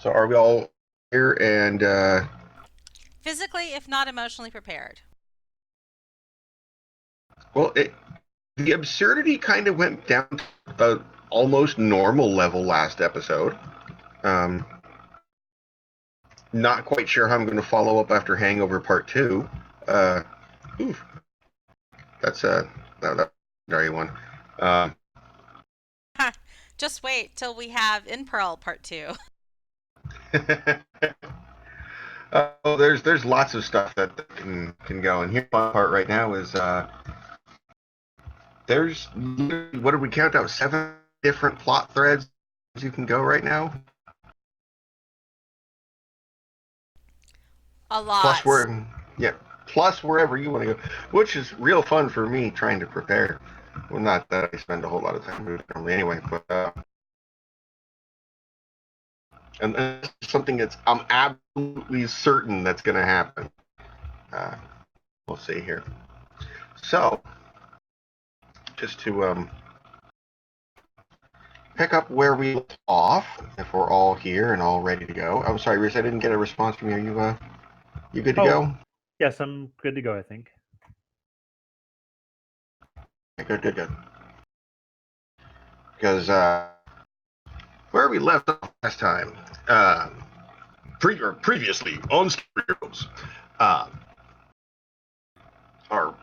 So are we all here? And Physically, if not emotionally prepared. well, the absurdity kind of went down to the almost normal level last episode. Um, Not quite sure how I'm going to follow up after Hangover Part Two. Uh, oof, that's that very one. Um, Just wait till we have In Pearl Part 2. there's lots of stuff that can go. And here, one part right now is there's what did we count out? 7 different plot threads you can go right now. A Plus lot. we're yeah, plus wherever you want to go, which is real fun for me trying to prepare. Well, not that I spend a whole lot of time doing it normally anyway, but and that's something that's I'm absolutely certain that's going to happen. Uh, we'll see here. So, just to pick up where we left off, if we're all here and all ready to go. I'm sorry, Rhys, I didn't get a response from you. Are you good to Oh, go? yes, I'm good to go, I think. Good. Because where we left off last time, previously on Stupor Heroes, uh, our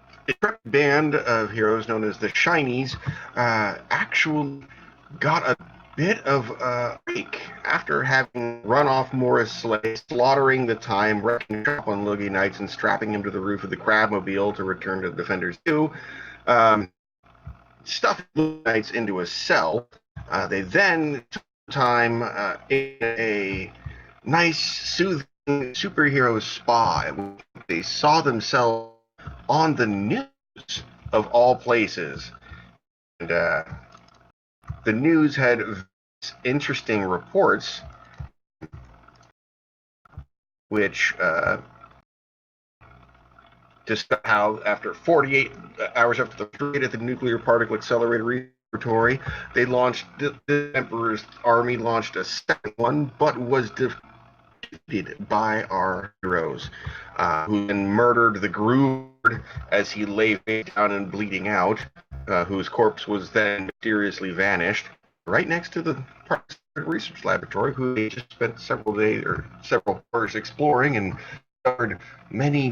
band of heroes known as the Shinies actually got a bit of a break after having run off Morris Slay, slaughtering the time, wrecking shop on Loogie Knights, and strapping him to the roof of the Crabmobile to return to the Defenders 2. Stuffed Loogie Knights into a cell. They then took time in a nice, soothing superhero spa. They saw themselves on the news of all places. And the news had interesting reports, which discuss how after 48 hours after the trade at the nuclear particle accelerator laboratory, they launched the Emperor's army launched a second one, but was defeated by our heroes, who then murdered the Groove as he lay down and bleeding out, whose corpse was then mysteriously vanished right next to the research laboratory, who they just spent several days or several hours exploring and discovered many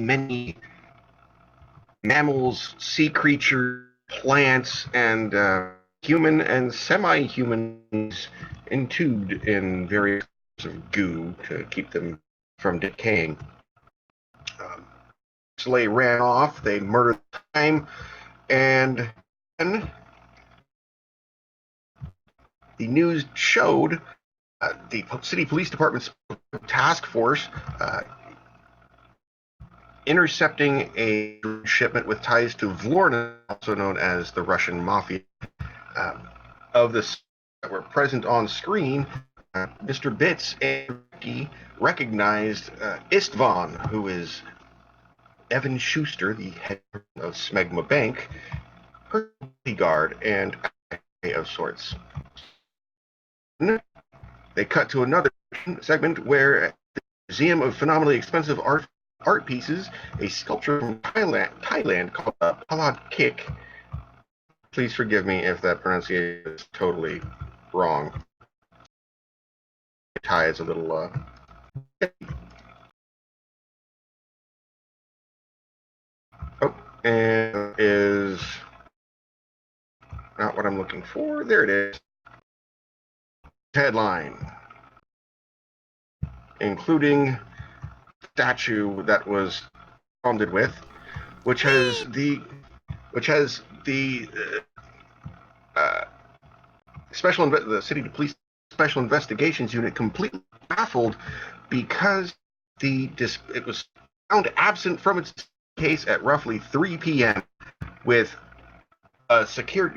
mammals, sea creatures, plants, and human and semi-humans entombed in various of goo to keep them from decaying. Slay ran off. They murdered the time, and then the news showed the city police department's task force intercepting a shipment with ties to Vlorna, also known as the Russian mafia. Of the that were present on screen, Mr. Bits and Ricky recognized Istvan, who is Evan Schuster, the head of Smegma Bank, her bodyguard and of sorts. They cut to another segment where the Museum of Phenomenally Expensive Art Pieces, a sculpture from Thailand called Palad Kik. Please forgive me if that pronunciation is totally wrong. Thai is a little oh, and is not what I'm looking for. There it is. Headline, including statue that was bonded with, which has Whee! the uh, the city police special investigations unit completely baffled because it was found absent from its case at roughly 3 p.m. with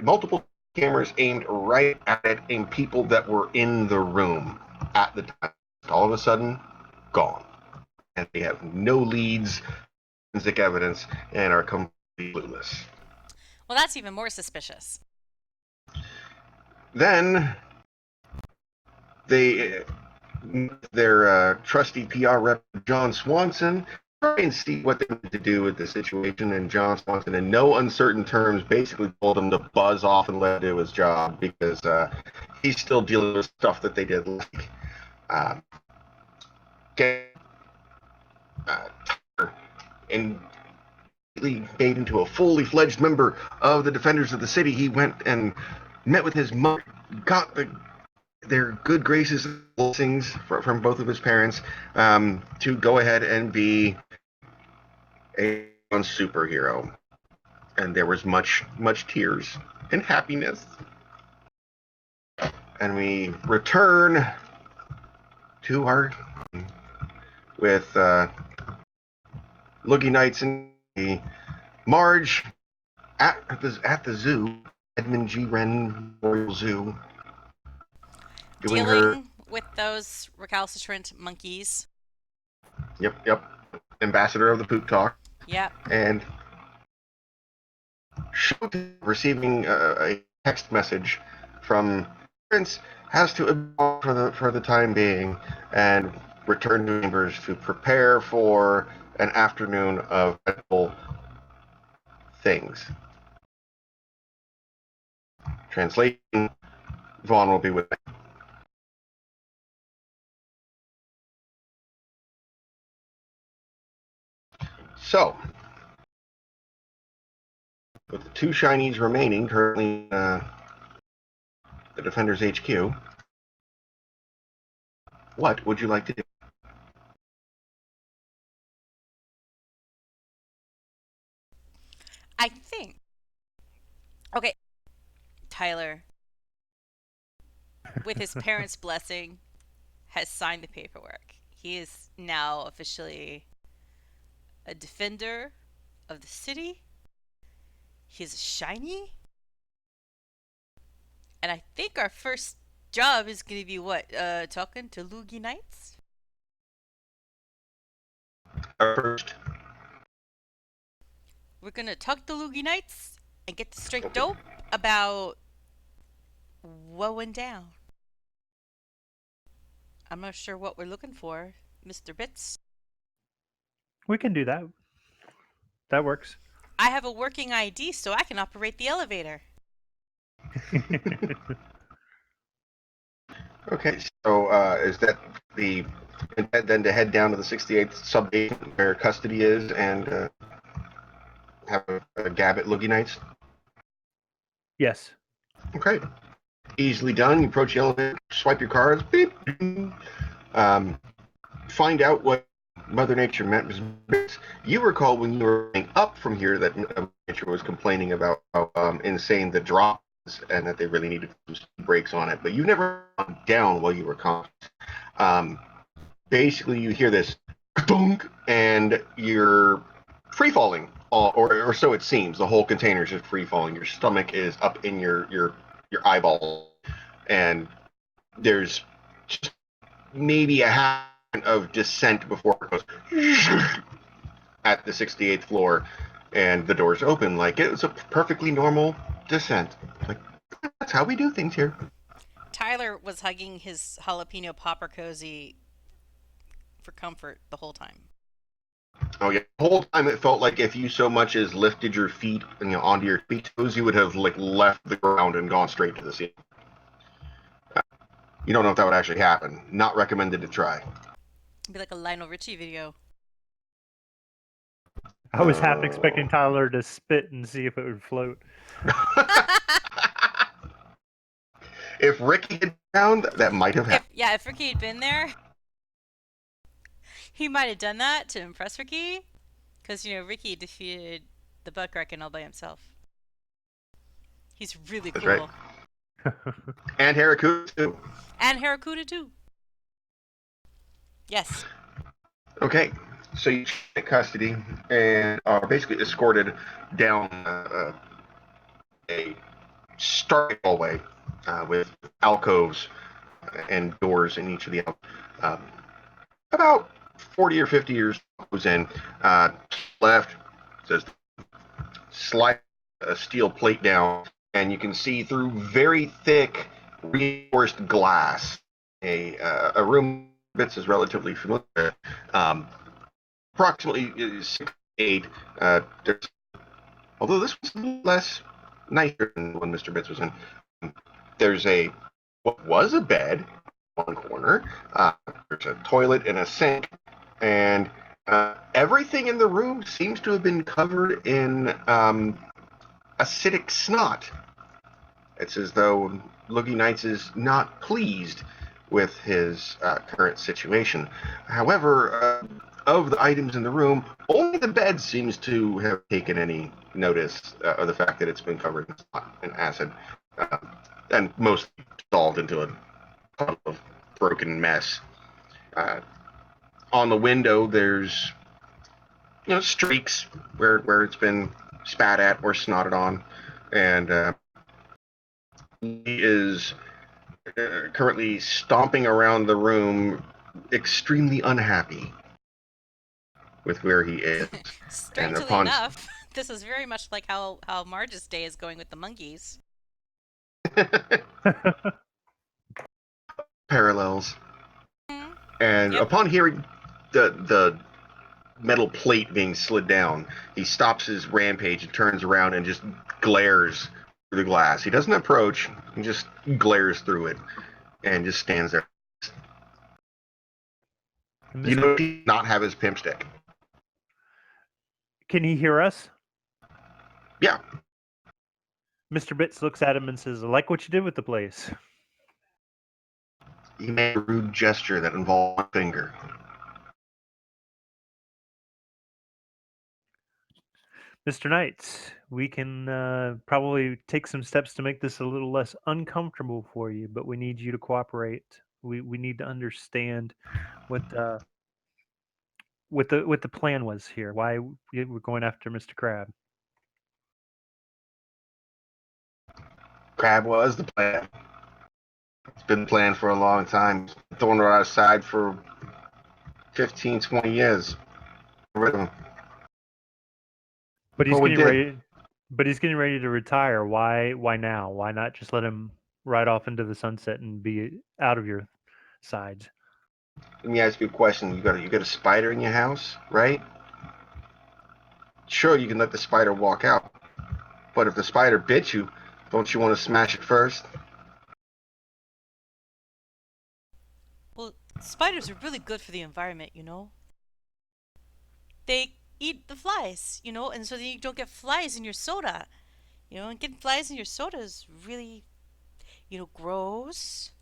multiple cameras aimed right at it and people that were in the room at the time. All of a sudden, gone, and they have no leads, forensic evidence, and are completely clueless. Well, that's even more suspicious. Then they their trusty PR rep, John Swanson, try and see what they need to do with the situation. And John Swanson, in no uncertain terms, basically told him to buzz off and let him do his job because he's still dealing with stuff that they did last week. And made into a fully fledged member of the Defenders of the City. He went and met with his mother, got their good graces and blessings from both of his parents to go ahead and be a superhero. And there was much tears and happiness. And we return to our with Loogie Knights and Marge at the zoo, Edmund G. Wren Memorial Zoo, doing Dealing with those recalcitrant monkeys. Yep. Ambassador of the Poop Talk. Yep. And receiving a text message from Prince has to abort for the time being and return to chambers to prepare for an afternoon of medical things. Translation: Vaughn will be with me. So, with the 2 Shinies remaining currently the Defenders HQ, what would you like to do? I think. Okay. Tyler, with his parents' blessing, has signed the paperwork. He is now officially a defender of the city. He's a shiny. And I think our first job is going to be what? Talking to Loogie Knights? First, We're going to talk to Loogie Knights and get the straight dope about what went down. I'm not sure what we're looking for, Mr. Bits. We can do that. That works. I have a working ID, so I can operate the elevator. okay, so is that the intent then to head down to the 68th sub-base where custody is and have a gab at Loogie Knights? Yes. Okay. Easily done. You approach the elevator, swipe your cards, beep, find out what Mother Nature meant. You recall when you were going up from here that Mother Nature was complaining about how insane the drop is and that they really needed some brakes on it, but you never gone down while you were conscious. Basically, you hear this thunk, and you're free falling, or so it seems. The whole container is just free falling. Your stomach is up in your eyeball, and there's just maybe a half of descent before it goes at the 68th floor, and the doors open like it was a perfectly normal descent. Like, that's how we do things here. Tyler was hugging his jalapeno popper cozy for comfort the whole time. Oh yeah, the whole time it felt like if you so much as lifted your feet, onto your feet toes, you would have like left the ground and gone straight to the ceiling. You don't know if that would actually happen. Not recommended to try. It'd be like a Lionel Richie video. I was half expecting Tyler to spit and see if it would float. If Ricky had found, that might have happened. If Ricky had been there, he might have done that to impress Ricky. Because, Ricky defeated the Buckraken all by himself. He's really That's cool. Right. And Harakuda too. And Harakuda too. Yes. Okay, so you take custody and are basically escorted down a stark hallway with alcoves and doors in each of the about 40 or 50 years goes in. Left says slide a steel plate down, and you can see through very thick reinforced glass a room Bits is relatively familiar with. Approximately 6'8". Although this was a little less nicer than when Mr. Bits was in. There's what was a bed in one corner. There's a toilet and a sink, and everything in the room seems to have been covered in acidic snot. It's as though Loogie Knights is not pleased with his current situation. However, of the items in the room, only the bed seems to have taken any notice of the fact that it's been covered in snot and acid, and mostly dissolved into a puddle of broken mess. On the window, there's streaks where it's been spat at or snotted on, and he is currently stomping around the room, extremely unhappy with where he is. And Strangely upon enough, this is very much like how Marge's day is going with the monkeys. parallels, Mm, and yep. upon hearing the metal plate being slid down, he stops his rampage and turns around and just glares through the glass. He doesn't approach; he just glares through it and just stands there. You know, he does not have his pimp stick. Can he hear us? Yeah. Mr. Bits looks at him and says, I like what you did with the place. He made a rude gesture that involved one finger. Mr. Knight, we can probably take some steps to make this a little less uncomfortable for you, but we need you to cooperate. We need to understand what what the plan was here. Why we're going after Mr. Crab. Crab was the plan. It's been planned for a long time. Thrown her outside for 15, 20 years. Rid of him. But he's Well, we getting did. ready. But he's getting ready to retire. Why? Why now? Why not just let him ride off into the sunset and be out of your sides? Let me ask you a question. You got a spider in your house, right? Sure, you can let the spider walk out, but if the spider bit you, don't you want to smash it first? Well, spiders are really good for the environment, you know? They eat the flies, you know, and so then you don't get flies in your soda. You know, and getting flies in your soda is really, gross.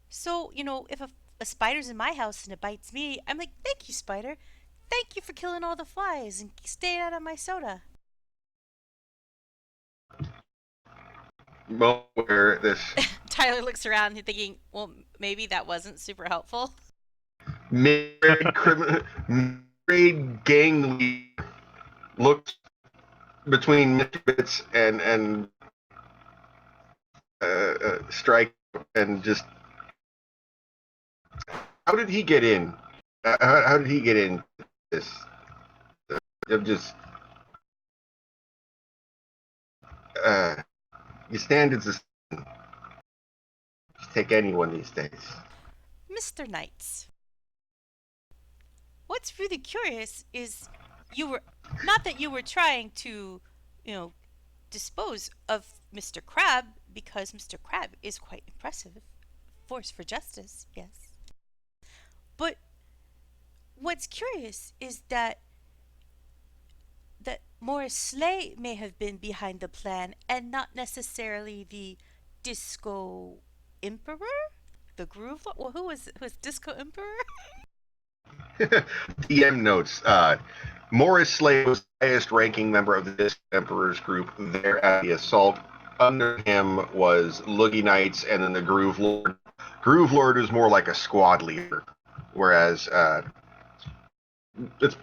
So, if a spider's in my house and it bites me, I'm like, thank you, spider. Thank you for killing all the flies and staying out of my soda. Well, where this Tyler looks around thinking, well, maybe that wasn't super helpful. married criminal, married gang leader looks between Mr. Bits and Strike and just how did he get in? How did he get in this? I'm just uh, your standards are just take anyone these days. Mr. Knights, what's really curious is you were not that you were trying to, you know, dispose of Mr. Crab because Mr. Crab is quite impressive. Force for justice, yes. But what's curious is that Morris Slay may have been behind the plan and not necessarily the Disco Emperor? The Groove Lord? Well, who was Disco Emperor? DM notes. Morris Slade was the highest ranking member of the Disc Emperors group there at the assault. Under him was Loogie Knights and then the Groove Lord. Groove Lord is more like a squad leader, whereas it's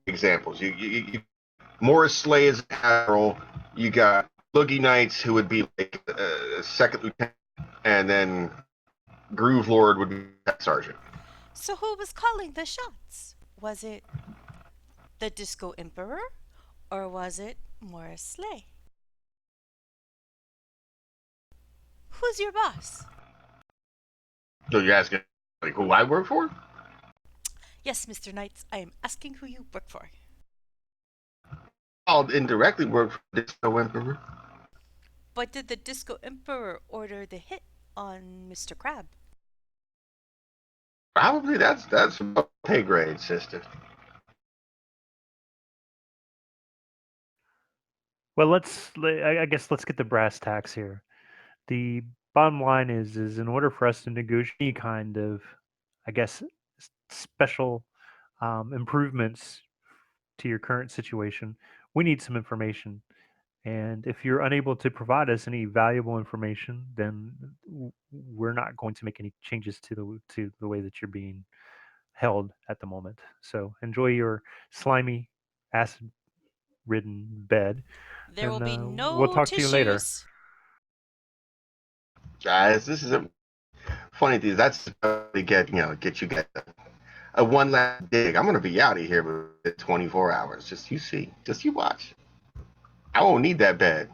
examples. Morris Slade is an admiral. You got Loogie Knights, who would be like a second lieutenant, and then Groove Lord would be a sergeant. So who was calling the shots? Was it the Disco Emperor or was it Morris Slay? Who's your boss? So you asking Like who I work for? Yes, Mr. Knights, I am asking who you work for. I'll indirectly work for the Disco Emperor. But did the Disco Emperor order the hit on Mr. Crab? Probably that's pay grade, sister. Well, I guess let's get the brass tacks here. The bottom line is in order for us to negotiate any kind of, I guess, special improvements to your current situation, we need some information. And if you're unable to provide us any valuable information, then we're not going to make any changes to the way that you're being held at the moment. So enjoy your slimy, acid-ridden bed, There will and be we'll no talk to you later. tissues. Guys, this is a funny thing. That's to get you guys a one last dig. I'm gonna be out of here in 24 hours. Just you see, just you watch. I won't need that bed.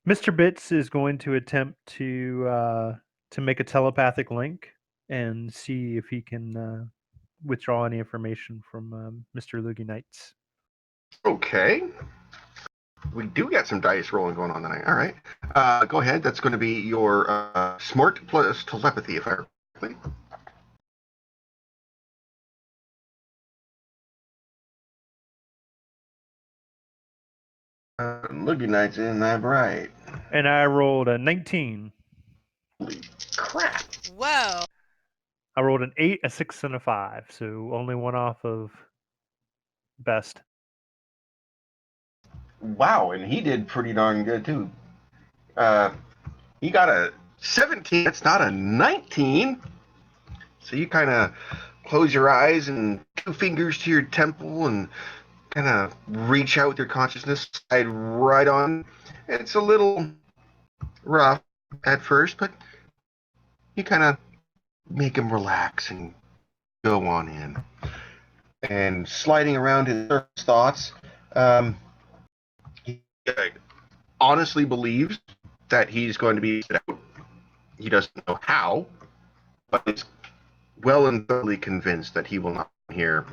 Mr. Bits is going to attempt to make a telepathic link and see if he can withdraw any information from Mr. Loogie Knights. Okay. We do get some dice rolling going on tonight. All right. Go ahead. That's going to be your smart plus telepathy, if I remember correctly. Loogie Nights in that bright. And I rolled a 19. Holy crap. Whoa. I rolled an 8, a 6, and a 5, so only one off of best. Wow, and he did pretty darn good too. He got a 17. That's not a 19. So you kind of close your eyes and 2 fingers to your temple and kind of reach out with your consciousness, slide right on. It's a little rough at first, but you kind of make him relax and go on in. And sliding around his thoughts, he honestly believes that he's going to be out. He doesn't know how, but he's well and thoroughly convinced that he will not be here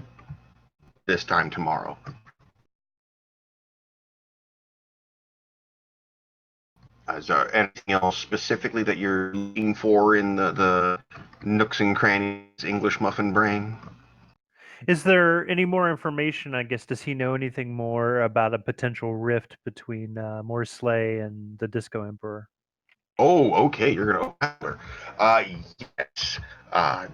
this time tomorrow. Is there anything else specifically that you're looking for in the nooks and crannies English muffin brain? Is there any more information? I guess does he know anything more about a potential rift between Morris Slay and the Disco Emperor? Oh, okay, you're gonna. Yes. Uh,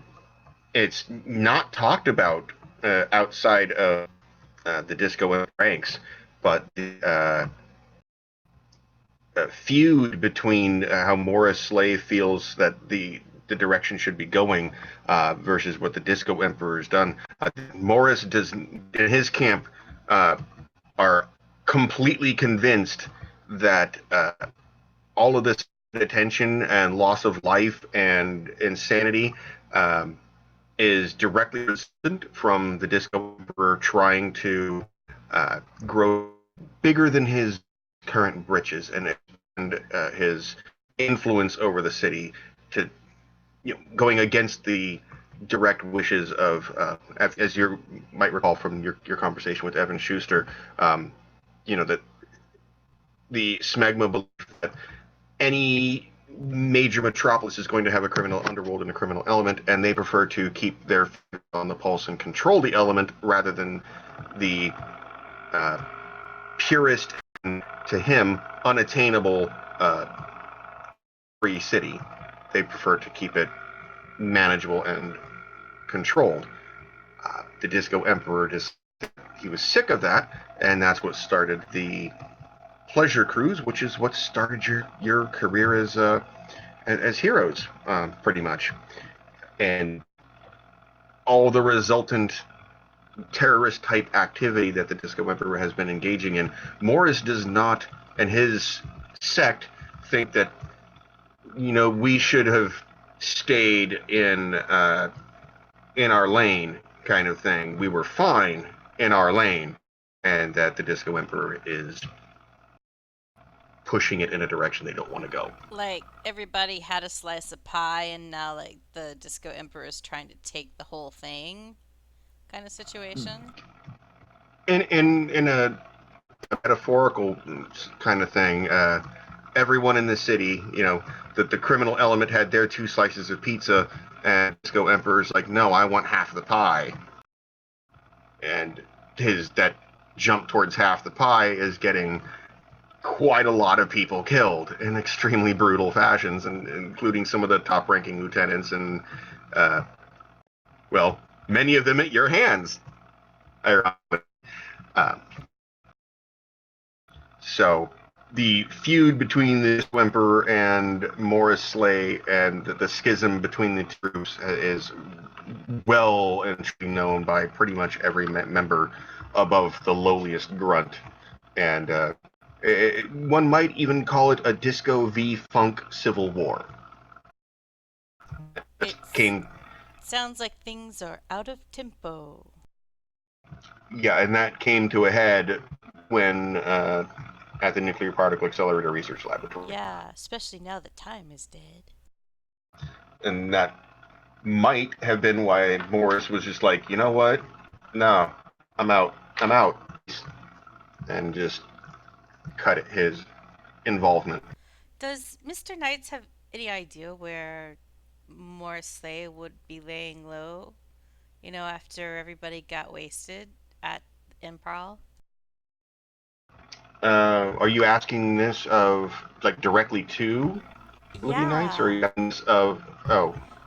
it's not talked about outside of the disco ranks, but the feud between how Morris Slave feels that the direction should be going versus what the Disco Emperor has done. Morris does in his camp are completely convinced that all of this attention and loss of life and insanity is directly resultant from the Disco Emperor trying to grow bigger than his current britches and his influence over the city to going against the direct wishes of as you might recall from your conversation with Evan Schuster, that the smegma belief that any major metropolis is going to have a criminal underworld and a criminal element, and they prefer to keep their finger on the pulse and control the element rather than the purest and, to him, unattainable free city. They prefer to keep it manageable and controlled. The Disco Emperor just he was sick of that, and that's what started the pleasure cruise, which is what started your career as heroes, pretty much, and all the resultant terrorist type activity that the Disco Emperor has been engaging in. Morris does not, and his sect think that we should have stayed in our lane, kind of thing. We were fine in our lane, and that the Disco Emperor is pushing it in a direction they don't want to go. Like everybody had a slice of pie, and now like the Disco Emperor is trying to take the whole thing, kind of situation. In a metaphorical kind of thing, everyone in the city, the criminal element had their 2 slices of pizza, and Disco Emperor's like, no, I want half the pie. And that jump towards half the pie is getting quite a lot of people killed in extremely brutal fashions, and including some of the top-ranking lieutenants, and many of them at your hands. So the feud between the Emperor and Morris Slay, and the schism between the two groups, is well and truly known by pretty much every member above the lowliest grunt. And one might even call it a Disco v Funk civil war. It Came, sounds like things are out of tempo. yeah, and that came to a head when at the Nuclear Particle Accelerator Research Laboratory. Yeah, especially now that time is dead. And that might have been why Morris was just like, you know what? No, I'm out. And just cut his involvement. Does Mr. Knights have any idea where Morris Slay would be laying low? After everybody got wasted at Improv? Are you asking this of, like, directly to Loogie Knights, or are you asking this of,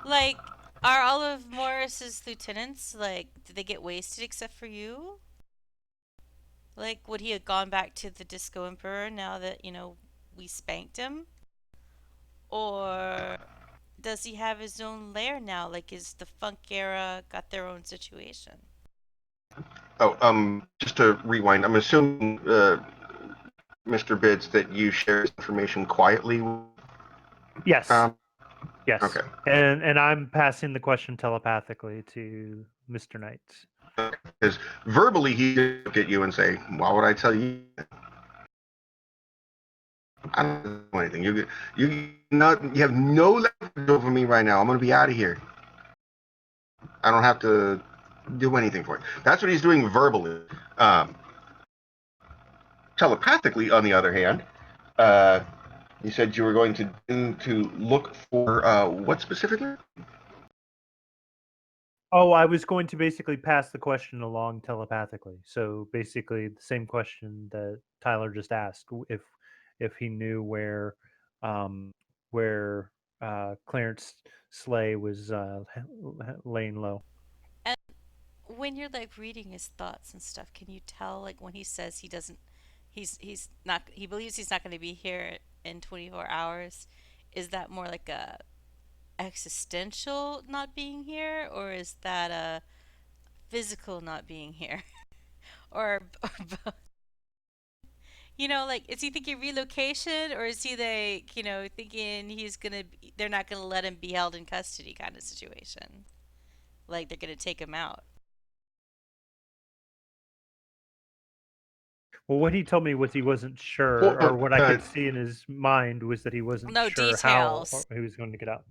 Like, are all of Morris's lieutenants, like, did they get wasted except for you? Like, would he have gone back to the Disco Emperor now that, we spanked him? Or does he have his own lair now? Like, is the Funk era got their own situation? just to rewind, I'm assuming, Mr. Bids, that you share this information quietly? Yes. Yes. Okay. And I'm passing the question telepathically to Mr. Knights. Because verbally he look at you and say, why would I tell you? I don't know anything. You have no leverage over me right now. I'm gonna be out of here. I don't have to do anything for it. That's what he's doing verbally. Telepathically, on the other hand, you said you were going to look for what specifically? Oh, I was going to basically pass the question along telepathically. So basically, the same question that Tyler just asked: if he knew where Clarence Slay was laying low. And when you're like reading his thoughts and stuff, can you tell like when he says he's not he believes he's not going to be here in 24 hours? Is that more like a existential not being here, or is that a physical not being here? or both? Like, is he thinking relocation, or is he like, thinking they're not gonna let him be held in custody kind of situation? Like they're gonna take him out. Well, what he told me was he wasn't sure, Well, or what I could see in his mind was that he wasn't No sure how details. he was going to get out.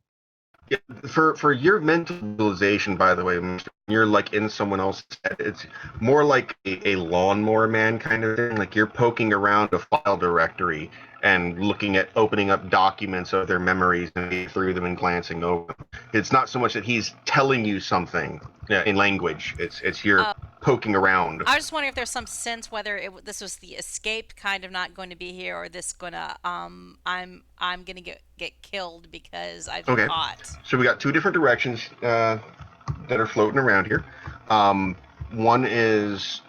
yeah, for your mental visualization, by the way, you're like in someone else's head. It's more like a lawnmower man kind of thing. Like you're poking around a file directory and looking at opening up documents of their memories and going through them and glancing over them. It's not so much that he's telling you something in language. It's you're poking around. I was just wondering if there's some sense whether this was the escaped kind of not going to be here, or this gonna I'm gonna get killed because I've been caught. So we got 2 different directions that are floating around here. One is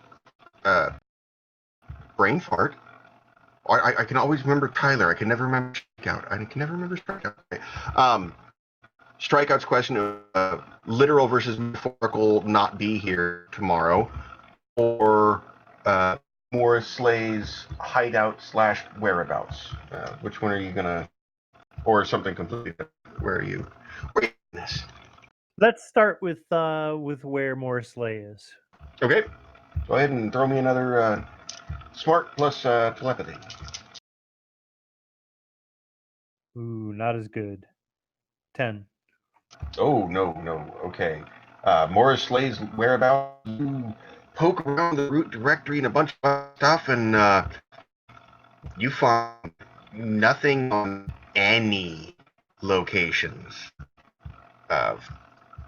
brain fart. I can always remember Tyler. I can never remember Strikeout. I can never remember Strikeout. Strikeout's question of literal versus metaphorical not be here tomorrow, or Morris Slay's hideout / whereabouts. Which one are you gonna, or something completely different? Where are you in this? Let's start with where Morris Slay is. Okay, go ahead and throw me another smart plus telepathy. Ooh, not as good. 10. Oh, no, no. Okay. Morris Slay's whereabouts. You poke around the root directory and a bunch of stuff, and you find nothing on any locations of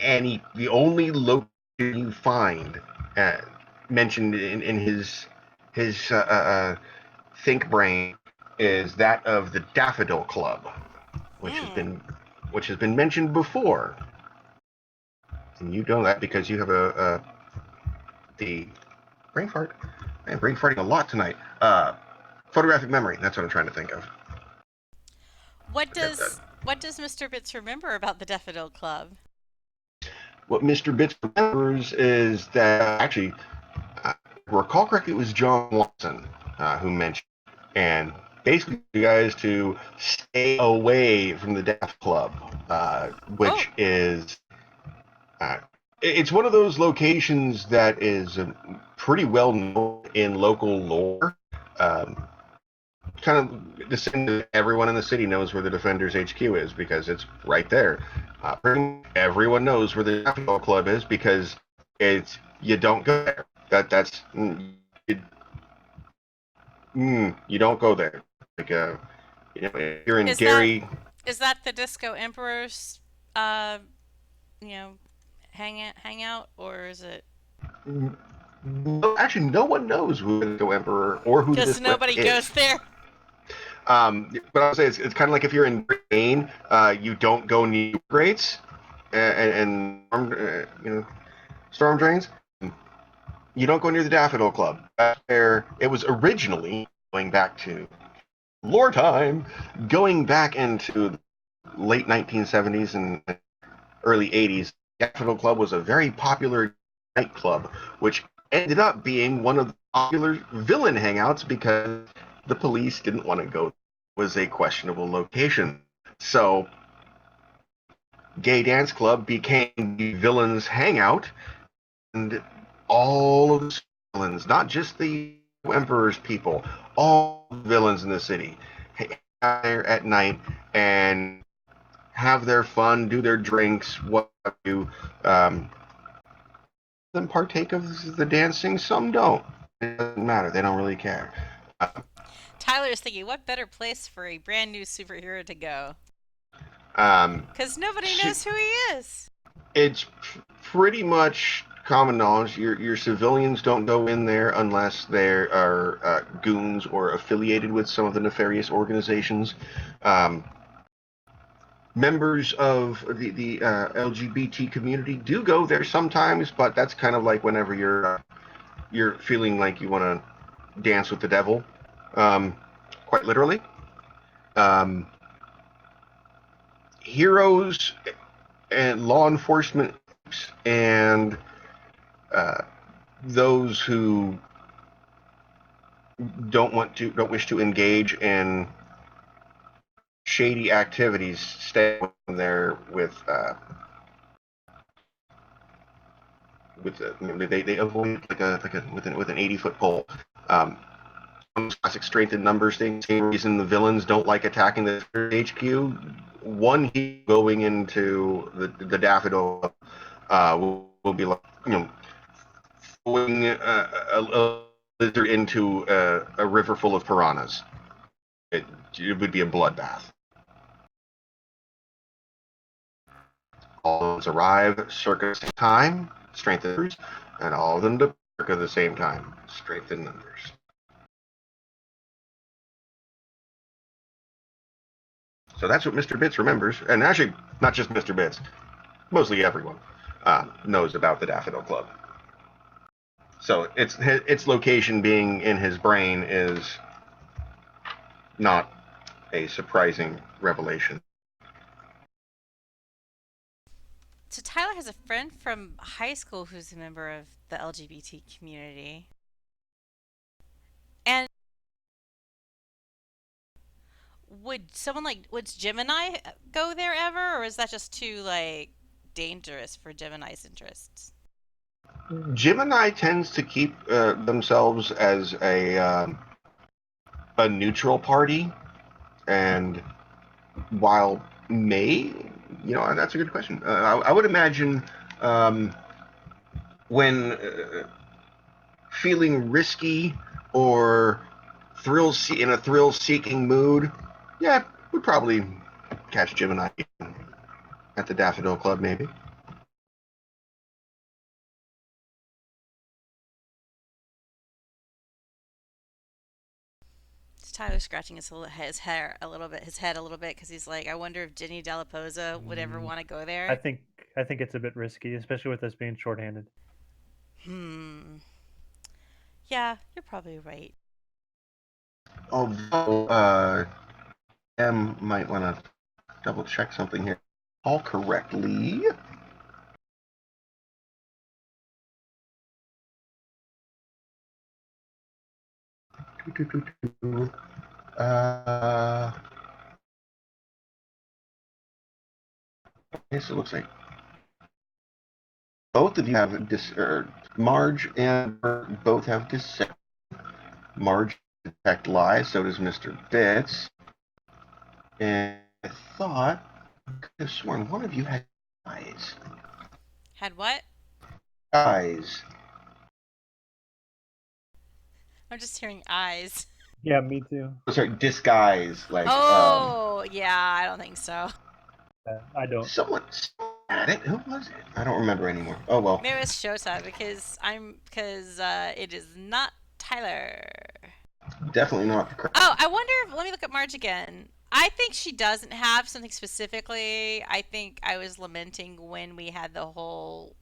any. The only location you find uh, mentioned in his think brain is that of the Daffodil Club, which has Hmm. been mentioned before. And you know that because you have the brain fart. I'm brain farting a lot tonight. Photographic memory. That's what I'm trying to think of. What does Mr. Bits remember about the Daffodil Club? What Mr. Bits remembers is that actually, if I recall correctly, it was John Watson who mentioned, and basically you guys to stay away from the Daft Club, Oh, which is uh, it's one of those locations that is pretty well known in local lore. Um, kind of everyone in the city knows where the Defenders HQ is because it's right there. Everyone knows where the Daffodil Club is because it's you don't go there. That's you, you don't go there. Like if you're in is that Gary. is that the Disco Emperor's uh, you know, hangout, or is it No, actually, no one knows who the Disco Emperor or who the because Disco nobody Emperor goes is. there? But I'll say it's kind of like if you're in Maine, you don't go near grates and storm drains. You don't go near the Daffodil Club. That's where it was originally going back to lore time, going back into the late 1970s and early 80s. Daffodil Club was a very popular nightclub, which ended up being one of the popular villain hangouts because the police didn't want to go. It was a questionable location. So, Gay Dance Club became the villains' hangout, and all of the villains, not just the Emperor's people, all the villains in the city, out there at night and have their fun, do their drinks, what have you. Some partake of the dancing, some don't. It doesn't matter. They don't really care. Tyler is thinking, what better place for a brand new superhero to go? Um, Because nobody knows who he is. it's pretty much common knowledge. Your civilians don't go in there unless they are goons or affiliated with some of the nefarious organizations. Um, Members of the LGBT community do go there sometimes, but that's kind of like whenever you're feeling like you want to dance with the devil, um, quite literally. Um, Heroes and law enforcement and uh, those who don't wish to engage in shady activities stay there they avoid like a with an 80-foot pole. Um, Classic strength in numbers thing. Same reason the villains don't like attacking the HQ. One going into the Daffodil will be like throwing a lizard into a river full of piranhas. It would be a bloodbath. All of those arrive circa the same time, strength in numbers, and all of them depart circa the same time, strength in numbers. So that's what Mr. Bits remembers, and actually, not just Mr. Bits, mostly everyone knows about the Daffodil Club. So its location being in his brain is not a surprising revelation. So Tyler has a friend from high school who's a member of the LGBT community. And would Gemini go there ever, or is that just too like dangerous for Gemini's interests? Gemini tends to keep themselves as a neutral party, and while may, that's a good question. I would imagine when feeling risky or in a thrill-seeking mood, yeah, would probably catch Gemini at the Daffodil Club, maybe. Tyler scratching his head a little bit, because he's like, I wonder if Jenny Delaposa would ever want to go I there. think I think it's a bit risky, especially with us being shorthanded. Hmm. Yeah, you're probably right. Although, M might want to double check something here. All correctly. Yes, it looks like both of you have Marge and Bert both have deception. Marge detect lies, so does Mr. Bits. And I thought I could have sworn one of you had eyes. Had what? Eyes. I'm just hearing eyes. Yeah, me too. Sorry, disguise. Oh, yeah, I don't think so. I don't. Someone had it. Who was it? I don't remember anymore. Oh well. Maybe it's Shota because it is not Tyler. Definitely not the correct. Oh, I wonder if, let me look at Marge again. I think she doesn't have something specifically. I think I was lamenting when we had the whole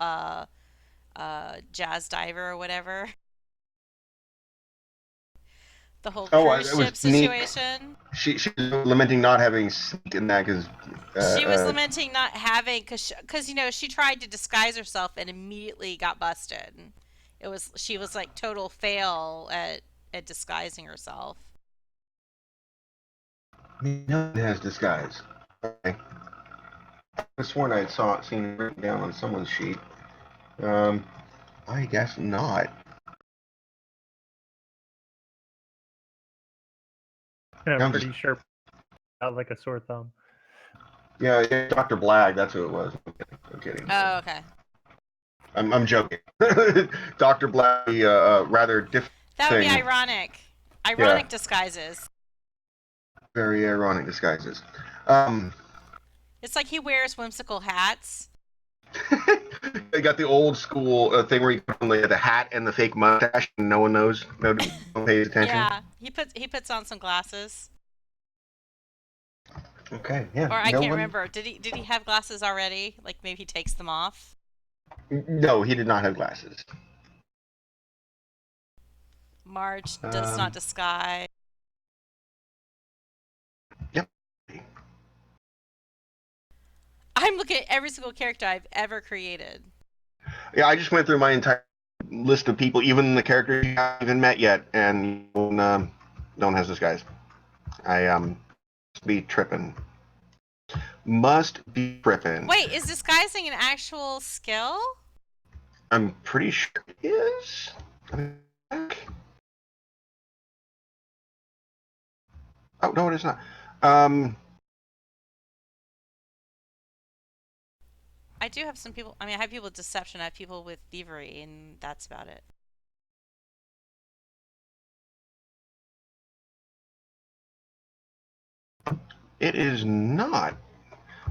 jazz diver or whatever. The whole Oh, cruise it was ship neat. situation. She was lamenting not having sneak in that because She was lamenting not having, because she tried to disguise herself and immediately got busted. She was like total fail at disguising herself. no one has disguise. Okay. I was sworn I had seen it written down on someone's sheet. Um, I guess not. I'm I'm pretty just sure out like a sore thumb. yeah, Dr. Blag. That's who it was. I'm kidding. Oh, okay. I'm joking. Dr. Blag, rather different That would be thing. ironic. Yeah, Ironic disguises. very ironic disguises. It's like he wears whimsical hats. They got the old school thing where you put on the hat and the fake mustache, and no one knows, no one pays attention. Yeah, he puts on some glasses. Okay, yeah, Or I no can't one. remember. Did he have glasses already? Like maybe he takes them off. No, he did not have glasses. Marge does not disguise. Yep. I'm looking at every single character I've ever created. Yeah, I just went through my entire list of people, even the characters you haven't even met yet, and no one has disguise. I must be tripping. Must be tripping. Wait, is disguising an actual skill? I'm pretty sure it is. Oh no, it is not. I do have some people. I mean, I have people with deception. I have people with thievery, and that's about it. It is not.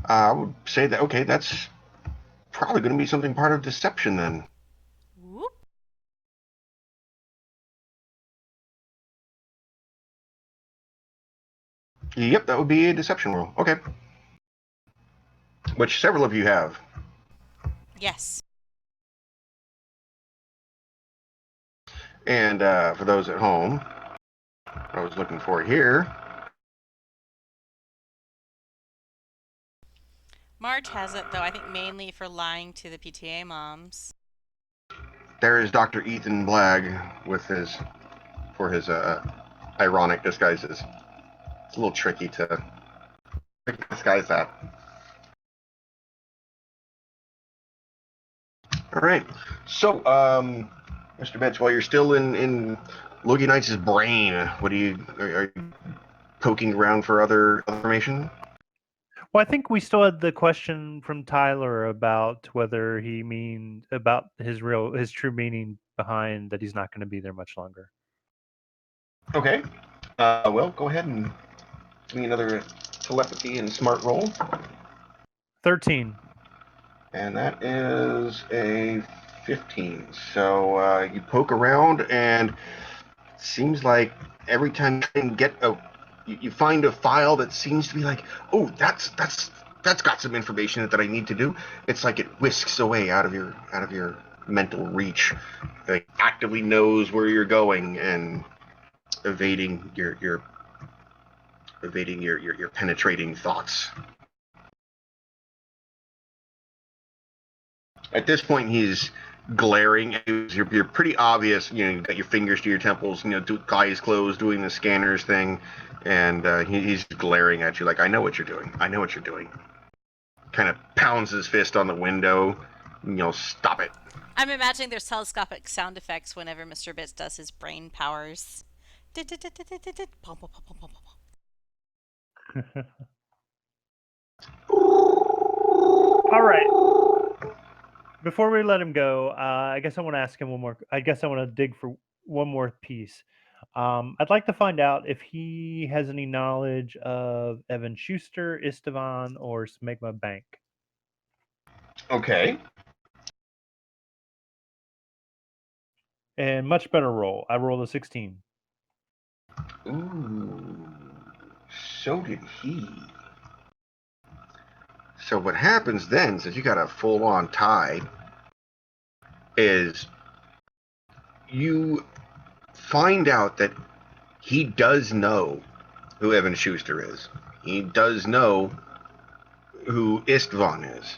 I would say that okay, that's probably going to be something part of deception then. Whoop. Yep, that would be a deception roll. Okay. Which several of you have. Yes. And for those at home, I was looking for here. Marge has it, though, I think mainly for lying to the PTA moms. There is Dr. Ethan Blag with his ironic disguises. It's a little tricky to disguise that. All right. So, Mr. Betts, while you're still in Loogie Knights' brain, are you poking around for other information? Well, I think we still had the question from Tyler about whether he mean about his true meaning behind that he's not going to be there much longer. Okay. Well, go ahead and give me another telepathy and smart roll. 13. And that is a 15. So you poke around, and it seems like every time you get you find a file that seems to be like, oh, that's got some information that I need to do. It's like it whisks away out of your mental reach. It actively knows where you're going and evading your penetrating thoughts. At this point, he's glaring at you. You're pretty obvious. You know, you got your fingers to your temples. You know, eyes closed, doing the scanners thing, and he's glaring at you like, "I know what you're doing. I know what you're doing." Kind of pounds his fist on the window. You know, stop it. I'm imagining there's telescopic sound effects whenever Mr. Bits does his brain powers. All right. Before we let him go, I guess I want to ask him one more. I guess I want to dig for one more piece. I'd like to find out if he has any knowledge of Evan Schuster, Istvan, or Smegma Bank. Okay. And much better roll. I rolled a 16. Ooh. So did he. So what happens then, since you got a full-on tie, is you find out that he does know who Evan Schuster is. He does know who Istvan is.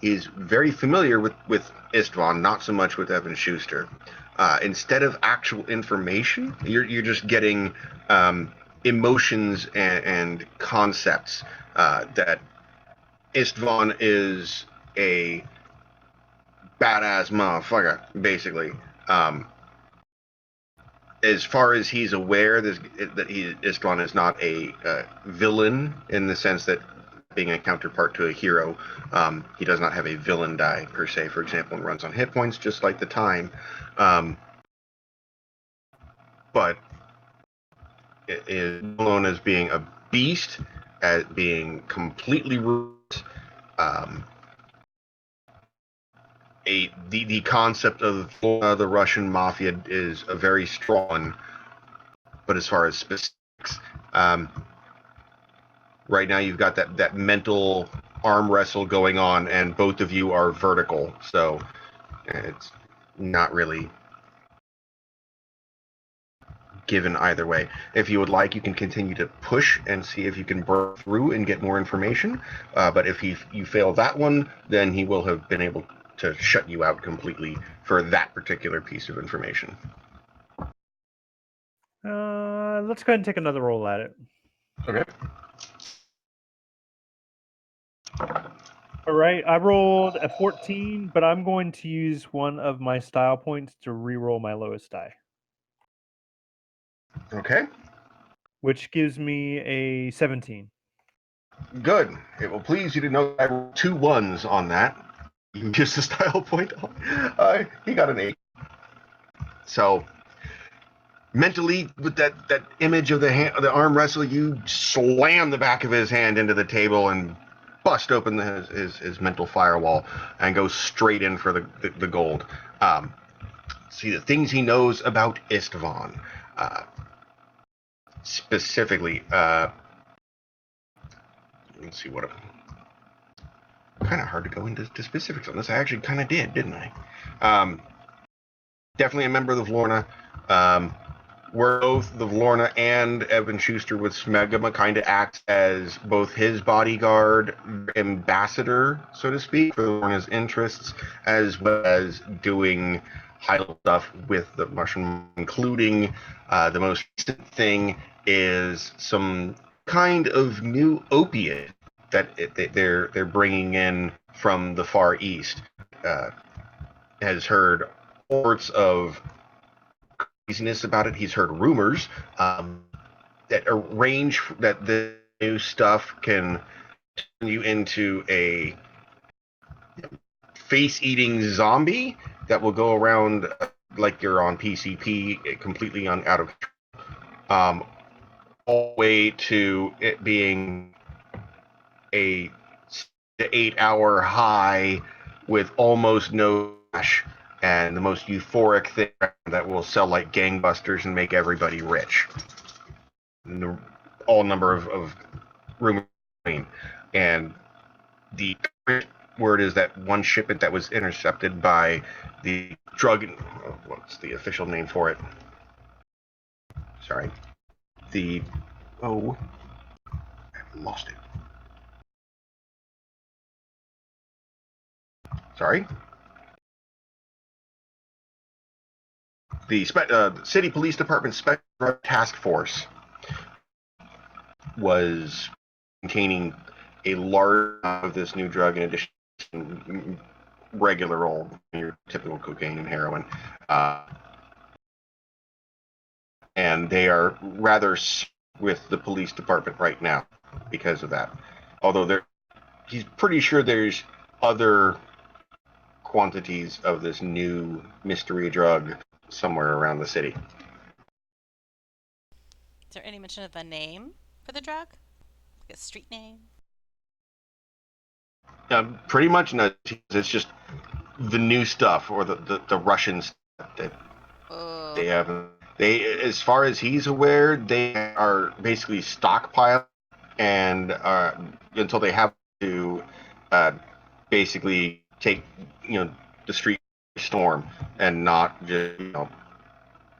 He's very familiar with Istvan, not so much with Evan Schuster. Instead of actual information, you're just getting emotions and concepts that Istvan is a badass motherfucker, basically. As far as he's aware, Istvan is not a villain in the sense that being a counterpart to a hero, he does not have a villain die per se. For example, and runs on hit points, just like the time. But it is known as being a beast, as being completely ruthless. The concept of the Russian mafia is a very strong one, but as far as specifics, right now you've got that mental arm wrestle going on, and both of you are vertical, so it's not really given either way. If you would like, you can continue to push and see if you can break through and get more information. But if you fail that one, then he will have been able to shut you out completely for that particular piece of information. Let's go ahead and take another roll at it. Okay. All right, I rolled a 14, but I'm going to use one of my style points to re-roll my lowest die. Okay. Which gives me a 17. Good. It will please you to know I rolled 2 1s on that. You can use the style point. He got an 8. So mentally, with that image of the arm wrestle, you slam the back of his hand into the table and bust open his mental firewall and go straight in for the gold. See the things he knows about Istvan. Specifically, let's see what. Kind of hard to go into specifics on this. I actually kind of did, didn't I? Definitely a member of the Vlorna. Where both the Vlorna and Evan Schuster with Smegma kind of act as both his bodyguard, ambassador, so to speak, for the Vlorna's interests, as well as doing high-level stuff with the Russian, including the most recent thing is some kind of new opiate that they're bringing in from the Far East. Has heard sorts of craziness about it. He's heard rumors. that arrange that the new stuff can turn you into a face-eating zombie that will go around like you're on PCP, completely out of all the way to it being a 8-hour high with almost no cash and the most euphoric thing that will sell like gangbusters and make everybody rich. And the all number of room and the word is that one shipment that was intercepted by the drug. What's the official name for it? Sorry, the I lost it. Sorry. The city police department special task force was containing a large amount of this new drug in addition to regular old your typical cocaine and heroin, and they are rather with the police department right now because of that. Although he's pretty sure there's other quantities of this new mystery drug somewhere around the city. Is there any mention of a name for the drug? Like a street name? Pretty much no. It's just the new stuff or the Russian stuff that they have. They, as far as he's aware, they are basically stockpiled and until they have to basically take the street storm and not just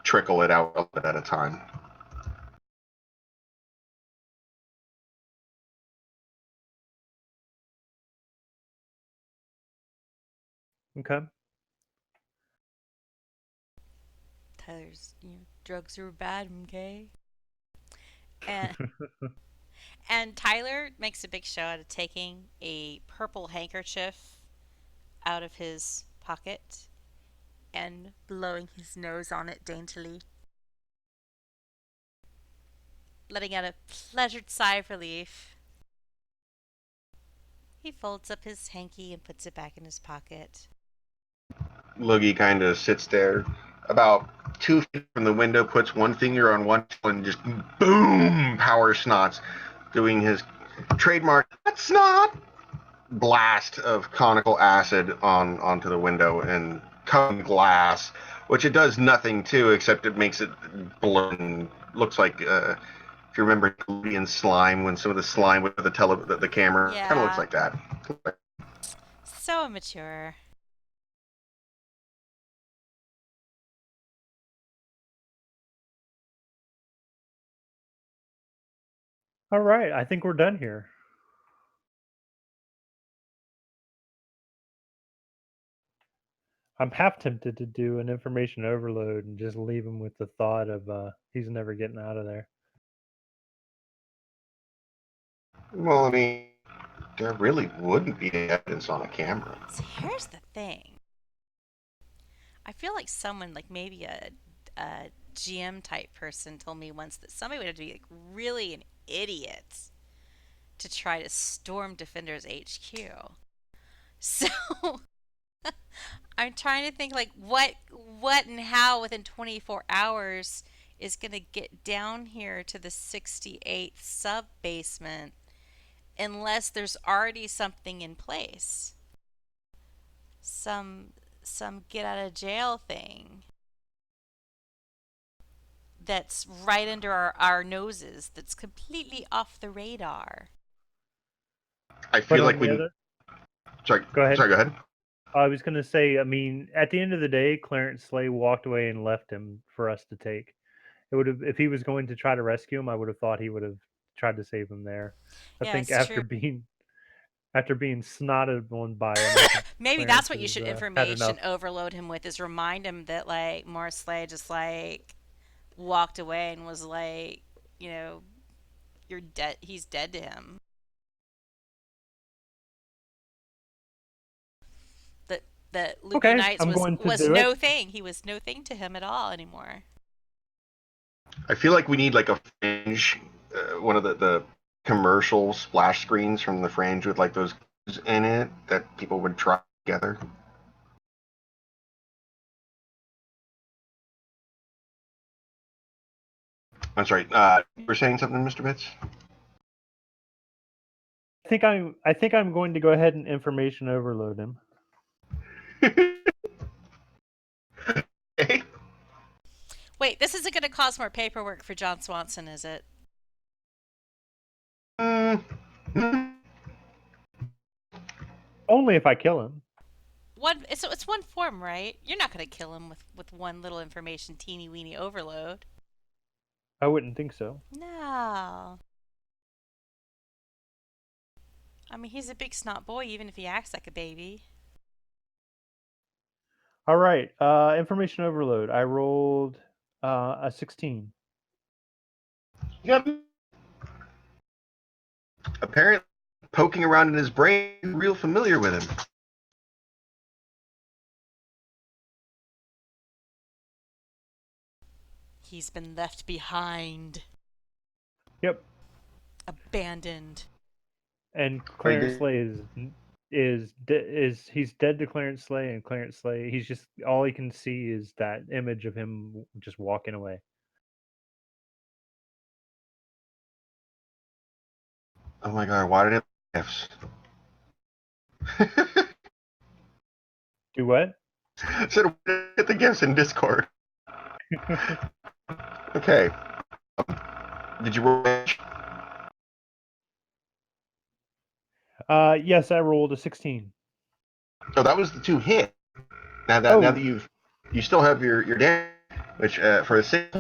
trickle it out a little bit at a time. Okay. Tyler's, drugs are bad, okay? And and Tyler makes a big show out of taking a purple handkerchief out of his pocket and blowing his nose on it daintily, letting out a pleasured sigh of relief. He folds up his hanky and puts it back in his pocket. Loogie kind of sits there about 2 feet from the window, puts one finger on one and just boom, power snots, doing his trademark snot blast of conical acid onto the window and cutting glass, which it does nothing to except it makes it blur and looks like if you remember in slime when some of the slime with the camera kind of looks Yeah. like that. So immature. All right, I think we're done here. I'm half tempted to do an information overload and just leave him with the thought of he's never getting out of there. Well, I mean, there really wouldn't be evidence on a camera. So here's the thing. I feel like someone, like maybe a GM type person, told me once that somebody would have to be like really an idiot to try to storm Defender's HQ. So I'm trying to think like what and how within 24 hours is going to get down here to the 68th sub basement unless there's already something in place. Some get out of jail thing that's right under our noses that's completely off the radar. I But feel on like the we. other, Sorry, go ahead. sorry. Go ahead. I was going to say, I mean, at the end of the day, Clarence Slay walked away and left him for us to take. It would have, if he was going to try to rescue him, I would have thought he would have tried to save him there. I Yeah, think it's true. after being snotted on by him, I think Maybe that's Clarence what you should has had enough. information overload him with is remind him that like Morris Slay just like walked away and was like, you know, you're dead. He's dead to him. That that Loogie Okay, Nights I'm was going to was do it. no thing. He was no thing to him at all anymore. I feel like we need like a fringe, one of the commercial splash screens from the fringe with like those in it that people would try together. I'm sorry. You were saying something, Mr. Bits? I think I'm going to go ahead and information overload him. Hey. Wait, this isn't going to cause more paperwork for John Swanson, is it? Mm, Only if I kill him. It's one form, right? You're not going to kill him with one little information teeny weeny overload. I wouldn't think so. No. I mean, he's a big snot boy, even if he acts like a baby. All right. Information overload. I rolled a 16. yep. Apparently, poking around in his brain, real familiar with him. He's been left behind. Yep. Abandoned. And Clarence Slay is he's dead to Clarence Slay, and Clarence Slay, he's just, all he can see is that image of him just walking away. Oh my god, why did it F's? Do what? Said get the gifts in Discord. Okay. Did you roll? Yes, I rolled a 16. Oh, that was the 2 hit. Now that you still have your damage, which for a 6,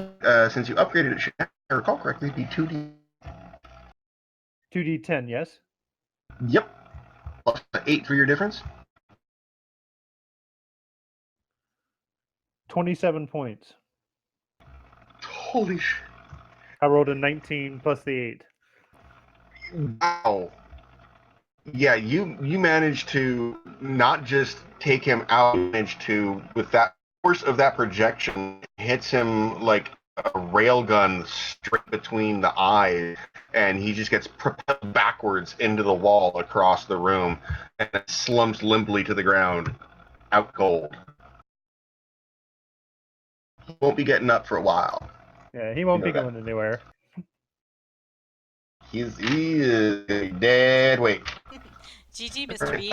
since you upgraded it, should, if I recall correctly, be 2d. 2d10, yes. Yep. Plus 8 for your difference. 27 points. Holy shit! I rolled a 19 plus the 8. Wow. Yeah, you managed to not just take him out, you managed to, with that force of that projection, hits him like a railgun straight between the eyes, and he just gets propelled backwards into the wall across the room, and slumps limply to the ground, out cold. He won't be getting up for a while. Yeah, he won't You be know that. going anywhere. He is dead weight. GG, Mr. B.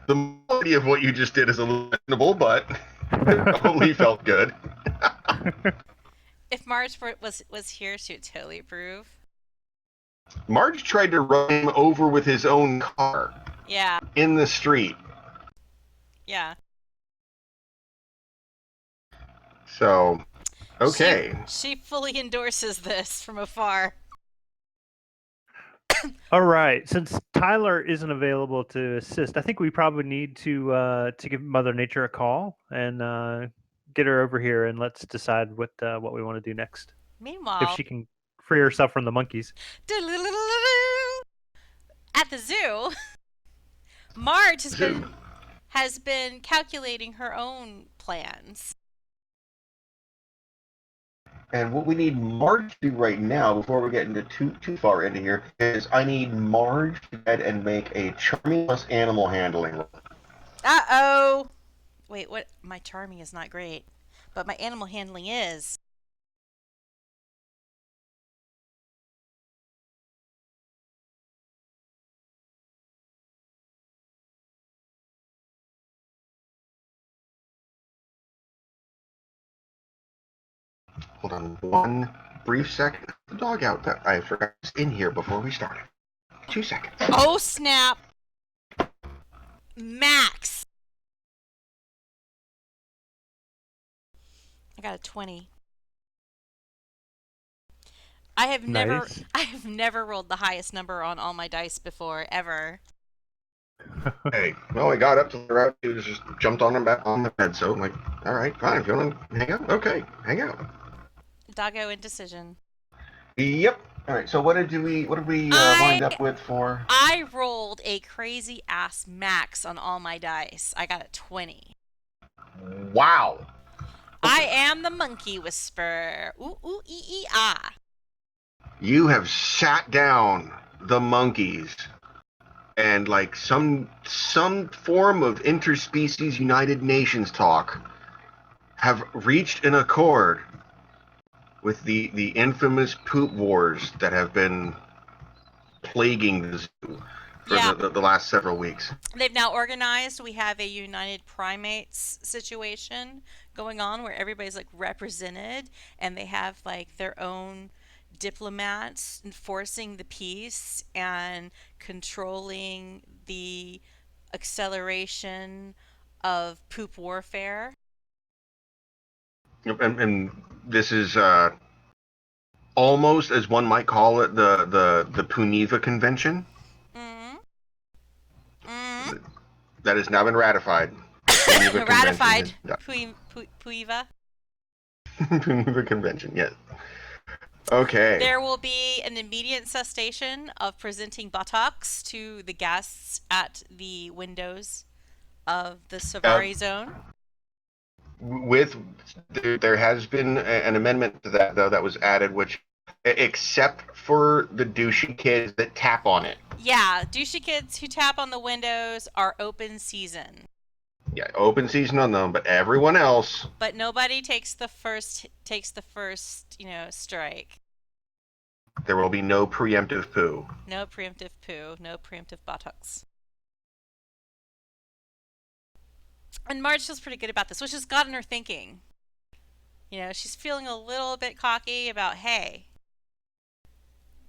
The quality of what you just did is a little questionable, but it only felt good. If Marge was here, she would totally approve. Marge tried to run him over with his own car. Yeah. In the street. Yeah. So, okay. She fully endorses this from afar. All right. Since Tyler isn't available to assist, I think we probably need to give Mother Nature a call and get her over here, and let's decide what we want to do next. Meanwhile, If she can free herself from the monkeys. at the zoo, Marge has been calculating her own plans. And what we need Marge to do right now, before we get into too far into here, is I need Marge to go ahead and make a charming plus animal handling roll. Uh-oh. Wait, what? My charming is not great, but my animal handling is. Hold on one brief second. The dog out that I forgot was in here before we started. 2 seconds. Oh, snap. Max. I got a 20. I have never rolled the highest number on all my dice before, ever. Hey, well, I got up to the route. He was just jumped on him back on the bed. So I'm like, all right, fine. If you want to hang out, okay, hang out. Doggo indecision. Yep. All right. So what did we wind up with for? I rolled a crazy ass max on all my dice. I got a 20. Wow. I am the monkey whisperer. Ooh, ooh, ee, ee, ah. You have sat down the monkeys and like some form of interspecies United Nations talk have reached an accord with the infamous poop wars that have been plaguing the zoo for Yeah, the last several weeks. they've now organized. We have a United Primates situation going on where everybody's like represented and they have like their own diplomats enforcing the peace and controlling the acceleration of poop warfare. And this is almost, as one might call it, the Puneva Convention Mm, mm. that has now been ratified. Puneva Convention Ratified is done. Puiva. Puneva Convention, yes. Okay. There will be an immediate cessation of presenting buttocks to the guests at the windows of the Uh, Savari zone. with there has been an amendment to that though that was added, which except for the douchey kids that tap on it. Yeah, douchey kids who tap on the windows are open season. Yeah, open season on them, but everyone else, But nobody takes the first, strike. there will be no preemptive poo. No preemptive poo, no preemptive buttocks. And Marge feels pretty good about this, which has gotten her thinking. She's feeling a little bit cocky about, hey,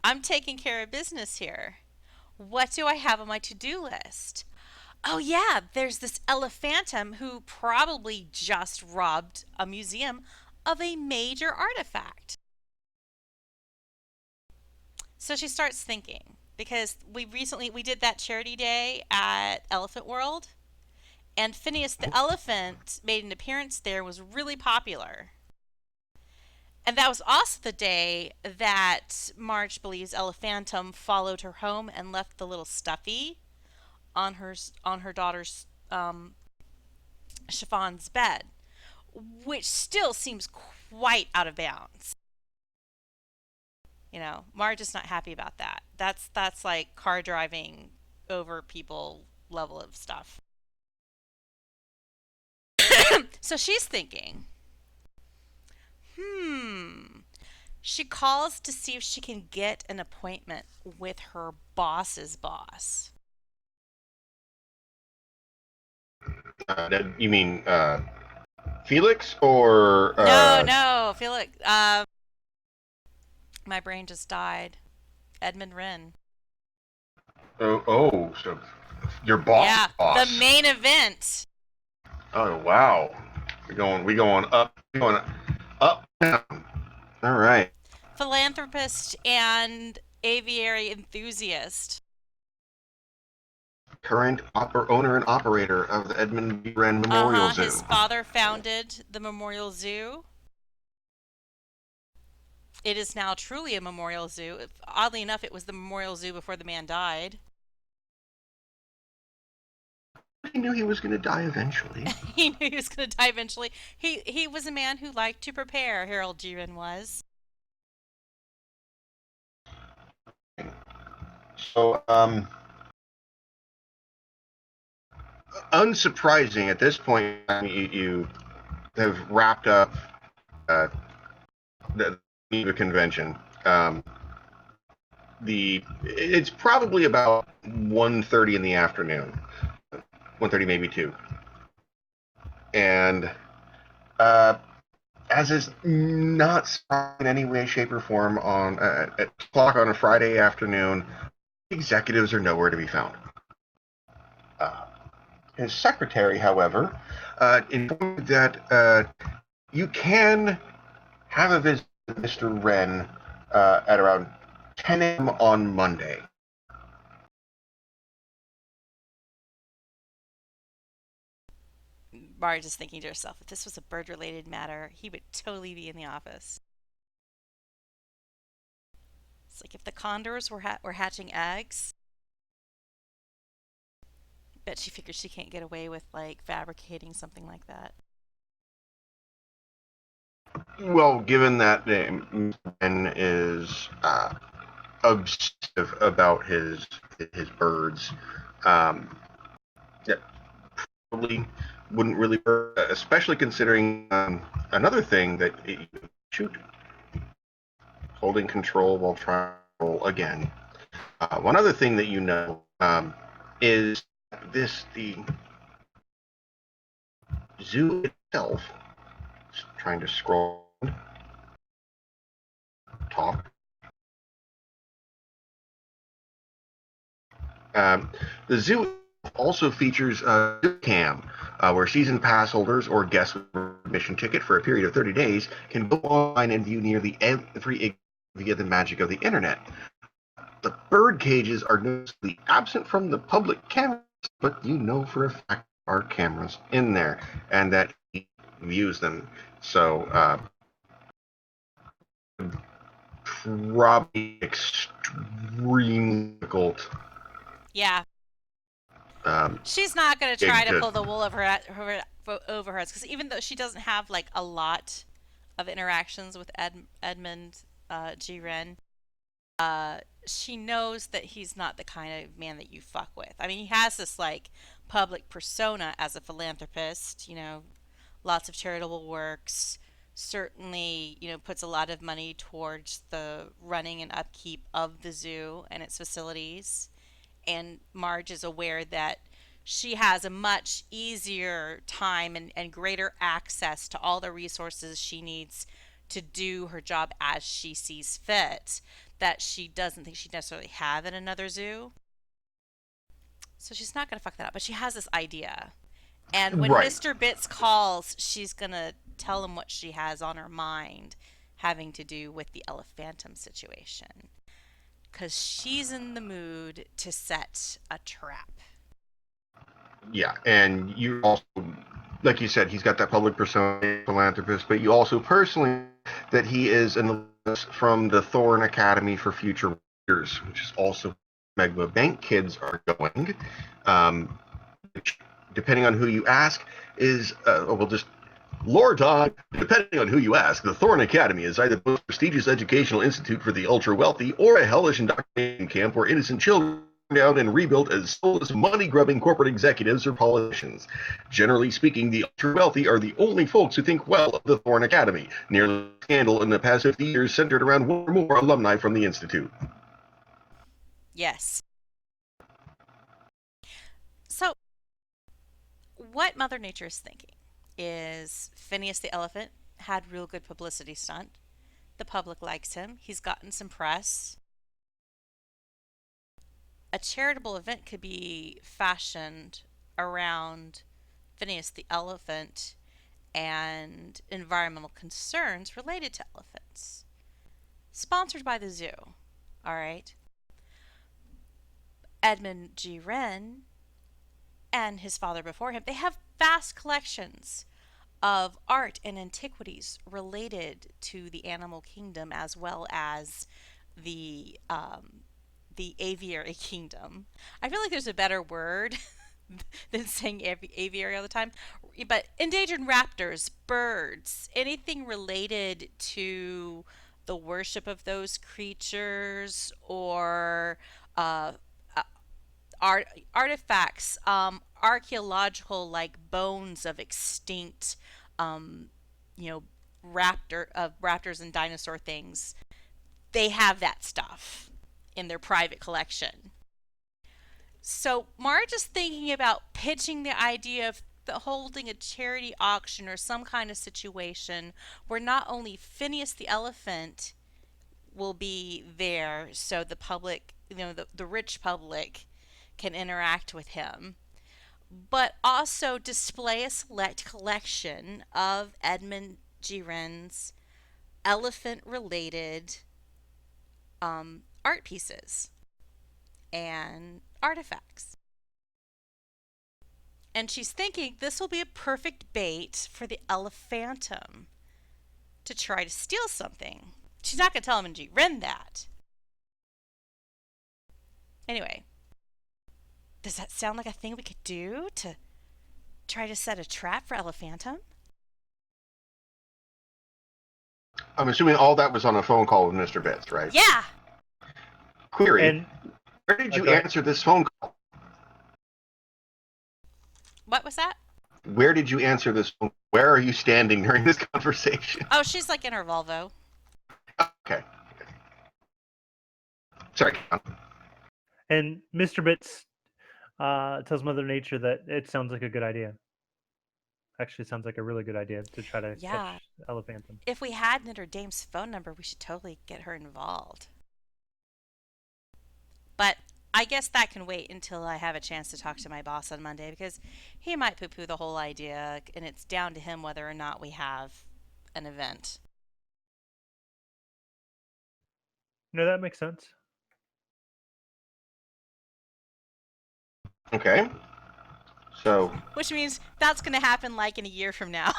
I'm taking care of business here. What do I have on my to-do list? Oh yeah, there's this elephantum who probably just robbed a museum of a major artifact. So she starts thinking because we did that charity day at Elephant World and Phineas the elephant made an appearance there and was really popular. And that was also the day that Marge believes Elephantum followed her home and left the little stuffy on her daughter's chiffon's bed, which still seems quite out of bounds. Marge is not happy about that. That's like car driving over people level of stuff. So she's thinking, She calls to see if she can get an appointment with her boss's boss. You mean Felix or No, no, Felix. My brain just died. Edmund Wren. so your boss Yeah, the boss? main event. Oh wow, we going up, down. All right. Philanthropist and aviary enthusiast. Current owner and operator of the Edmund B. Wren Uh Memorial huh. Zoo. His father founded the Memorial Zoo. It is now truly a memorial zoo. Oddly enough, it was the memorial zoo before the man died. He knew he was going to die eventually. He knew he was going to die eventually. He was a man who liked to prepare. Harold Giron was. So, unsurprising at this point, you have wrapped up uh, the Geneva Convention. It's probably about 1:30 in the afternoon, 1:30 maybe 2, and as is not in any way, shape, or form on at o'clock on a Friday afternoon, executives are nowhere to be found. His secretary, however, informed that you can have a visit with Mr. Wren at around 10 a.m. on Monday. Marge is thinking to herself, if this was a bird-related matter, he would totally be in the office. It's like if the condors were hatching eggs. Bet she figures she can't get away with like fabricating something like that. Well, given that Ben is obsessive about his birds, um, that probably wouldn't really work, especially considering another thing that shoot holding control while trying to roll again. One other thing that you know is the zoo itself. Just trying to scroll top. Um, the zoo also features cam, where season pass holders or guests with a admission ticket for a period of 30 days can go online and view nearly every via the magic of the internet. The bird cages are noticeably absent from the public cameras, but you know for a fact there are cameras in there and that he views them. So probably extremely difficult. Yeah, Um, she's not going to try gig to to pull the wool over her eyes because even though she doesn't have like a lot of interactions with Edmund G. Ren, she knows that he's not the kind of man that you fuck with. I mean, he has this like public persona as a philanthropist, lots of charitable works, certainly, puts a lot of money towards the running and upkeep of the zoo and its facilities. And Marge is aware that she has a much easier time and greater access to all the resources she needs to do her job as she sees fit that she doesn't think she'd necessarily have in another zoo. So she's not going to fuck that up, but she has this idea. And when right. Mr. Bits calls, she's going to tell him what she has on her mind having to do with the Elephantum situation. Because she's in the mood to set a trap. Yeah, and you also, like you said, he's got that public persona, philanthropist, but you also personally that he is an alumnus from the Thorn Academy for Future Leaders, which is also Megma Bank kids are going. Which, depending on who you ask, is we'll just Lore time. Depending on who you ask, the Thorn Academy is either the most prestigious educational institute for the ultra wealthy or a hellish indoctrination camp where innocent children are down and rebuilt as soulless, money grubbing corporate executives or politicians. Generally speaking, the ultra wealthy are the only folks who think well of the Thorn Academy. Nearly a scandal in the past 50 years centered around one or more alumni from the institute. Yes. So, what Mother Nature is thinking is Phineas the elephant had real good publicity stunt. The public likes him. He's gotten some press. A charitable event could be fashioned around Phineas the elephant and environmental concerns related to elephants. Sponsored by the zoo. All right. Edmund G. Wren and his father before him, they have vast collections of art and antiquities related to the animal kingdom as well as the aviary kingdom. I feel like there's a better word than saying aviary all the time. But endangered raptors, birds, anything related to the worship of those creatures or uh, uh, artifacts, archaeological like bones of extinct, um, you know, raptors and dinosaur things. They have that stuff in their private collection. So Marge is thinking about pitching the idea of holding a charity auction or some kind of situation where not only Phineas the elephant will be there so the public, the rich public can interact with him, but also display a select collection of Edmund G. Wren's elephant related art pieces and artifacts. And she's thinking this will be a perfect bait for the Elephantum to try to steal something. She's not going to tell him and G. Wren that. Anyway, does that sound like a thing we could do to try to set a trap for Elephantum? I'm assuming all that was on a phone call with Mr. Bits, right? Yeah. Query, And where did you go ahead. answer this phone call? What was that? Where did you answer this phone? Where are you standing during this conversation? Oh, she's like in her Volvo. Okay. Sorry. And Mr. Bits tells Mother Nature that it sounds like a good idea. Actually, sounds like a really good idea to try to Yeah. catch Elephantum. If we had Notre Dame's phone number, we should totally get her involved. But I guess that can wait until I have a chance to talk to my boss on Monday because he might poo poo the whole idea, and it's down to him whether or not we have an event. No, that makes sense. Okay. So, Which means that's going to happen like in a year from now.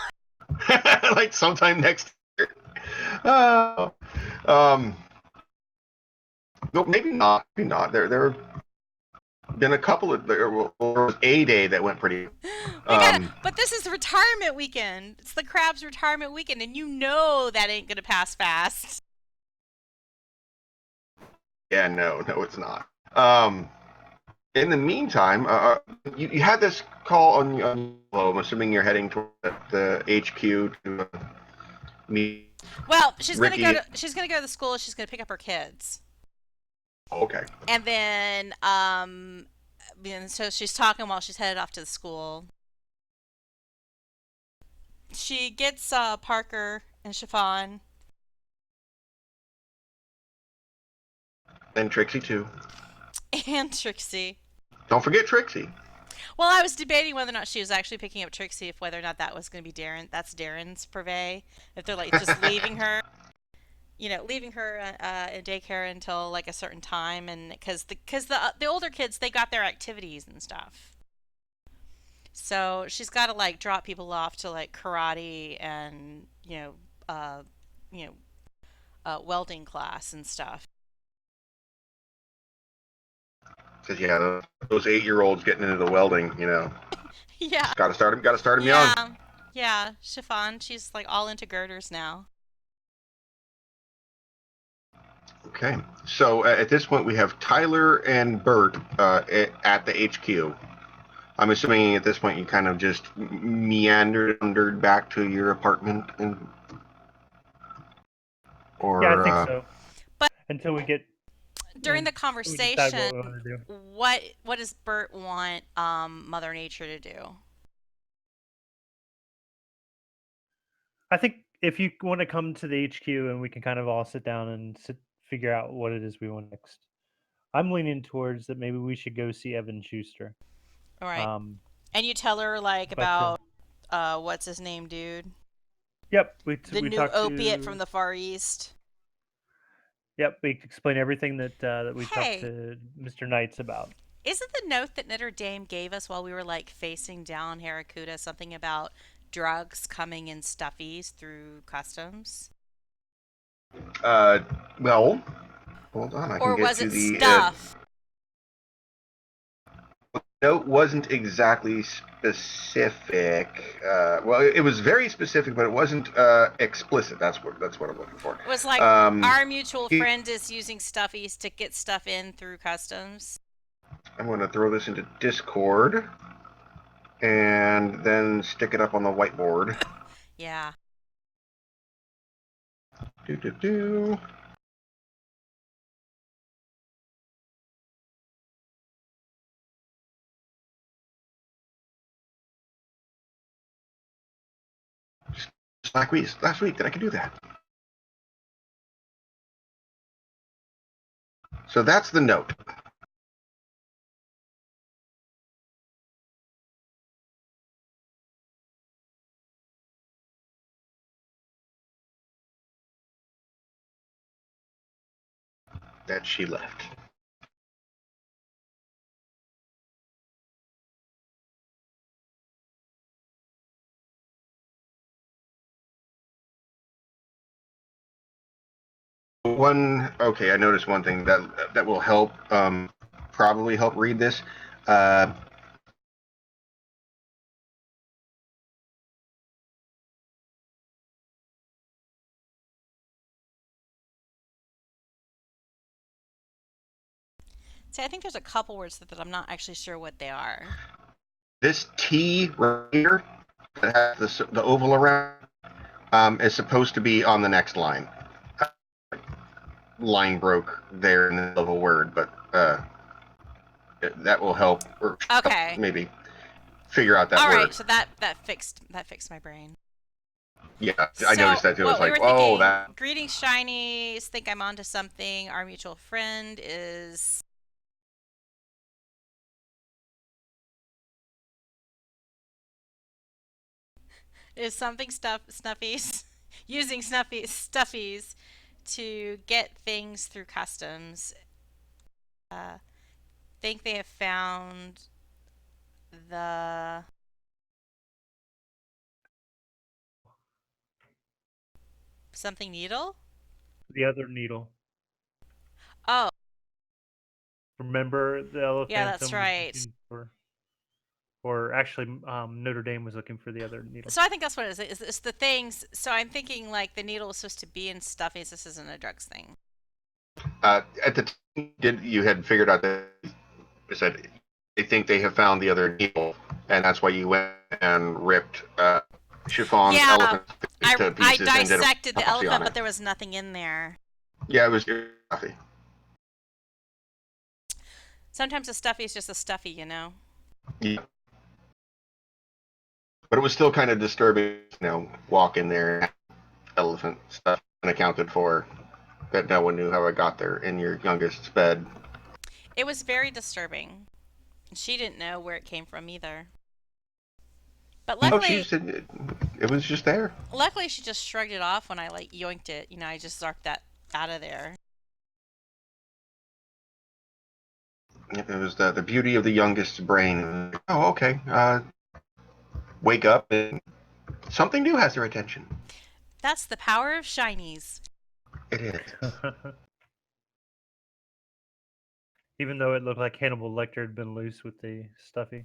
like sometime next year. Oh. No, maybe not. Maybe not. There have been a couple of there was a day that went pretty. But this is the retirement weekend. It's the Crab's retirement weekend, and you know that ain't going to pass fast. Yeah, no, it's not. In the meantime, you had this call on I'm assuming you're heading toward the HQ to meet. Well, she's going to Ricky. go to the school. She's going to pick up her kids. Okay. And then so she's talking while she's headed off to the school. She gets Parker and Chiffon. And Trixie too. And Trixie. Don't forget Trixie. Well, I was debating whether or not she was actually picking up Trixie, if whether or not that was going to be Darren. That's Darren's purvey. If they're like just leaving her, leaving her in daycare until like a certain time, and because the older kids, they got their activities and stuff. So she's got to like drop people off to like karate and welding class and stuff. Because yeah, those 8-year-olds getting into the welding, Yeah. got to start them young. Yeah. Yeah. Chiffon, she's like all into girders now. Okay, so at this point we have Tyler and Bert at the HQ. I'm assuming at this point you kind of just meandered back to your apartment, or Yeah, I think so. But until we get during the we decide conversation, what we want to do. what does Bert want Mother Nature to do? I think if you want to come to the HQ and we can kind of all sit down and figure out what it is we want next. I'm leaning towards that maybe we should go see Evan Schuster. All right. And you tell her like about what's his name, dude? Yep, the new opiate from the Far East. Yep, we explain everything that we talked to Mr. Knights about. Isn't the note that Notre Dame gave us while we were like facing down Harakuda something about drugs coming in stuffies through customs? Well, hold on. I or can get was to it the stuff? Note wasn't exactly specific. Well, it was very specific, but it wasn't explicit. That's what I'm looking for. It was like our mutual friend is using stuffies to get stuff in through customs. I'm going to throw this into Discord and then stick it up on the whiteboard. Yeah. Do. Just like last week that I could do that. So that's the note. That she left. I noticed one thing that will help, probably help read this. See, I think there's a couple words that I'm not actually sure what they are. This T right here that has the oval around is supposed to be on the next line. Line broke there in the middle of a word, but that will help, or Okay. maybe figure out that All word. right, so that fixed my brain. Yeah, I So noticed that too. It was what we like, were oh, thinking, that. greetings Shinies, think I'm onto something. Our mutual friend is something snuffies using stuffies to get things through customs. Uh, think they have found the something needle. The other needle. Oh, Remember the yeah, that's elephantum was right. looking for, or actually, Notre Dame was looking for the other needle. So I think that's what it is. It's the things. So I'm thinking like the needle is supposed to be in stuffies. This isn't a drugs thing. At the time, you had figured out that you said they think they have found the other needle, and that's why you went and ripped Chiffon's Yeah, elephant to I pieces and did a dissected the autopsy on elephant, it. but there was nothing in there. Yeah, it was coffee. Sometimes a stuffy is just a stuffy, you know. Yeah, but it was still kind of disturbing, walk in there, elephant stuff unaccounted for, that no one knew how it got there in your youngest's bed. It was very disturbing. She didn't know where it came from either. But Oh, she luckily, said it was just there. luckily she just shrugged it off when I like yoinked it. You know, I just zarked that out of there. It was the beauty of the youngest's brain. Oh, okay. Wake up and something new has their attention. That's the power of shinies. It is. Even though it looked like Hannibal Lecter had been loose with the stuffy.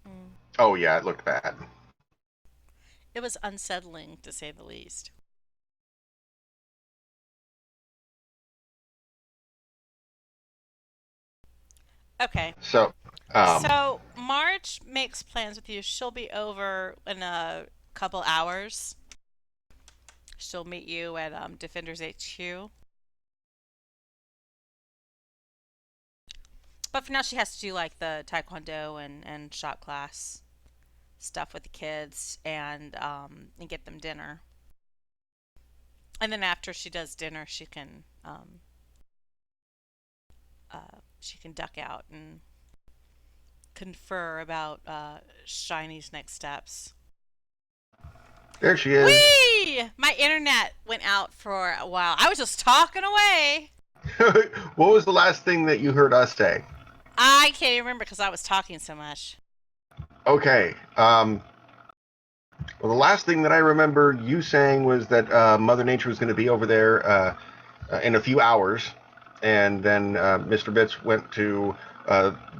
Mm. Oh yeah, it looked bad. It was unsettling to say the least. Okay. So, So Marge makes plans with you. She'll be over in a couple hours. She'll meet you at Defenders HQ. But for now, she has to do like the taekwondo and shot class stuff with the kids and get them dinner. And then after she does dinner, she can duck out and confer about Shiny's next steps. there she is. Whee! My internet went out for a while. I was just talking away. What was the last thing that you heard us say? I can't even remember because I was talking so much. Okay. Well, the last thing that I remember you saying was that Mother Nature was going to be over there in a few hours, and then Mr. Bits went to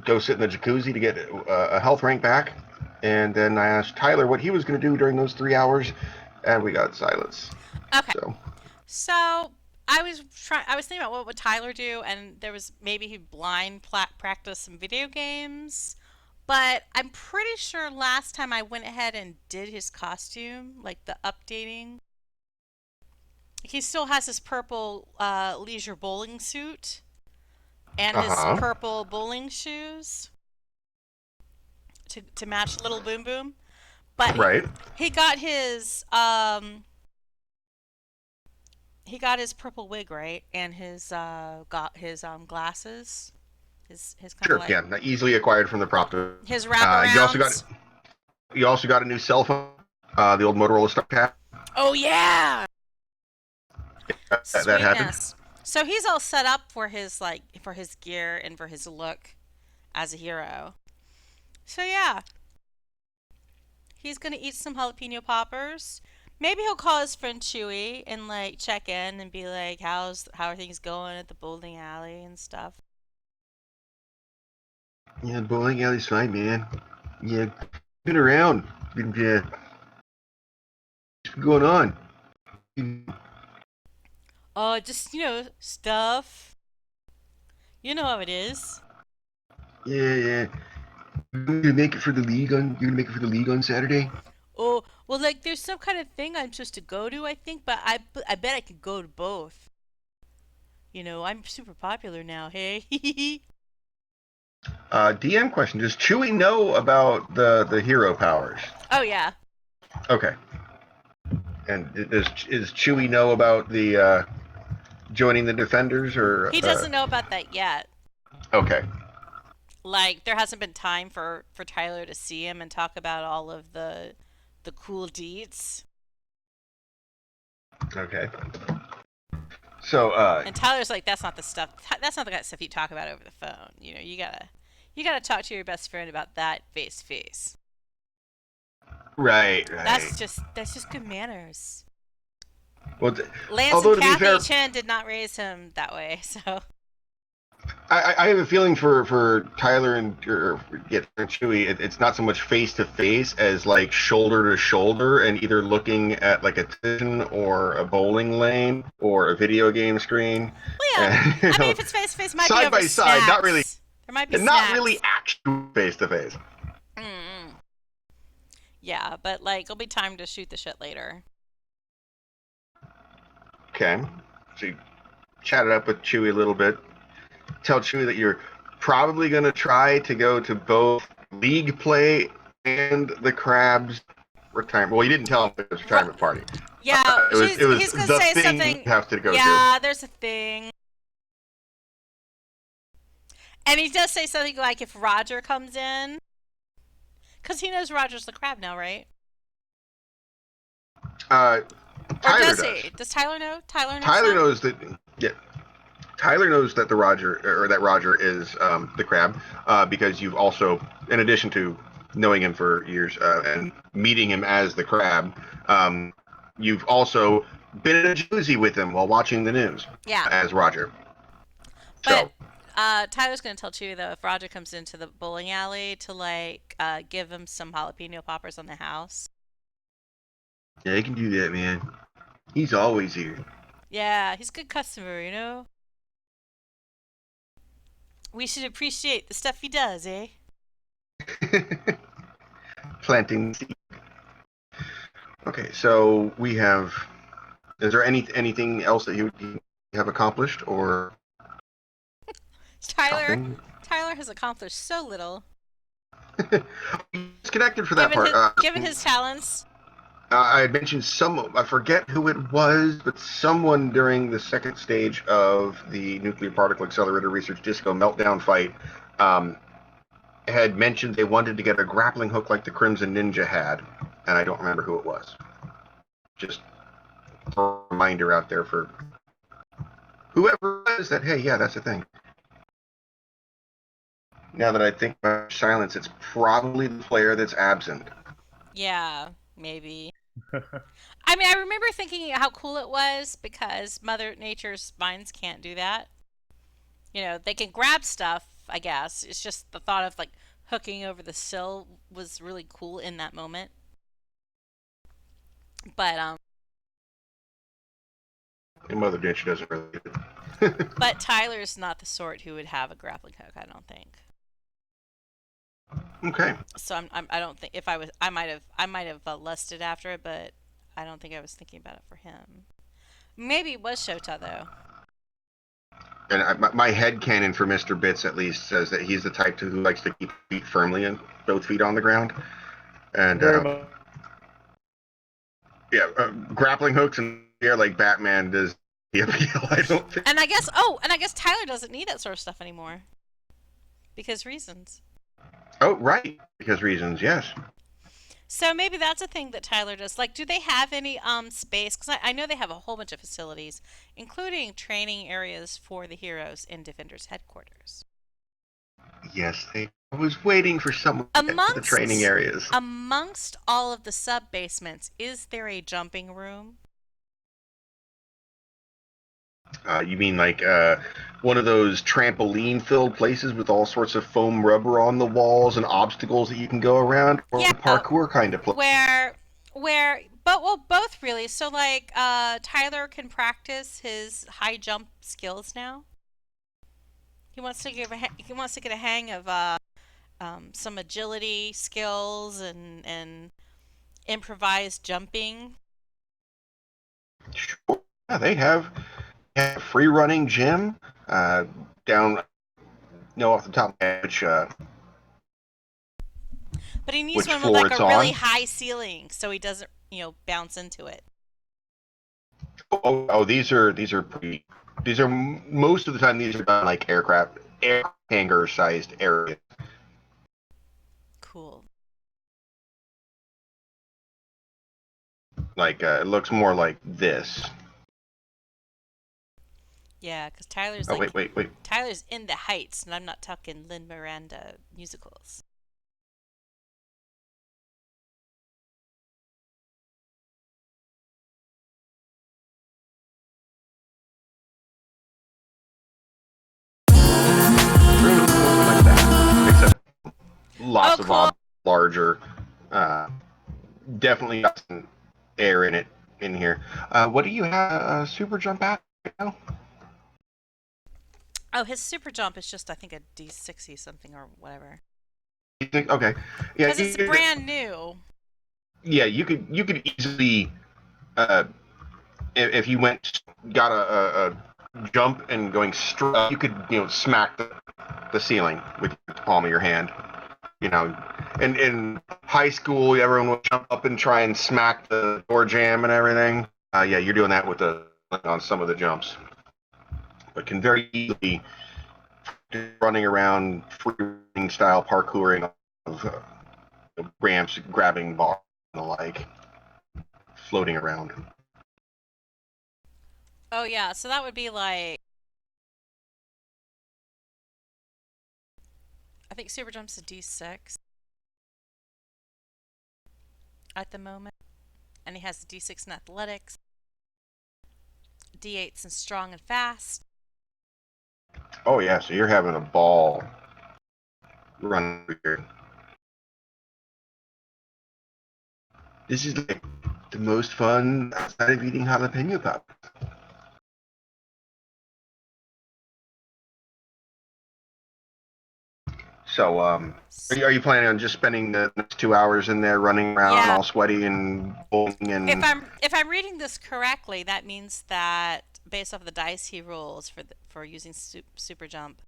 go sit in the jacuzzi to get a health rank back, and then I asked Tyler what he was going to do during those 3 hours, and we got silence. Okay. So I was thinking about what would Tyler do, and there was maybe he'd blind practice some video games. But I'm pretty sure last time I went ahead and did his costume, like the updating. He still has his purple leisure bowling suit and his purple bowling shoes to match Little Boom Boom. But right. he got his purple wig, right, and his glasses, his kind Sure, of like yeah, easily acquired from the prop. his wraparounds. You also got a new cell phone, the old Motorola StarCat. Oh yeah, That happened. sweetness. So he's all set up for his gear and for his look as a hero. So yeah, he's gonna eat some jalapeno poppers. Maybe he'll call his friend Chewy and like check in and be like, how are things going at the bowling alley and stuff. Yeah, bowling alley's fine, man. Yeah, been around. Been what's going on? Just stuff. You know how it is. Yeah. You gonna make it for the league on? You gonna make it for the league on Saturday? Oh, well, like there's some kind of thing I'm supposed to go to, I think, but I bet I could go to both. I'm super popular now. Hey. DM question: does Chewie know about the hero powers? Oh yeah. Okay. And is Chewie know about the joining the Defenders or? He doesn't know about that yet. Okay. Like there hasn't been time for Tyler to see him and talk about all of the cool deeds. Okay. So And Tyler's like, that's not the stuff. That's not the kind of stuff you talk about over the phone. You gotta talk to your best friend about that face to face. right. That's just good manners. Well, Lance and although to be Kathy fair, Chen did not raise him that way, so I have a feeling for Tyler and Chewie, it's not so much face to face as like shoulder to shoulder, and either looking at like a television or a bowling lane or a video game screen, well, yeah. and I mean, if it's face to face, it might be side over by side, not really, snacks. There might be and not snacks. really actual face to face. Mm-mm. Yeah, but like it'll be time to shoot the shit later. Okay, so you chatted up with Chewie a little bit. Tell Chewie that you're probably going to try to go to both league play and the Crabs retirement. Well, you didn't tell him it was retirement party. Yeah, It was he's gonna the say thing something. you have to go to. Yeah, there's a thing. And he does say something like if Roger comes in, because he knows Roger's the crab now, right? Uh, Or Tyler does does. he? Does Tyler know? Tyler knows Tyler now? knows that. Yeah, Tyler knows that that Roger is the crab because you've also, in addition to knowing him for years and meeting him as the crab, you've also been in a jacuzzi with him while watching the news Yeah. as Roger. But So Tyler's gonna tell Chewie though if Roger comes into the bowling alley to like give him some jalapeno poppers on the house. yeah, he can do that, man. He's always here. Yeah, he's a good customer. We should appreciate the stuff he does, eh? Planting seed. Okay, so we have. Is there anything else that you have accomplished or Tyler shopping? Tyler has accomplished so little. It's connected for that part. Given his talents. I had mentioned I forget who it was, but someone during the second stage of the nuclear particle accelerator research disco meltdown fight had mentioned they wanted to get a grappling hook like the Crimson Ninja had, and I don't remember who it was. Just a reminder out there for whoever it was that, hey, yeah, that's a thing. Now that I think about silence, it's probably the player that's absent. Yeah, maybe. I mean, I remember thinking how cool it was because Mother Nature's minds can't do that. They can grab stuff, I guess. It's just the thought of like hooking over the sill was really cool in that moment. But And Mother Nature doesn't really. but Tyler's not the sort who would have a grappling hook, I don't think. Okay. So I don't think if I was I might have lusted after it, but I don't think I was thinking about it for him. Maybe it was Shota though. And my head canon for Mr. Bits at least says that he's the type who likes to keep feet firmly and both feet on the ground. And yeah, grappling hooks in the air like Batman does the appeal. I don't think. And I guess Tyler doesn't need that sort of stuff anymore because reasons. Oh, right, because reasons, yes. So maybe that's a thing that Tyler does. Like, do they have any space? Because I know they have a whole bunch of facilities, including training areas for the heroes in Defender's headquarters. Yes, I was waiting for someone to get to the training areas. Amongst all of the sub basements, is there a jumping room? You mean like one of those trampoline-filled places with all sorts of foam rubber on the walls and obstacles that you can go around, or Yeah, a parkour kind of place? Well, both really. So like, Tyler can practice his high jump skills now. he wants to get a hang of some agility skills and improvised jumping. Sure. Yeah, they have a free running gym down. No, off the top of my head, But he needs which one with floor like a it's really on. high ceiling so he doesn't, bounce into it. Oh, these are pretty. These are most of the time these are done like air hangar sized areas. Cool. Like it looks more like this. Yeah, because Tyler's Oh like wait. Tyler's in the Heights, and I'm not talking Lin Miranda musicals. Like that, except Oh, lots of cool. larger. Uh, Definitely got some air in here. What do you have super jump at right now? Oh, his super jump is just I think a D60 something or whatever. You think okay? Yeah, Because it's brand new. you could easily uh, if you got a jump and going straight, you could smack the ceiling with the palm of your hand. You know, in high school, everyone would jump up and try and smack the door jam and everything. Yeah, you're doing that with on some of the jumps, but can very easily running around free style parkouring of ramps, grabbing bars and the like, floating around. Oh yeah, so that would be like I think super jump's a D6 at the moment, and he has a D6 in athletics, D8s in strong and fast. Oh yeah, so you're having a ball running here. This is like the most fun outside of eating jalapeno poppers. So, are you planning on just spending the next 2 hours in there running around Yeah, all sweaty and bowling and? if I'm reading this correctly, that means that based off of the dice he rolls for using super jump,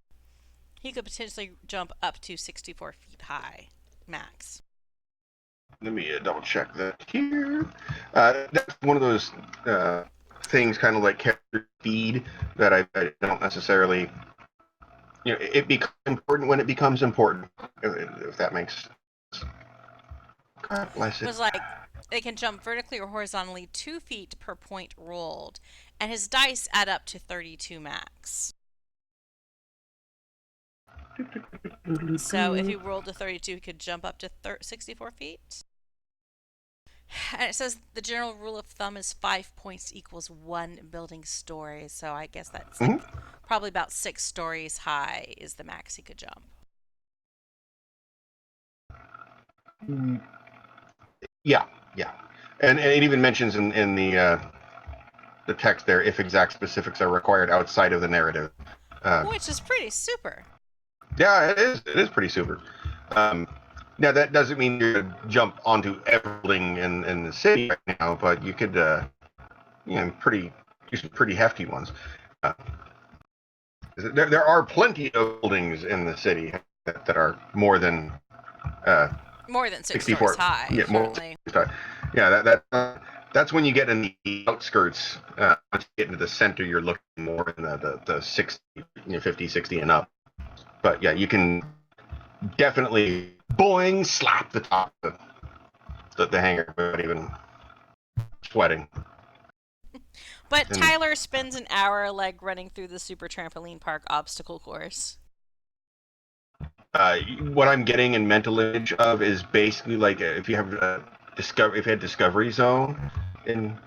he could potentially jump up to 64 feet high, max. Let me double check that here. That's one of those things, kind of like character speed, that I don't necessarily. It becomes important when it becomes important. If that makes sense. God bless It it. was like they can jump vertically or horizontally 2 feet per point rolled, and his dice add up to 32 max. So if he rolled a 32, he could jump up to 64 feet. And it says the general rule of thumb is 5 points equals one building story. So I guess that's like Mm-hmm. probably about 6 stories high is the max he could jump. Yeah, yeah, and it even mentions in the text there if exact specifics are required outside of the narrative. Uh, Which is pretty super. yeah, it is. It is pretty super. Um, Now that doesn't mean you're gonna jump onto everything in the city right now, but you could, do some pretty hefty ones. Uh, there are plenty of buildings in the city that are more than uh, More than 6 stories 64. high, Yeah, more. certainly. Yeah, that's when you get in the outskirts. Once you get into the center, you're looking more in the 60, 50, 60 and up. But yeah, you can definitely boing slap the top of the hangar without even sweating. But And Tyler spends an hour like running through the super trampoline park obstacle course. what I'm getting in mental image of is basically like if you have if you had Discovery Zone in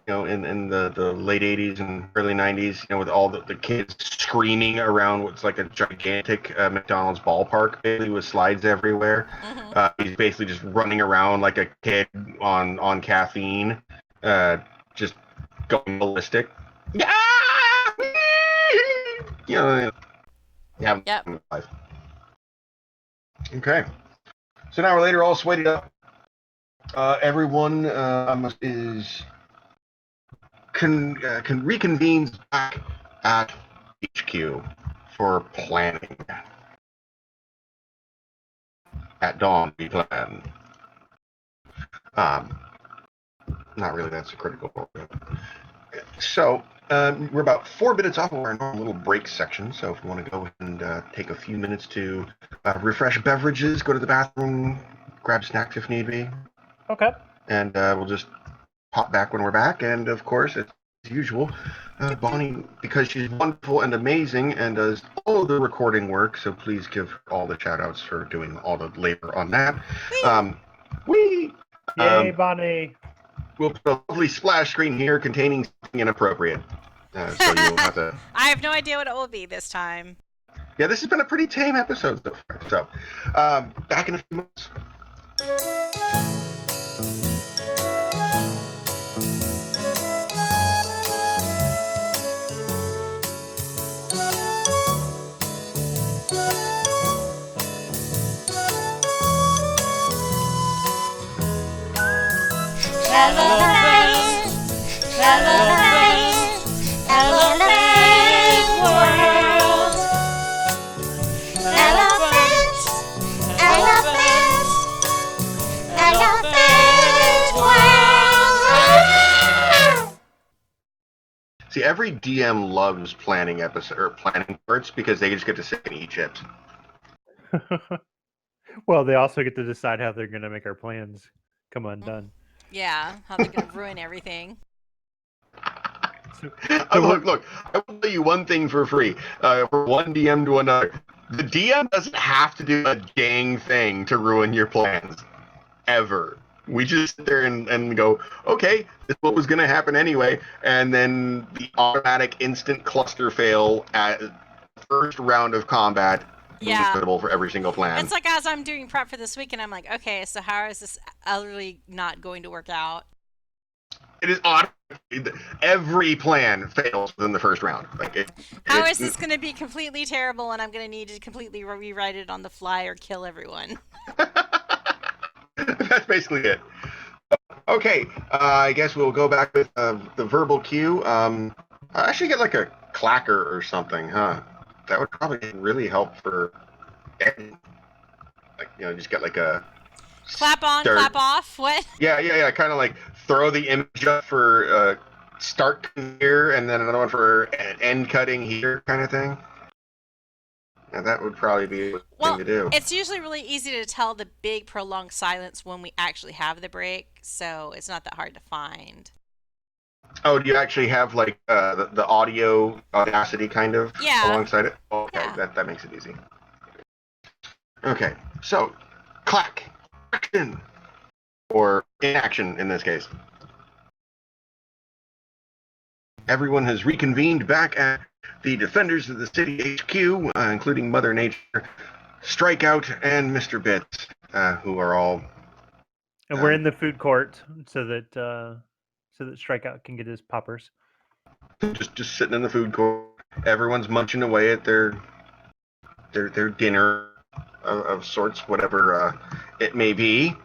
in the late 80s and early 90s, with all the kids screaming around what's like a gigantic McDonald's ballpark, basically with slides everywhere. Mm-hmm. He's basically just running around like a kid on caffeine, uh, just going ballistic. Yeah! you know, yeah. Yep. Life. Okay. So now we're later all sweated up. Everyone is reconvenes back at HQ for planning. At dawn, we plan. Um, Not really. That's a critical. So we're about 4 minutes off of our normal little break section. So if you want to go and take a few minutes to refresh beverages, go to the bathroom, grab snacks if need be, Okay. and we'll just pop back when we're back. And of course, as usual, Bonnie, because she's wonderful and amazing and does all the recording work, so please give her all the shout outs for doing all the labor on that. Whee! We Yay, Bonnie. We'll put a lovely splash screen here containing something inappropriate. So you'll have to. I have no idea what it will be this time. Yeah, this has been a pretty tame episode so far. So, back in a few months. See, every DM loves planning episode or planning parts because they just get to sit and eat chips. Well, they also get to decide how they're going to make our plans come undone. Yeah, how they're gonna ruin everything. Look, I will tell you one thing for free. For one DM to another, the DM doesn't have to do a dang thing to ruin your plans. Ever. We just sit there and go, okay, this is what was going to happen anyway, and then the automatic instant cluster fail at the first round of combat is inevitable for every single plan. It's like as I'm doing prep for this week, and I'm like, okay, so how is this utterly not going to work out? It is every plan fails within the first round. How is this going to be completely terrible, and I'm going to need to completely rewrite it on the fly or kill everyone? That's basically it. Okay, I guess we'll go back with the verbal cue. I should get like a clacker or something, huh? That would probably really help for editing. Like, just get like a clap on, clap off. What? Yeah. Kind of like throw the image up for start here, and then another one for end cutting here, kind of thing. Yeah, that would probably be the thing to do. It's usually really easy to tell the big prolonged silence when we actually have the break, so it's not that hard to find. Oh, do you actually have like the audio Audacity kind of alongside it? Okay, yeah. That makes it easy. Okay, so clack, action, or inaction in this case. Everyone has reconvened back at the Defenders of the City HQ, including Mother Nature, Strikeout, and Mr. Bits, who are all. And we're in the food court so that Strikeout can get his poppers. Just sitting in the food court. Everyone's munching away at their dinner of sorts, whatever it may be.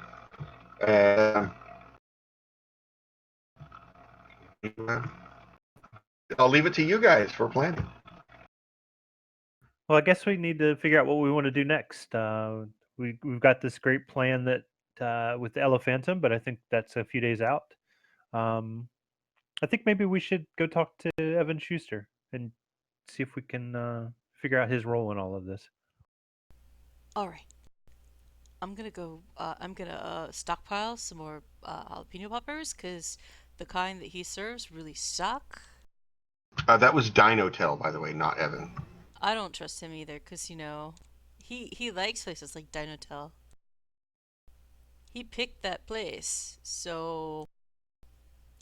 I'll leave it to you guys for planning. Well, I guess we need to figure out what we want to do next. We've got this great plan that with the Elephantum, but I think that's a few days out. I think maybe we should go talk to Evan Schuster and see if we can figure out his role in all of this. All right. I'm gonna go. I'm gonna stockpile some more jalapeno poppers because the kind that he serves really suck. That was Dinotel, by the way, not Evan. I don't trust him either because he likes places like Dinotel. He picked that place, so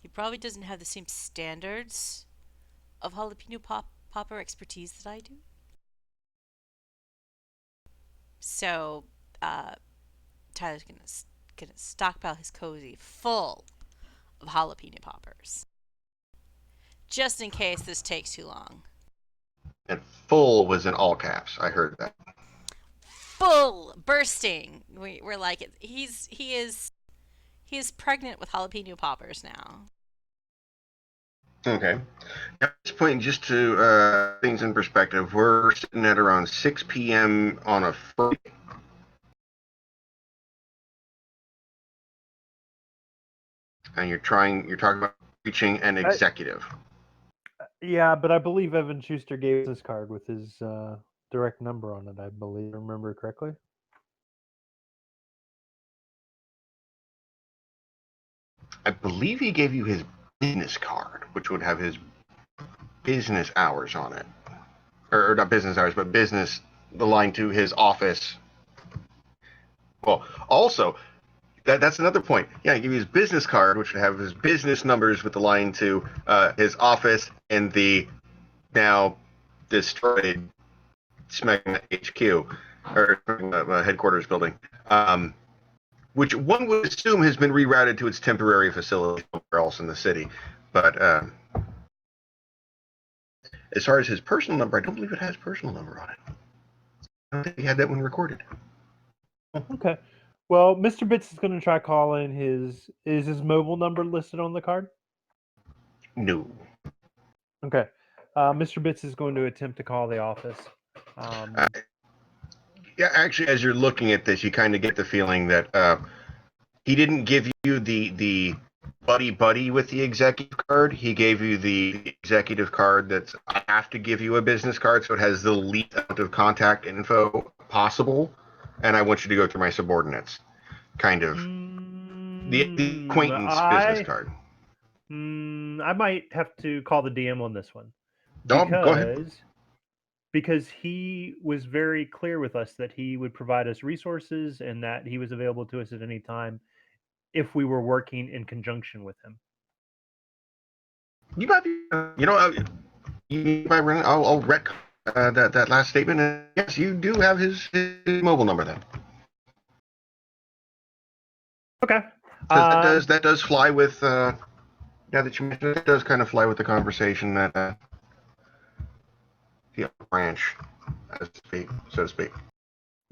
he probably doesn't have the same standards of jalapeno popper expertise that I do. So, Tyler's gonna stockpile his cozy full of jalapeno poppers, just in case this takes too long. And full was in all caps. I heard that. Full bursting. We're like he is pregnant with jalapeno poppers now. Okay. At this point, just to things in perspective, we're sitting at around 6 p.m. on a Friday. And you're talking about reaching an executive. Yeah, but I believe Evan Schuster gave us his card with his direct number on it. I believe, remember correctly. I believe he gave you his business card, which would have his business hours on it. Or not business hours, but business, the line to his office. Well, also, that's another point. Yeah, he gave you his business card, which would have his business numbers with the line to his office and the now destroyed Smegma HQ, or headquarters building. Which one would assume has been rerouted to its temporary facility somewhere else in the city. But as far as his personal number, I don't believe it has personal number on it. I don't think he had that one recorded. Okay. Well, Mr. Bits is going to try calling his. Is his mobile number listed on the card? No. Okay. Mr. Bits is going to attempt to call the office. Yeah, actually, as you're looking at this, you kind of get the feeling that he didn't give you the buddy with the executive card. He gave you the executive card that's I have to give you a business card, so it has the least amount of contact info possible, and I want you to go through my subordinates. Kind of the acquaintance business card. I might have to call the DM on this one Oh, go ahead. because he was very clear with us that he would provide us resources and that he was available to us at any time if we were working in conjunction with him. You might be, you might run. I'll rec that last statement. And yes, you do have his mobile number then. Okay. Because that does fly with. Now that you mention it, it does kind of fly with the conversation that the branch, so to speak.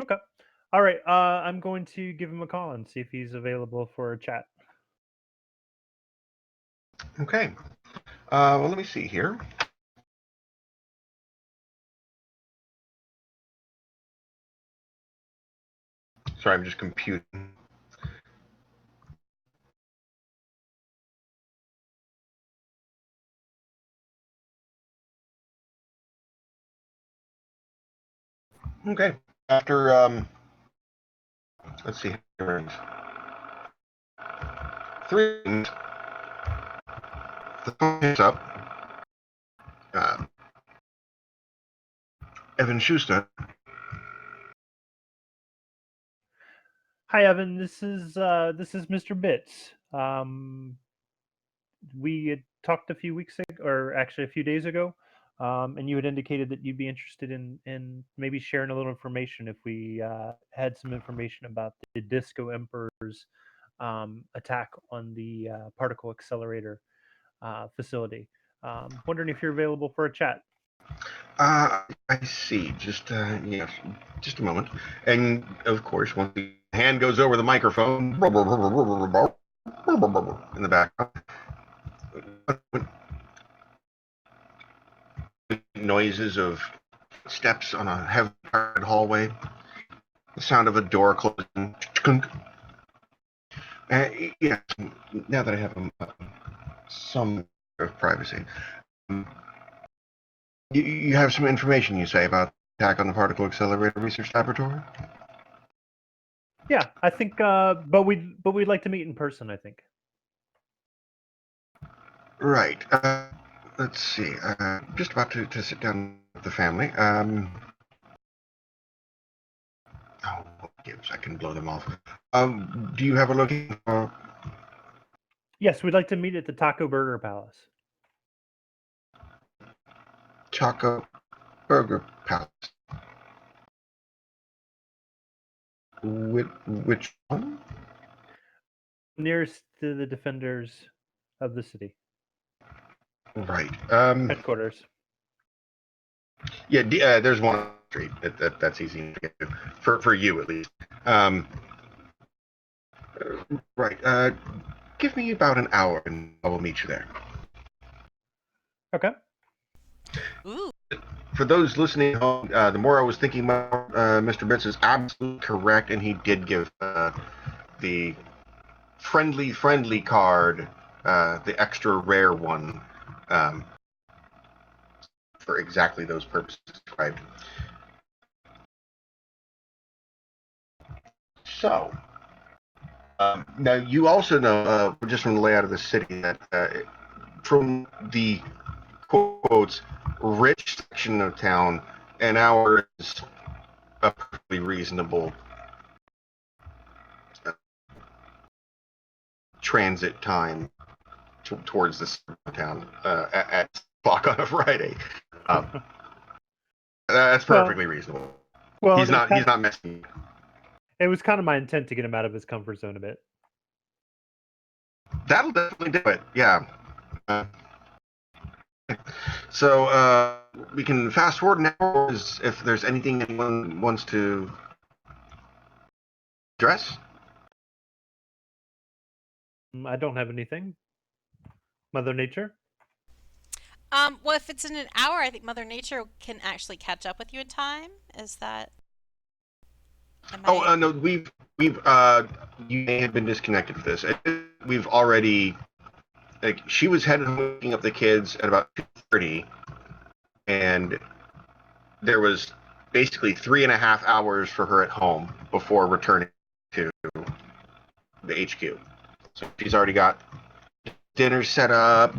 Okay. All right. I'm going to give him a call and see if he's available for a chat. Okay. Well, let me see here. Sorry, I'm just computing. Okay. After let's see. 3 rings, the phone picks up. Evan Schuster. Hi, Evan. This is Mr. Bits. We had talked a few weeks ago, or actually a few days ago, and you had indicated that you'd be interested in maybe sharing a little information if we had some information about the Disco Emperor's attack on the particle accelerator facility. Wondering if you're available for a chat. I see. Just yes, just a moment. And of course, once the hand goes over the microphone in the background, noises of steps on a heavy carpeted hallway, the sound of a door closing. Yes, now that I have some of privacy, you have some information you say about attack on the particle accelerator research laboratory. Yeah, I think, but we'd like to meet in person. I think. Right. Let's see. Just about to sit down with the family. Oh, gives? I can blow them off. Do you have a location? Yes, we'd like to meet at the Taco Burger Palace. Taco Burger Palace. Which one? Nearest to the defenders of the city. Right. Headquarters. Yeah, there's one on the street. That's easy to get to, for you at least. Um, right. Give me about an hour, and I will meet you there. Okay. Ooh. For those listening home, the more I was thinking about Mr. Bitts is absolutely correct, and he did give the friendly card, the extra rare one, um, for exactly those purposes described. So, now you also know, just from the layout of the city, that from the quotes rich section of town, an hour is a perfectly reasonable uh, transit time towards the center of town at o'clock on a Friday. Um, that's Well, perfectly reasonable. well, He's not. He's not messing. it was kind of my intent to get him out of his comfort zone a bit. That'll definitely do it. Yeah. Uh, so we can fast forward now, if there's anything anyone wants to address. I don't have anything. Mother Nature. Well, if it's in an hour, I think Mother Nature can actually catch up with you in time. Is that? Am Oh I? no, we've you may have been disconnected with this. We've already like she was headed home picking up the kids at about 2:30, and there was basically 3.5 hours for her at home before returning to the HQ. So she's already got dinner set up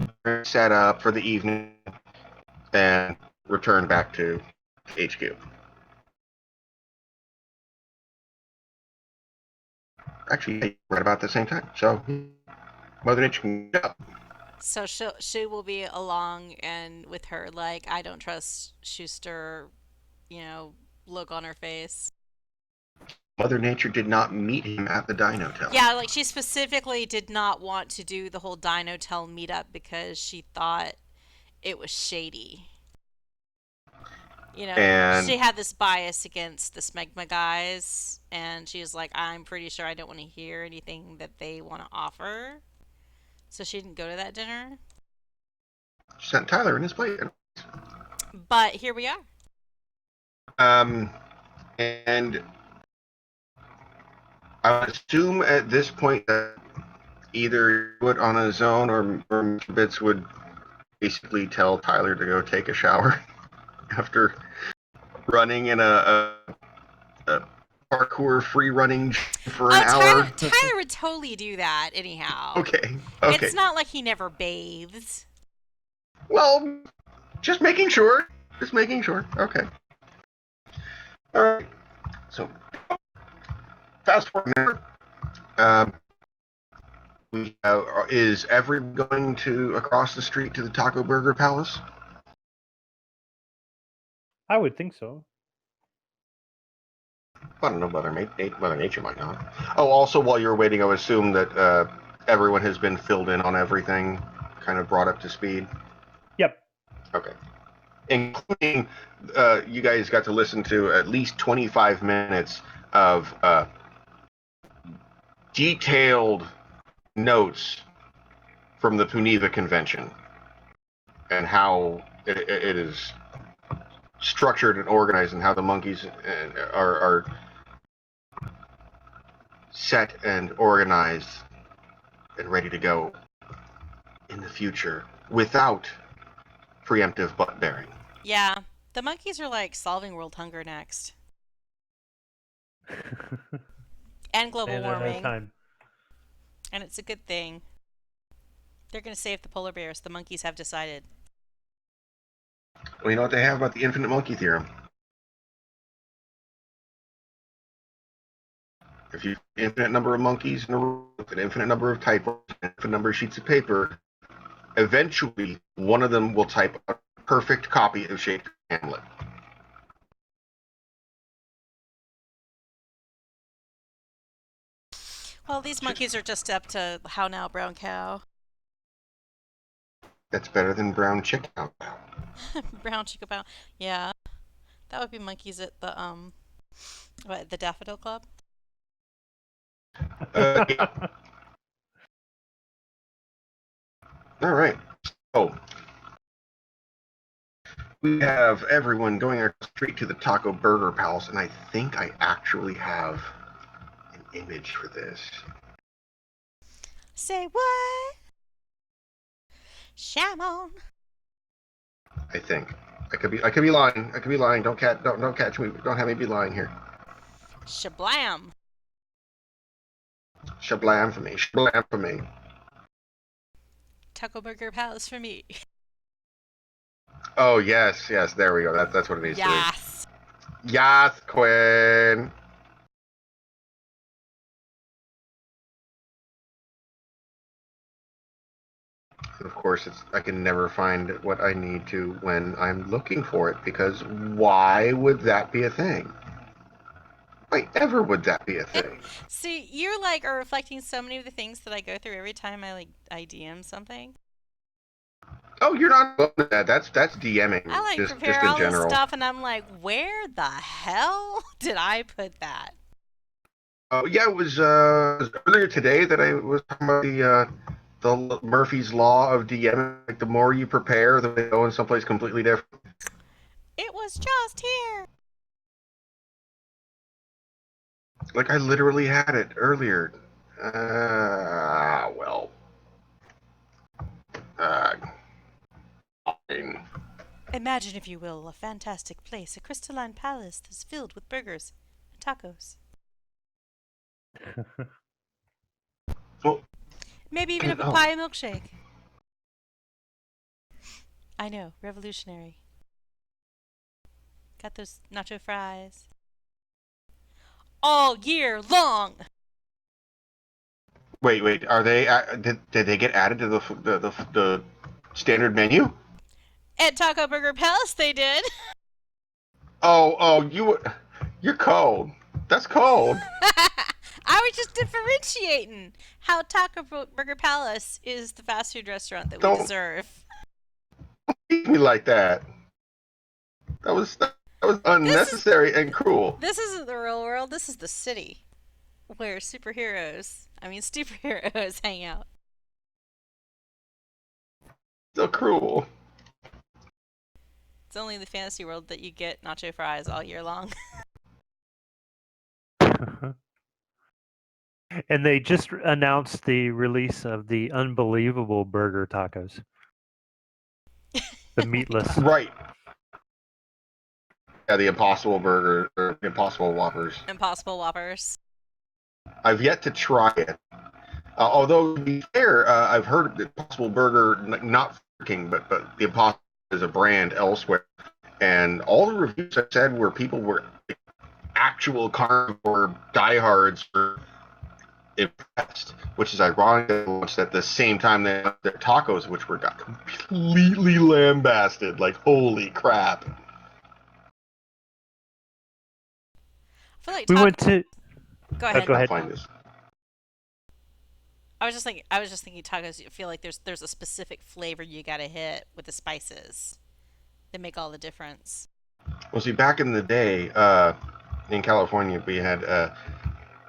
for the evening, and returned back to HQ. Actually, right about the same time. So Mother Nature can get up. So she will be along and with her like I don't trust Schuster, you know, look on her face. Mother Nature did not meet him at the Dinotel. Yeah, like she specifically did not want to do the whole Dinotel meetup because she thought it was shady. You know, And she had this bias against the Smegma guys, and she was like, I'm pretty sure I don't want to hear anything that they want to offer. So she didn't go to that dinner. sent Tyler in his place. But here we are. Um, and I would assume at this point that either Wood on his own or Mr. Bits would basically tell Tyler to go take a shower after running in a parkour free running for an Oh, hour. Tyler would totally do that anyhow. Okay, It's okay. not like he never bathes. Well, just making sure. Just making sure. Okay. All right. So fast forward now. Um, is everyone going to across the street to the Taco Burger Palace? I would think so. I don't know, Mother Nature might not. Oh, also, while you're waiting, I would assume that everyone has been filled in on everything, kind of brought up to speed. Yep. Okay. Including, you guys got to listen to at least 25 minutes of detailed notes from the Puneva Convention and how it is structured and organized, and how the monkeys are set and organized and ready to go in the future without preemptive butt bearing. Yeah, the monkeys are like solving world hunger next. And global And another warming. time. And it's a good thing. They're going to save the polar bears. The monkeys have decided. Well, you know what they have about the infinite monkey theorem? If you infinite number of monkeys in a room with an infinite number of typos, an infinite number of sheets of paper, eventually one of them will type a perfect copy of Shakespeare's Hamlet. Well, these monkeys are just up to how now, brown cow. That's better than brown chicken. Brown chicken pound. Yeah, that would be monkeys at the Daffodil Club. Yeah. All right. Oh, we have everyone going across the street to the Taco Burger Palace, and I think I actually have an image for this. Say what? Shamon. I think I could be lying. I could be lying. Don't catch me. Don't have me be lying here. Shablam. Shablam for me. Shablam for me. Taco Burger Palace for me. Oh yes, yes. There we go. That's what it needs to Yes. be. Yes, Quinn. And of course, I can never find what I need to when I'm looking for it, because why would that be a thing? Why ever would that be a thing? See, you like are reflecting so many of the things that I go through every time I DM something. Oh, you're not alone in that. That's DMing, I like just prepare in all this general. stuff and I'm like, where the hell did I put that? Oh yeah, it was earlier today that I was talking about the Murphy's Law of DMing. Like the more you prepare, the way you go in someplace completely different. It was just here. Like I literally had it earlier. Well. Uh, fine. Imagine, if you will, a fantastic place, a crystalline palace that's filled with burgers and tacos. Well, Maybe even a oh, papaya milkshake. I know, revolutionary. Got those nacho fries. All year long! wait. Are they? Did they get added to the standard menu? At Taco Burger Palace, they did. Oh, you're cold. That's cold. I was just differentiating how Taco Burger Palace is the fast food restaurant that we Don't deserve. treat me like that. That was unnecessary and cruel. This isn't the real world. This is the city where Stupor Heroes hang out. So cruel. It's only the fantasy world that you get nacho fries all year long. And they just announced the release of the unbelievable burger tacos, the meatless. Right. Yeah, the Impossible Burger or the Impossible Whoppers. Impossible Whoppers. I've yet to try it. Although to be fair, I've heard the Impossible Burger, not King, but the Impossible is a brand elsewhere, and all the reviews I said were people were actual carnivore diehards were impressed, which is ironic they launched at the same time they launched their tacos, which were got completely lambasted. Like holy crap! I feel like We went to. Go ahead. Go ahead. Find this. I was just thinking tacos. You feel like there's a specific flavor you gotta hit with the spices that make all the difference. Well, see, back in the day, in California, we had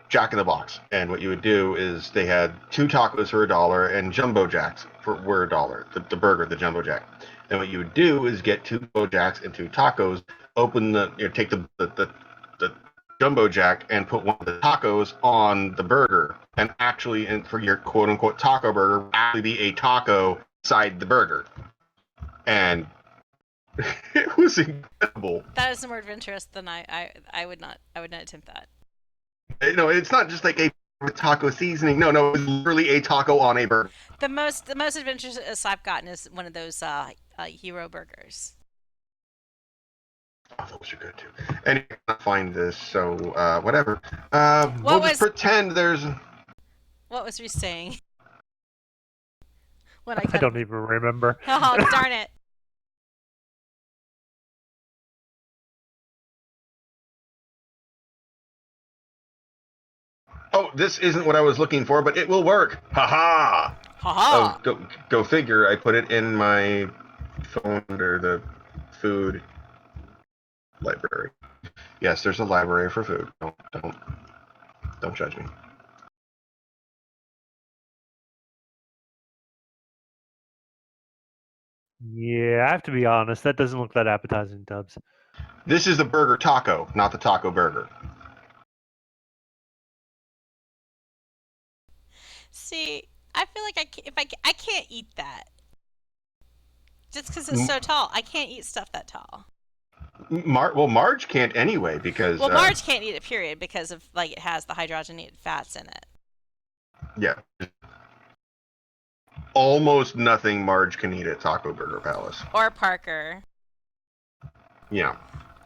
Jack in the Box, and what you would do is they had 2 tacos for $1 and jumbo jacks were $1. The burger, the jumbo jack. And what you would do is get 2 jumbo jacks and 2 tacos. Take the jumbo jack and put one of the tacos on the burger, and actually, and for your quote unquote taco burger, actually be a taco inside the burger, and it was incredible. That is more adventurous than I would not attempt that. It's not just like a taco seasoning. No, it's literally a taco on a burger. The most adventurous I've gotten is one of those hero burgers. Oh, those are good too. And you can't find this, so whatever. We'll just pretend there's. What was we saying? When I don't even remember. Oh, darn it. Oh, this isn't what I was looking for, but it will work. Ha ha! Haha. Go figure. I put it in my phone under the food library. Yes, there's a library for food. Don't judge me. Yeah, I have to be honest. That doesn't look that appetizing, Dubs. This is the burger taco, not the taco burger. See, I feel like I can't eat that. Just because it's so tall. I can't eat stuff that tall. Marge can't anyway because Well, Marge can't eat it, period, because of like it has the hydrogenated fats in it. yeah, almost nothing Marge can eat at Taco Burger Palace. Or Parker. Yeah,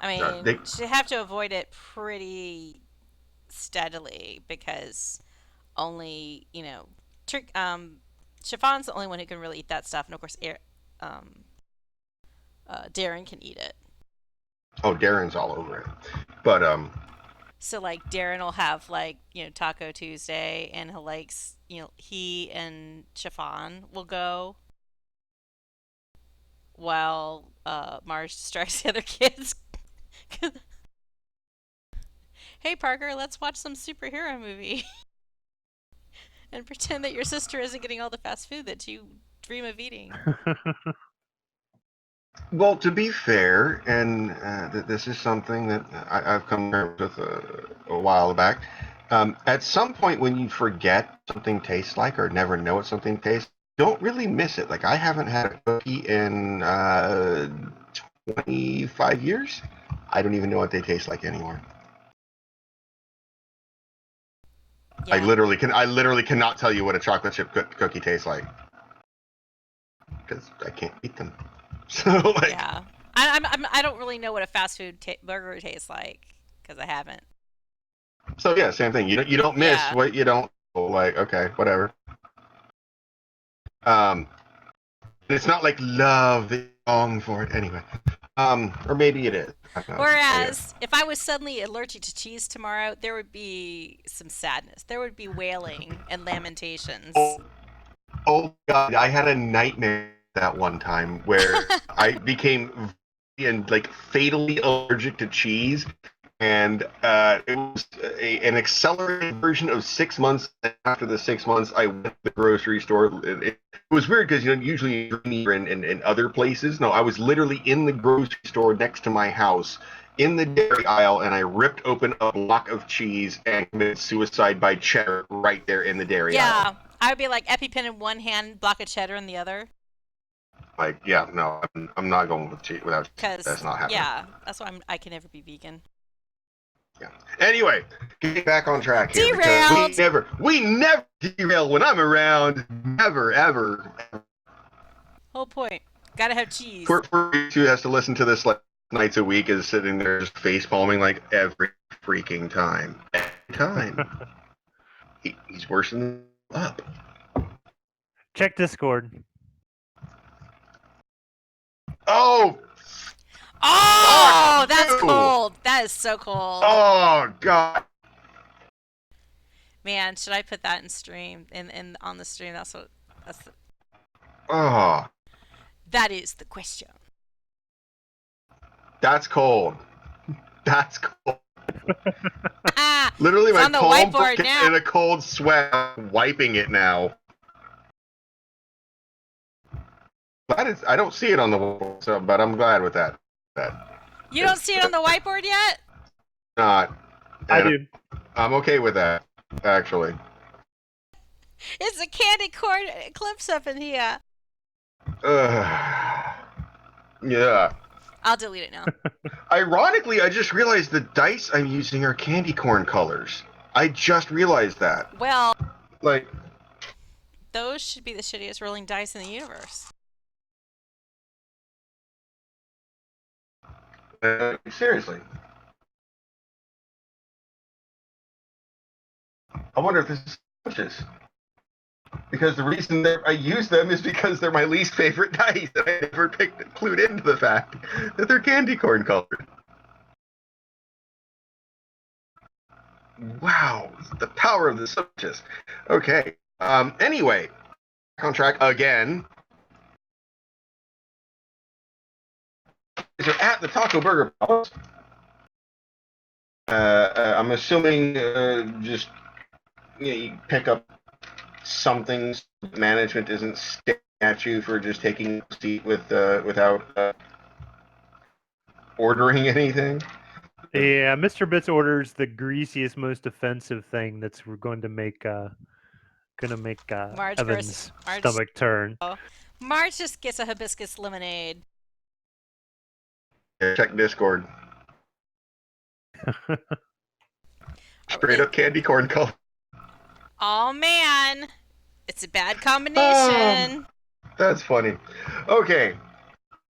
I mean, she'd have to avoid it pretty steadily because only, Chiffon's the only one who can really eat that stuff, and of course, Darren can eat it. Oh, Darren's all over it. But So like Darren will have like Taco Tuesday, and he'll like he and Chiffon will go while Marge distracts the other kids. Hey Parker, let's watch some superhero movie and pretend that your sister isn't getting all the fast food that you dream of eating. well, to be fair, and this is something that I've come to terms with a while back. At some point, when you forget something tastes like or never know what something tastes, don't really miss it. Like I haven't had a cookie in 25 years. I don't even know what they taste like anymore. Yeah. I literally cannot tell you what a chocolate chip cookie tastes like because I can't eat them. So like, yeah, I don't really know what a fast food burger tastes like because I haven't. so yeah, same thing. You don't miss what you don't like. Okay, whatever. It's not like love the long for it anyway. Or maybe it is. Whereas, if I was suddenly allergic to cheese tomorrow, there would be some sadness. There would be wailing and lamentations. Oh God, I had a nightmare that one time where I became like fatally allergic to cheese, and it was an accelerated version of 6 months. After the 6 months, I went to the grocery store. It was weird because usually you're in other places. No, I was literally in the grocery store next to my house in the dairy aisle, and I ripped open a block of cheese and committed suicide by cheddar right there in the dairy aisle. Yeah, I would be like EpiPen in one hand, block of cheddar in the other. Like, yeah, no, I'm not going with cheese without cheese. That's not happening. Yeah, that's why I can never be vegan. Yeah. Anyway, getting back on track here. Derailed. Because we never derail when I'm around. Never, ever. Whole point. Gotta have cheese. Poor who has to listen to this like nights a week is sitting there just face palming like every freaking time. Every time. He's worse than up. Check Discord. Oh, that's cold. That is so cold. Oh God. Man, should I put that in stream? In on the stream? That's the. Oh. That is the question. That's cold. That's cold. Literally, my palm broke in a cold sweat, wiping it now. I don't see it on the whiteboard, but I'm glad with that. You don't see it on the whiteboard yet? Not. I do. I'm okay with that, actually. It's a candy corn clips up in here. Yeah. I'll delete it now. Ironically, I just realized the dice I'm using are candy corn colors. I just realized that. Well, like, those should be the shittiest rolling dice in the universe. Seriously. I wonder if this is switches. Because the reason that I use them is because they're my least favorite dice, and I never clued into the fact that they're candy corn colored. Wow, the power of the switches. Okay. Anyway, on track again. You're at the Taco Burger Palace. I'm assuming just you pick up something. Management isn't staring at you for just taking a seat without ordering anything. Yeah, Mr. Bits orders the greasiest, most offensive thing that's going to make Marge Evan's Marge, stomach turn. Marge just gets a hibiscus lemonade. Check Discord. Straight up candy corn color. Oh man, it's a bad combination. That's funny. Okay,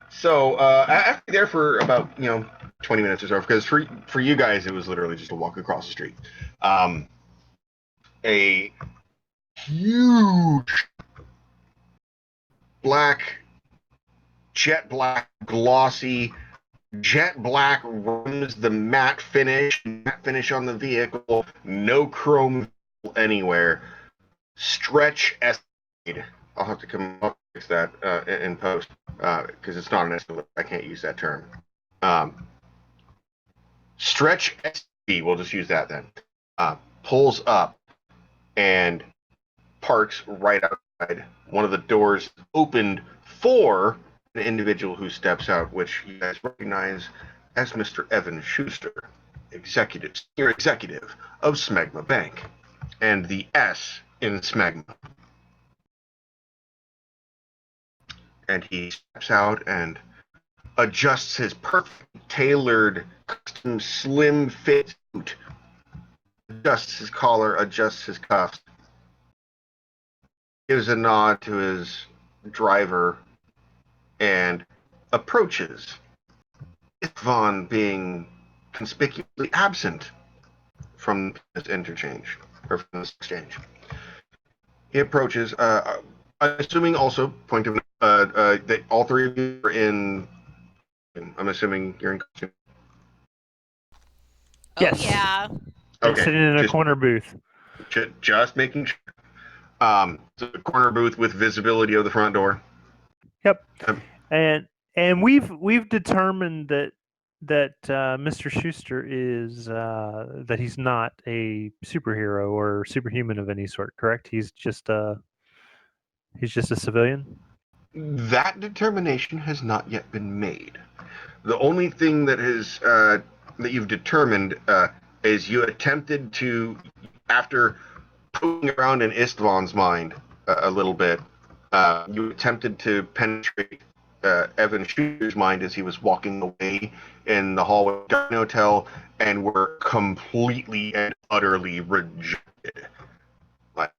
so after there for about 20 minutes or so, because for you guys it was literally just a walk across the street. A huge jet black, glossy, jet black rims, the matte finish on the vehicle, no chrome anywhere. Stretch Escalade. I'll have to come up with that in post because it's not an Escalade. I can't use that term. Stretch SUV, we'll just use that then. Pulls up and parks right outside. One of the doors opened for an individual who steps out, which you guys recognize as Mr. Evan Schuster, senior executive of Smegma Bank, and the S in Smegma. And he steps out and adjusts his perfect tailored custom slim fit suit, adjusts his collar, adjusts his cuffs, gives a nod to his driver, and approaches, Vaughn being conspicuously absent from this interchange, or from this exchange. He approaches, I'm assuming also, point of that all three of you are in, I'm assuming you're in costume. Yes. Oh yeah. They're Okay, sitting in a corner booth. Just making sure. So the corner booth with visibility of the front door. Yep. And we've determined that Mr. Schuster is that he's not a superhero or superhuman of any sort. Correct? He's just a civilian. That determination has not yet been made. The only thing that is that you've determined is you attempted to, after poking around in Istvan's mind a little bit, you attempted to penetrate Evan Schuster's mind as he was walking away in the hallway of the hotel, and were completely and utterly rejected. Like,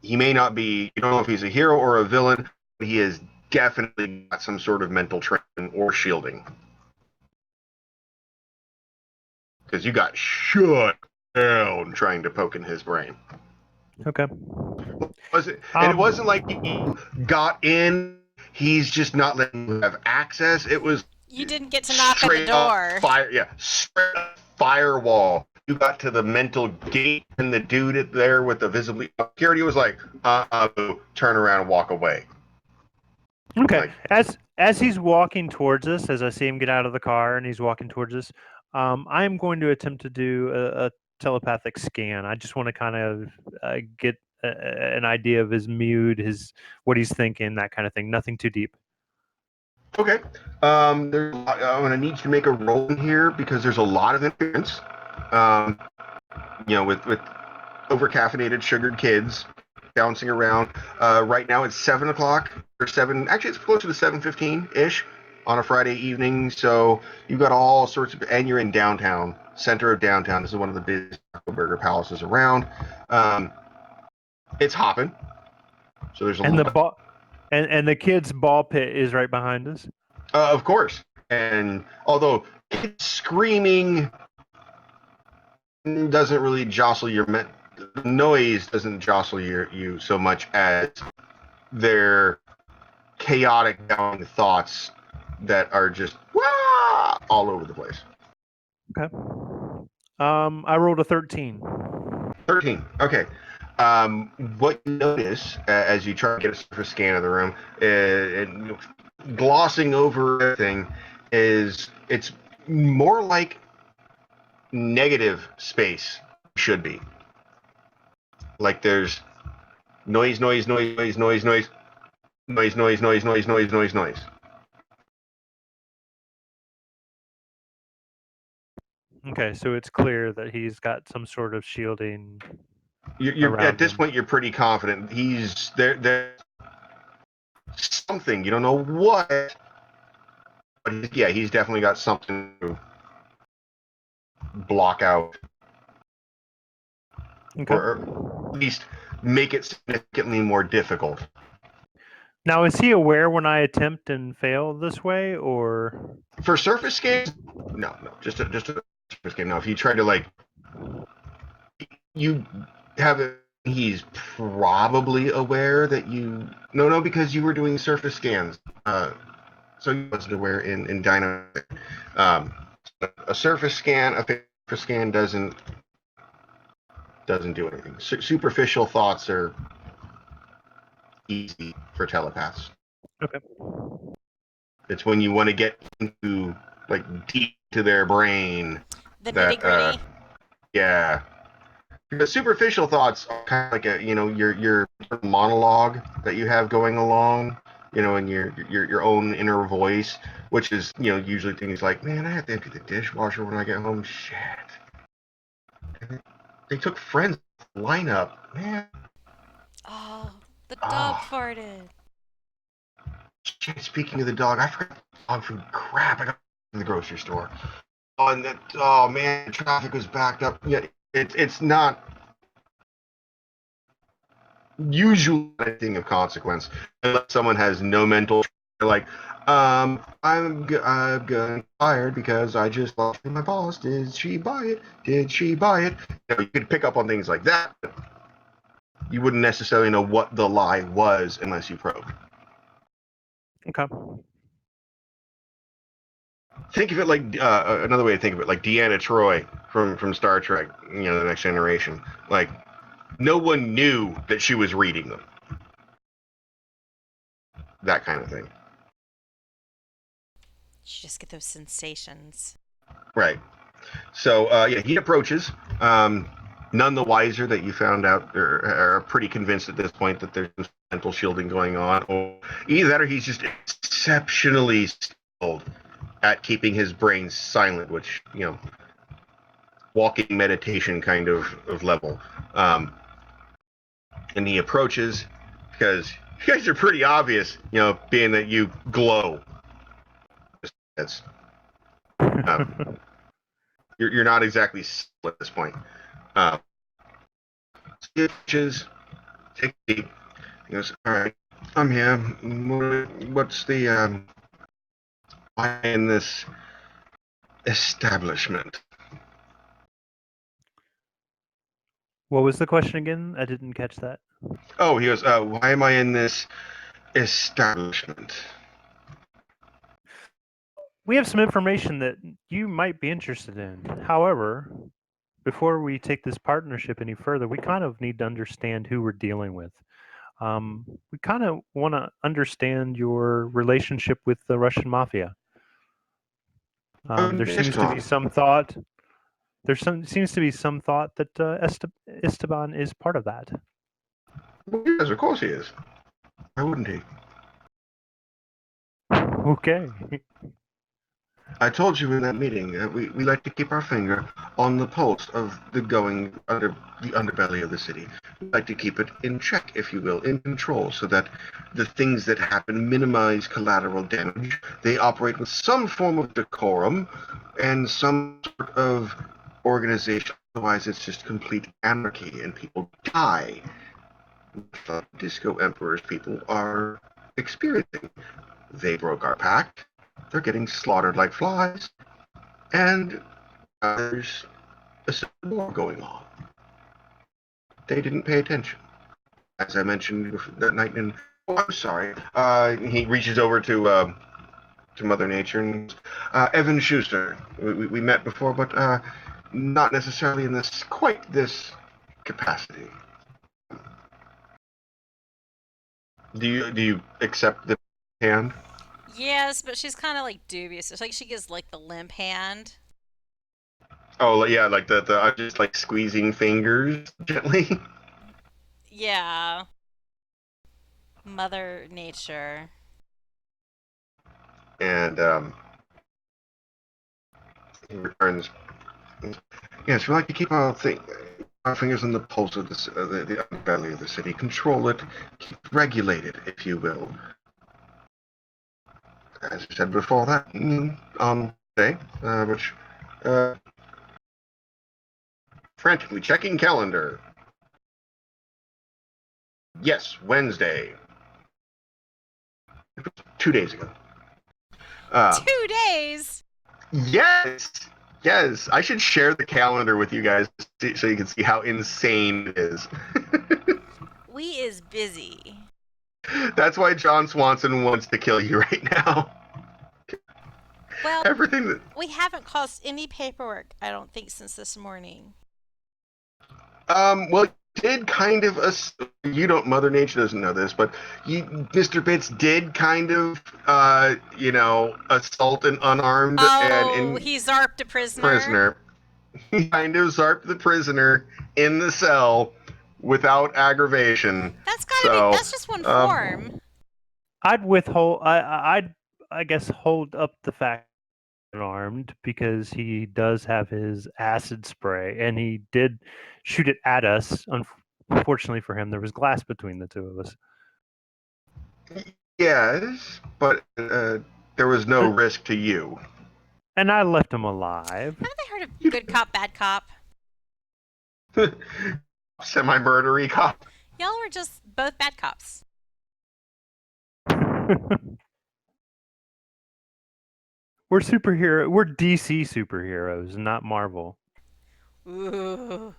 he may not be, you don't know if he's a hero or a villain, but he has definitely got some sort of mental training or shielding. Because you got shut down trying to poke in his brain. Okay. And it wasn't like you got in, he's just not letting you have access. It was You didn't get to knock at the door. Straight up firewall. You got to the mental gate, and the dude there with the visibly security was like, turn around and walk away. Okay. Like, as he's walking towards us, as I see him get out of the car and he's walking towards us, I am going to attempt to do a telepathic scan. I just want to kind of get an idea of his mood, what he's thinking, that kind of thing. Nothing too deep. Okay. I'm gonna need you to make a roll in here because there's a lot of interference. With over-caffeinated, sugared kids bouncing around. Right now it's 7 o'clock or 7. Actually, it's closer to 7:15 ish on a Friday evening. So you've got all sorts of, and you're in downtown, center of downtown. This is one of the busiest burger palaces around. It's hopping. So there's and the kids' ball pit is right behind us. Of course. And although kids screaming doesn't really jostle the noise doesn't jostle you so much as their chaotic down thoughts that are just all over the place. Okay. I rolled a 13. 13. Okay. What you notice as you try to get a surface scan of the room, and glossing over everything, is it's more like negative space should be. Like there's noise, noise, noise, noise, noise, noise, noise, noise, noise, noise, noise, noise, noise. Okay, so it's clear that he's got some sort of shielding. You're at around this him. point you're pretty confident he's there. There's something you don't know what, but yeah, he's definitely got something to block out, Okay. or at least make it significantly more difficult. Now, is he aware when I attempt and fail this way, or? For surface scans, no, just a surface scan. Now, if you try to like, you have it. He's probably aware that you. No, because you were doing surface scans. So he wasn't aware in Dino. Um, a surface scan, a surface scan doesn't do anything. Superficial thoughts are easy for telepaths. Okay. It's when you want to get into like deep to their brain The that nitty gritty. yeah. The superficial thoughts are kind of like your monologue that you have going along, in your own inner voice, which is usually things like, man, I have to empty the dishwasher when I get home. Shit, they took Friends lineup, man. Oh, the dog Oh, farted. shit. Speaking of the dog, I forgot dog food. Crap, I got in the grocery store. Oh, and oh man, the traffic was backed up. Yeah, it's not usually anything of consequence unless someone has no mental. Like, I'm getting fired because I just lost my boss. Did she buy it? Did she buy it? You could pick up on things like that. You wouldn't necessarily know what the lie was unless you probed. Okay. Think of it like another way to think of it, like Deanna Troi from Star Trek, The Next Generation. Like, no one knew that she was reading them. That kind of thing. You just get those sensations. Right. So yeah, he approaches. None the wiser that you found out, or are pretty convinced at this point that there's some mental shielding going on, or either that, or he's just exceptionally skilled at keeping his brain silent, which walking meditation kind of level. And he approaches because you guys are pretty obvious, being that you glow. That's you're not exactly at this point. Uh, Stitches, take a deep. He goes, all right, I'm here. What's the why in this establishment? What was the question again? I didn't catch that. Oh, he goes, why am I in this establishment? We have some information that you might be interested in. However, before we take this partnership any further, we kind of need to understand who we're dealing with. We kind of want to understand your relationship with the Russian mafia. There seems to be some thought. Seems to be some thought that Esteban is part of that. Well, yes, of course he is. Why wouldn't he? Okay. I told you in that meeting that we like to keep our finger on the pulse of the underbelly of the city. We like to keep it in check, if you will, in control, so that the things that happen minimize collateral damage. They operate with some form of decorum and some sort of organization. Otherwise, it's just complete anarchy and people die. The Disco Emperor's people are experiencing. They broke our pact. They're getting slaughtered like flies, and there's a civil war going on. They didn't pay attention. As I mentioned that night, and I'm sorry. He reaches over to Mother Nature and Evan Schuster. We met before, but not necessarily in quite this capacity. Do you accept the hand? Yes, but she's kind of like dubious. It's like she gives like the limp hand. Oh yeah, like the I'm just like squeezing fingers gently. Yeah, Mother Nature. And he returns. Yes, we like to keep our fingers on the pulse of the underbelly of the city. Control it, keep it regulated, if you will. As I said before, that on day, which uh, frantically checking calendar. Yes, Wednesday. 2 days ago. Um, 2 days. yes, yes. I should share the calendar with you guys so you can see how insane it is. We is busy. That's why John Swanson wants to kill you right now. Well, Everything that we haven't caused any paperwork, I don't think, since this morning. well, did kind of you don't Mother Nature doesn't know this, but Mr. Bits did kind of assault an unarmed and Oh, in he zarped a prisoner. prisoner. He kind of zarped the prisoner in the cell without aggravation. That's gotta be. So, That's just one um, form. I'd withhold. I guess hold up the fact armed because he does have his acid spray and he did shoot it at us. Unfortunately for him, there was glass between the two of us. yes, but there was no Uh, risk to you. And I left him alive. Haven't they heard of good cop, bad cop? Semi-murdery cop. Y'all were just both bad cops. We're superhero. We're DC superheroes, not Marvel. Ooh.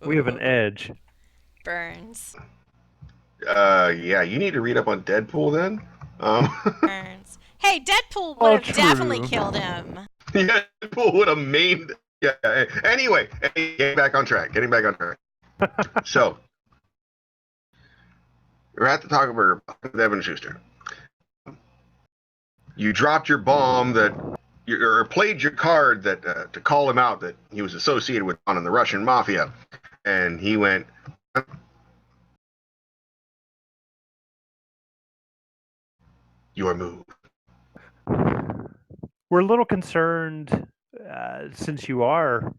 We have an edge. Burns. Yeah, you need to read up on Deadpool then. Um, Burns. Hey, Deadpool would Oh, have definitely true. killed him. yeah, Deadpool would have maimed. Yeah. Anyway, getting back on track. So we're at the Taco Burger with Evan Schuster. You dropped your bomb or played your card that to call him out that he was associated with Don and the Russian mafia, and he went. Your move. We're a little concerned since you are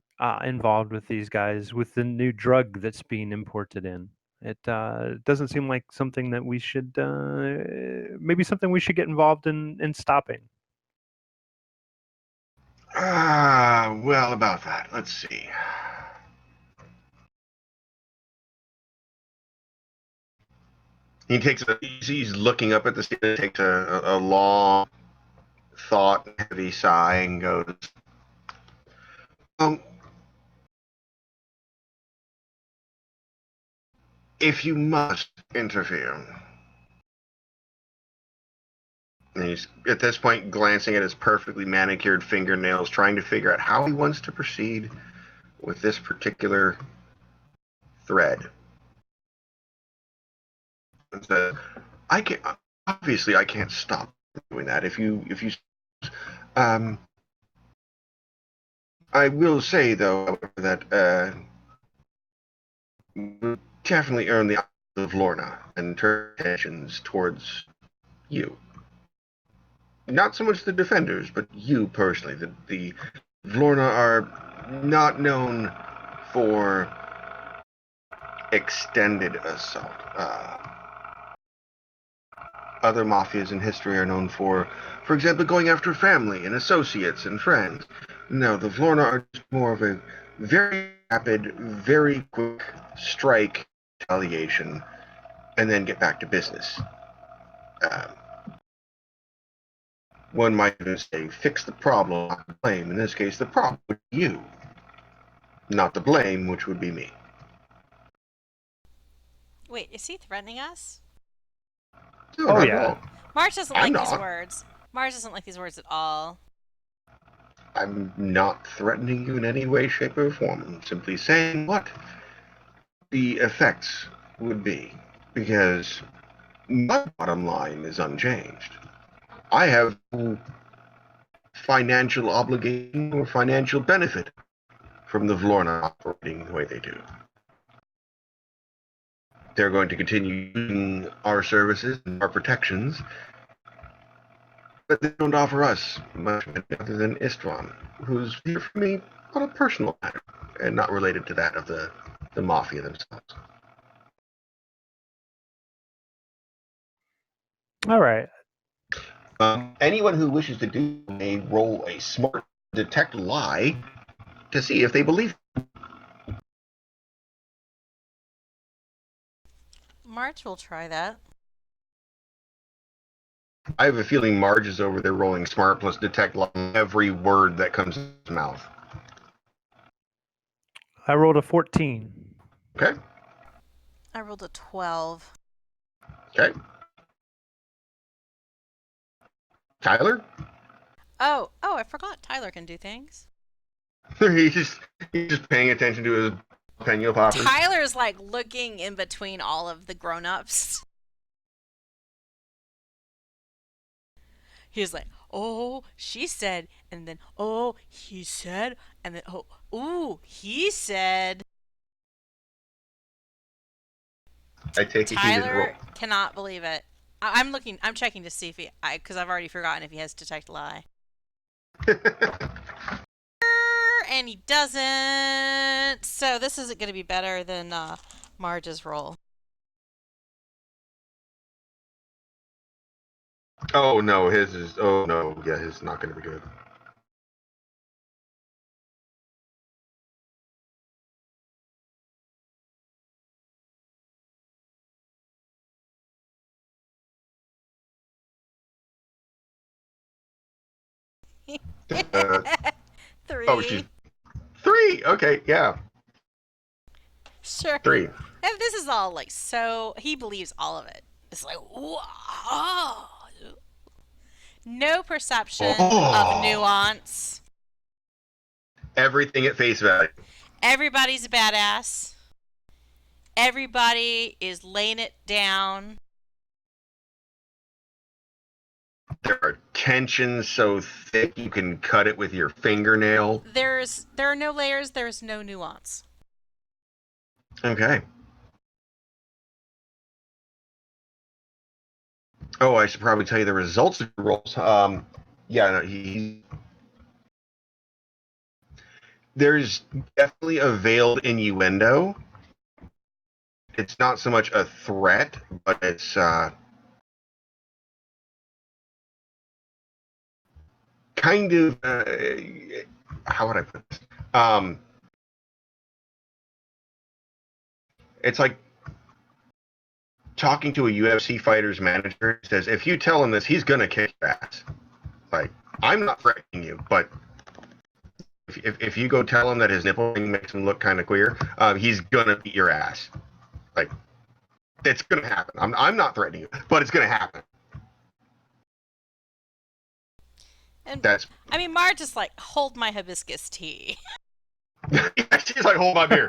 involved with these guys with the new drug that's being imported in. It doesn't seem like something that we should, maybe something we should get involved in stopping. Well, about that. Let's see. He's looking up at the ceiling, takes a long thought, heavy sigh, and goes, um, if you must interfere. And he's at this point glancing at his perfectly manicured fingernails, trying to figure out how he wants to proceed with this particular thread. And said, I can't. Obviously, I can't stop doing that. If you, um, I will say though that you definitely earn the honor of Lorna and turn attentions towards you. Not so much the defenders, but you personally. The Lorna are not known for extended assault. Other mafias in history are known for example, going after family and associates and friends. No, the Vlorna are just more of a very rapid, very quick strike retaliation, and then get back to business. Um, one might even say, fix the problem, not the blame. In this case, the problem would be you, not the blame, which would be me. Wait, is he threatening us? No, Oh not at yeah. all. Mars doesn't I'm like these not. words. Mars doesn't like these words at all. I'm not threatening you in any way, shape, or form. I'm simply saying what the effects would be. Because My bottom line is unchanged. I have no financial obligation or financial benefit from the Vlorna operating the way they do. They're going to continue using our services and our protections, but they don't offer us much other than Istvan, who's here for me on a personal matter and not related to that of the Mafia themselves. All right. Anyone who wishes to do may roll a smart detect lie to see if they believe. March will try that. I have a feeling Marge is over there rolling smart plus detect lie on every word that comes out of his mouth. I rolled a 14. Okay? I rolled a 12. Okay. Tyler? Oh, I forgot Tyler can do things. he's just paying attention to his jalapeno poppers. Tyler's like looking in between all of the grown-ups. He's like, oh, she said, and then, oh, he said, and then, oh, ooh, he said. I take it he didn't roll. Tyler cannot believe it. I'm checking to see if because I've already forgotten if he has detect lie. And he doesn't. So this isn't going to be better than Marge's roll. Oh no, his is. Oh no, yeah, his is not going to be good. Uh, oh, she's 3. 3. Okay, yeah, Sure. 3. And this is all like so. He believes all of it. It's like, whoa. No perception of Oh, nuance. everything at face value. Everybody's a badass. Everybody is laying it down. There are tensions so thick you can cut it with your fingernail. There are no layers. There's no nuance. Okay. Oh, I should probably tell you the results of the rolls. Yeah, no, there's definitely a veiled innuendo. It's not so much a threat, but it's kind of how would I put this? It's like talking to a UFC fighter's manager. Says if you tell him this, he's gonna kick your ass. Like I'm not threatening you, but if you go tell him that his nipple ring makes him look kind of queer, he's gonna beat your ass. Like it's gonna happen. I'm not threatening you, but it's gonna happen. And That's I mean, Marge is like, hold my hibiscus tea. she's like, hold my beer.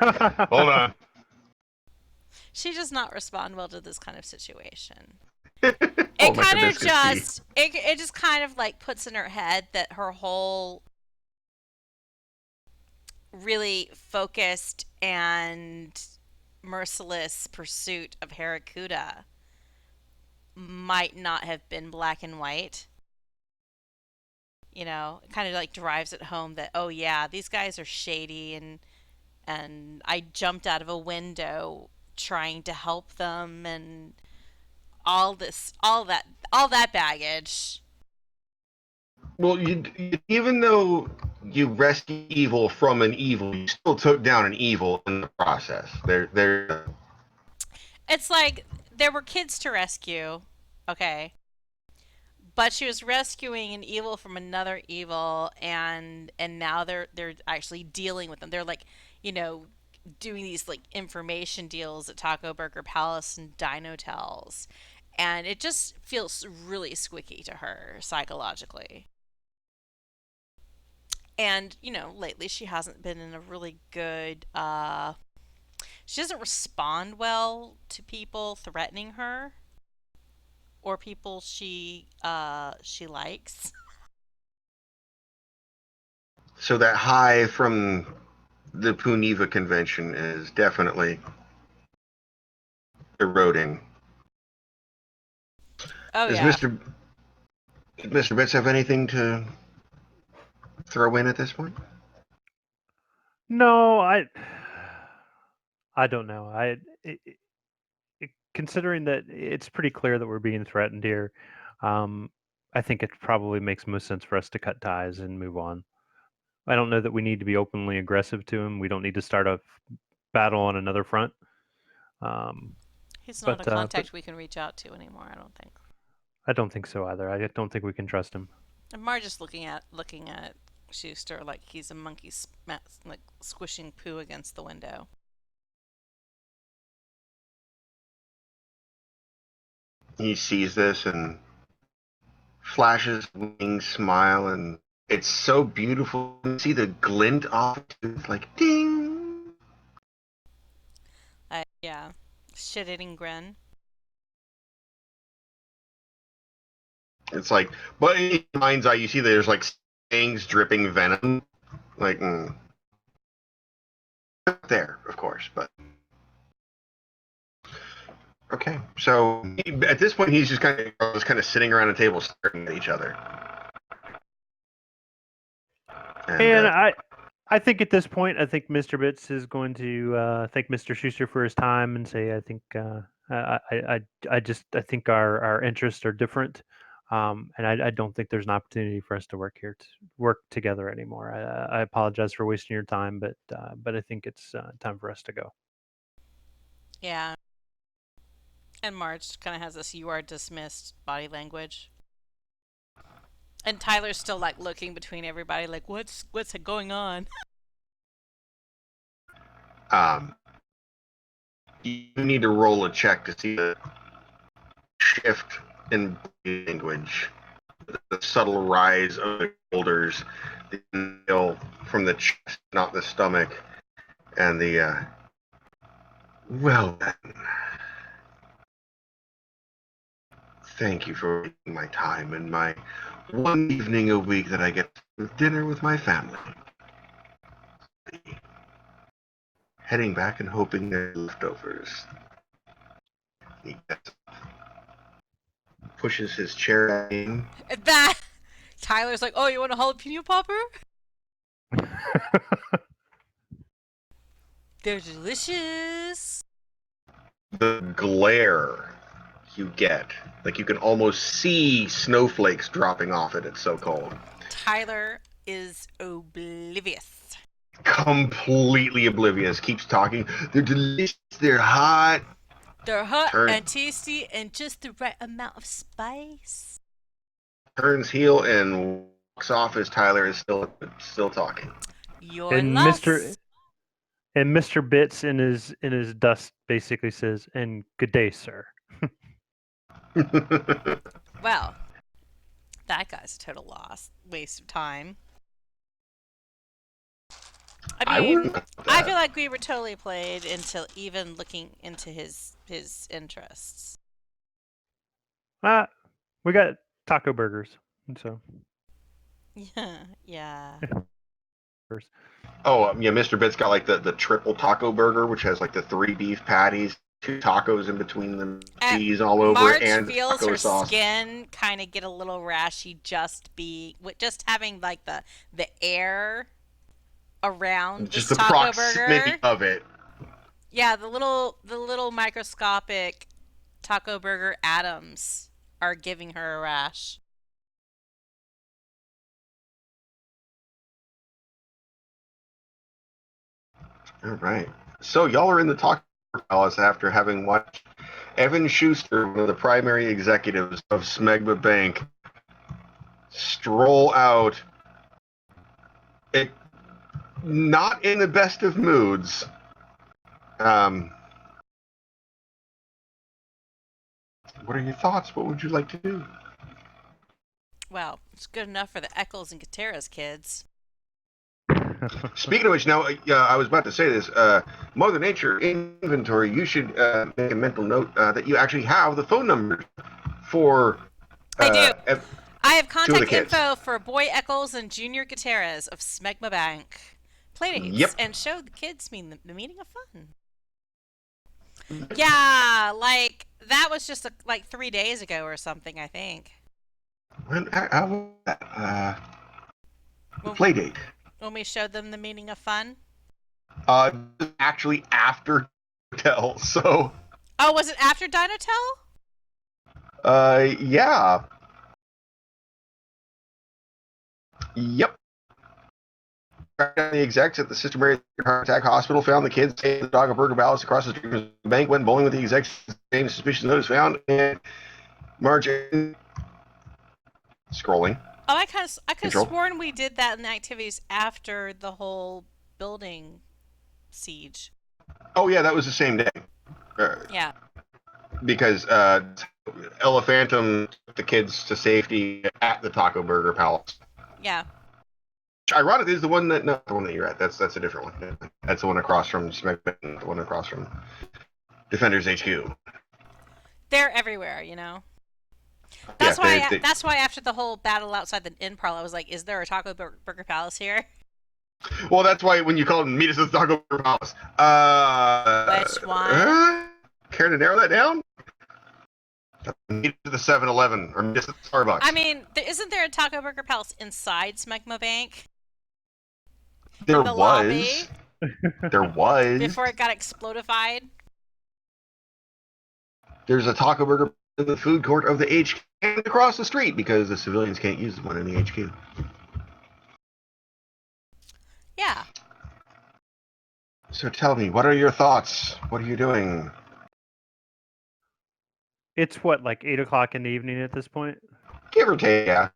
Hold on. She does not respond well to this kind of situation. It Hold my kind of hibiscus tea. it just kind of like puts in her head that her whole really focused and merciless pursuit of Harakuda might not have been black and white. You know, it kind of like drives it home that, oh yeah, these guys are shady, and I jumped out of a window trying to help them, and all that baggage. Well, even though you rescue evil from an evil, you still took down an evil in the process. There. It's like there were kids to rescue, okay, but she was rescuing an evil from another evil, and now they're actually dealing with them. They're like, you know, doing these like information deals at Taco Burger Palace and Dino Tells, and it just feels really squicky to her psychologically. And you know, lately she hasn't been in a really good. She doesn't respond well to people threatening her. or people she likes. So that high from the Puniva convention is definitely eroding. Oh Does yeah. Mr. Bits have anything to throw in at this point? No, I don't know. Considering that it's pretty clear that we're being threatened here, I think it probably makes most sense for us to cut ties and move on. I don't know that we need to be openly aggressive to him. We don't need to start a battle on another front. Um, He's not a but contact we can reach out to anymore, I don't think. I don't think so either. I don't think we can trust him. And Marge is looking at Schuster like he's a monkey like squishing poo against the window. He sees this and flashes wings, smile, and it's so beautiful. You see the glint off, it's like ding. Yeah. Shit-eating grin. It's like, but in his mind's eye, you see there's like things dripping venom, like there, of course, but okay. So at this point, he's just kind of sitting around a table staring at each other, and And I think at this point, I think Mr. Bitts is going to thank Mr. Schuster for his time and say, I think I think our interests are different, and I don't think there's an opportunity for us to work together anymore. I apologize for wasting your time, but I think it's time for us to go. Yeah. And Marge kind of has this "you are dismissed" body language. And Tyler's still like looking between everybody, like what's going on? um, you need to roll a check to see the shift in body language, the subtle rise of the shoulders, the inhale from the chest, not the stomach, and the well then. Thank you for taking my time and my one evening a week that I get dinner with my family. Heading back and hoping they're leftovers. He pushes his chair in. That Tyler's like, "Oh, you want a jalapeno popper? They're delicious." The glare you get, like you can almost see snowflakes dropping off it. It's so cold. Tyler is oblivious. Completely oblivious. Keeps talking. They're delicious. They're hot. They're hot Turn, and tasty and just the right amount of spice. turns heel and walks off as Tyler is still talking. Your and loss. Mr. Bitts in his dust basically says, "And good day, sir." Well, that guy's a total loss. Waste of time. I I mean, wouldn't. I feel like we were totally played until even looking into his interests. We got taco burgers, and so Yeah, yeah. Oh, yeah, Mr. Bit's got like the triple taco burger, which has like the 3 beef patties, 2 tacos in between them, And cheese all over, Marge and feels taco her sauce. skin kind of get a little rashy just having like the air around Just this the taco proximity burger. of it. Yeah, the little microscopic taco burger atoms are giving her a rash. All right. So y'all are in the taco palace after having watched Evan Schuster, one of the primary executives of Smegma Bank, stroll out. It, not in the best of moods. Um, what are your thoughts? What would you like to do? Well, it's good enough for the Eccles and Gutierrez kids. Speaking of which, now I was about to say this. Mother Nature inventory. You should make a mental note that you actually have the phone numbers for I do. I have two of the contact kids. info for Boy Eccles and Junior Gutierrez of Smegma Bank. Playdates Yep. and show the kids the meaning of fun. Yeah, like that was just like 3 days ago or something, I think. How was that? The play date. When we showed them the meaning of fun. Actually after Hotel, so. Oh, was it after Dinotel? Yeah. Yep. The execs at the Sister Mary Heart Attack Hospital found the kids taking the dog a burger ballast across the street from the bank, went bowling with the execs. Same suspicious notice found, and March scrolling. Oh, I could have sworn we did that in the activities after the whole building siege. Oh yeah, that was the same day. Yeah. Because Elephantum took the kids to safety at the Taco Burger Palace. Yeah. Which, ironically, is the one that the one that you're at. That's a different one. That's the one across from SmackDown, the one across from Defenders HQ. They're everywhere, you know. That's why after the whole battle outside the inn parlor, I was like, "Is there a Taco Burger Palace here?" Well, that's why when you call them, meet us at the Taco Burger Palace. Which one? Care to narrow that down? Meet at the 7-Eleven or meet us at the Starbucks. I mean, isn't there a Taco Burger Palace inside Smegma Bank? There the was. Lobby? There was. Before it got explodified? There's a Taco Burger in the food court of the HQ and across the street because the civilians can't use the one in the HQ. Yeah. So tell me, what are your thoughts? What are you doing? It's what, like 8 o'clock in the evening at this point? Give or take, yeah.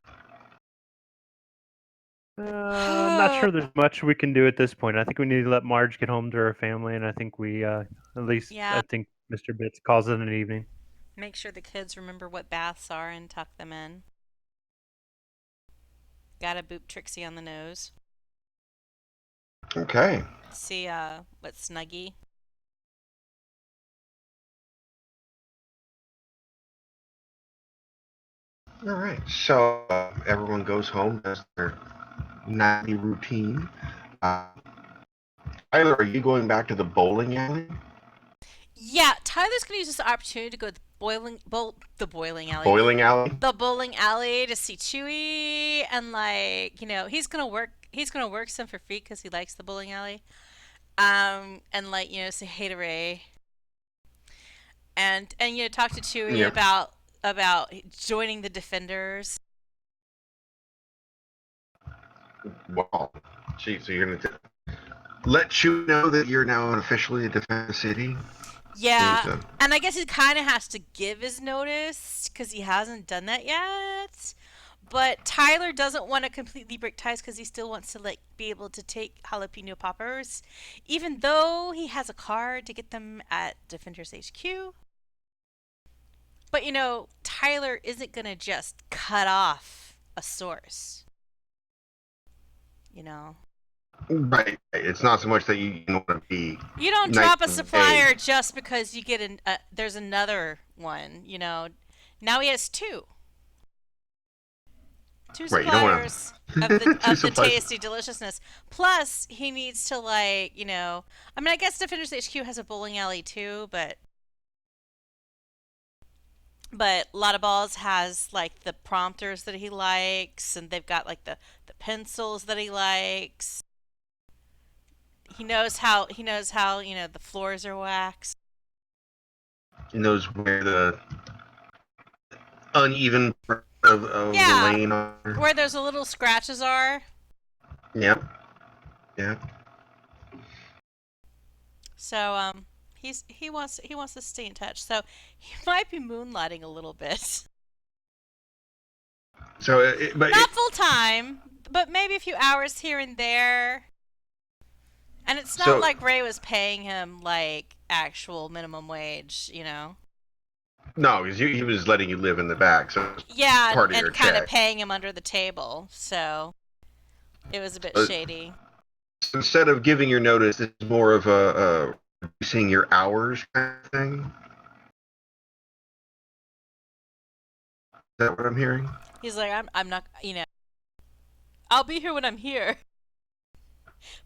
I'm not sure there's much we can do at this point. I think we need to let Marge get home to her family, and I think we, at least, Yeah. I think Mr. Bitts calls it an evening. Make sure the kids remember what baths are and tuck them in. Gotta boop Trixie on the nose. Okay. See, what Snuggie? All right. So everyone goes home, does their nightly routine. Tyler, are you going back to the bowling alley? Yeah, Tyler's gonna use this opportunity to go to the bowling alley. Bowling alley? The bowling alley to see Chewie, and like, you know, he's gonna work some for free because he likes the bowling alley. And like, you know, say hey to Ray. And you know, talk to Chewie about joining the Defenders. Wow. Gee, so you're gonna let you know that you're now officially a Defender City? Yeah, and I guess he kind of has to give his notice because he hasn't done that yet. But Tyler doesn't want to completely break ties because he still wants to like be able to take jalapeno poppers, even though he has a card to get them at Defenders HQ. But you know, Tyler isn't gonna just cut off a source. You know. Right. It's not so much that you want to be. You don't drop a supplier just because you get there's another one. You know. Now he has two. Two suppliers of the tasty deliciousness. Plus, he needs to like, you know. I mean, I guess Defenders HQ has a bowling alley too, but Lotta Balls has like the prompters that he likes, and they've got like the pencils that he likes. He knows how you know the floors are waxed. He knows where the uneven part of the lane are. Where those little scratches are. Yep. Yeah. So he wants to stay in touch. So he might be moonlighting a little bit. So, not full time, but maybe a few hours here and there. And it's not like Ray was paying him like actual minimum wage, you know. No, because he was letting you live in the back, so yeah, part of and your kind check. of paying him under the table, so it was a bit shady. So instead of giving your notice, it's more of a reducing your hours kind of thing. that what I'm hearing? He's like, I'm not, I'll be here when I'm here,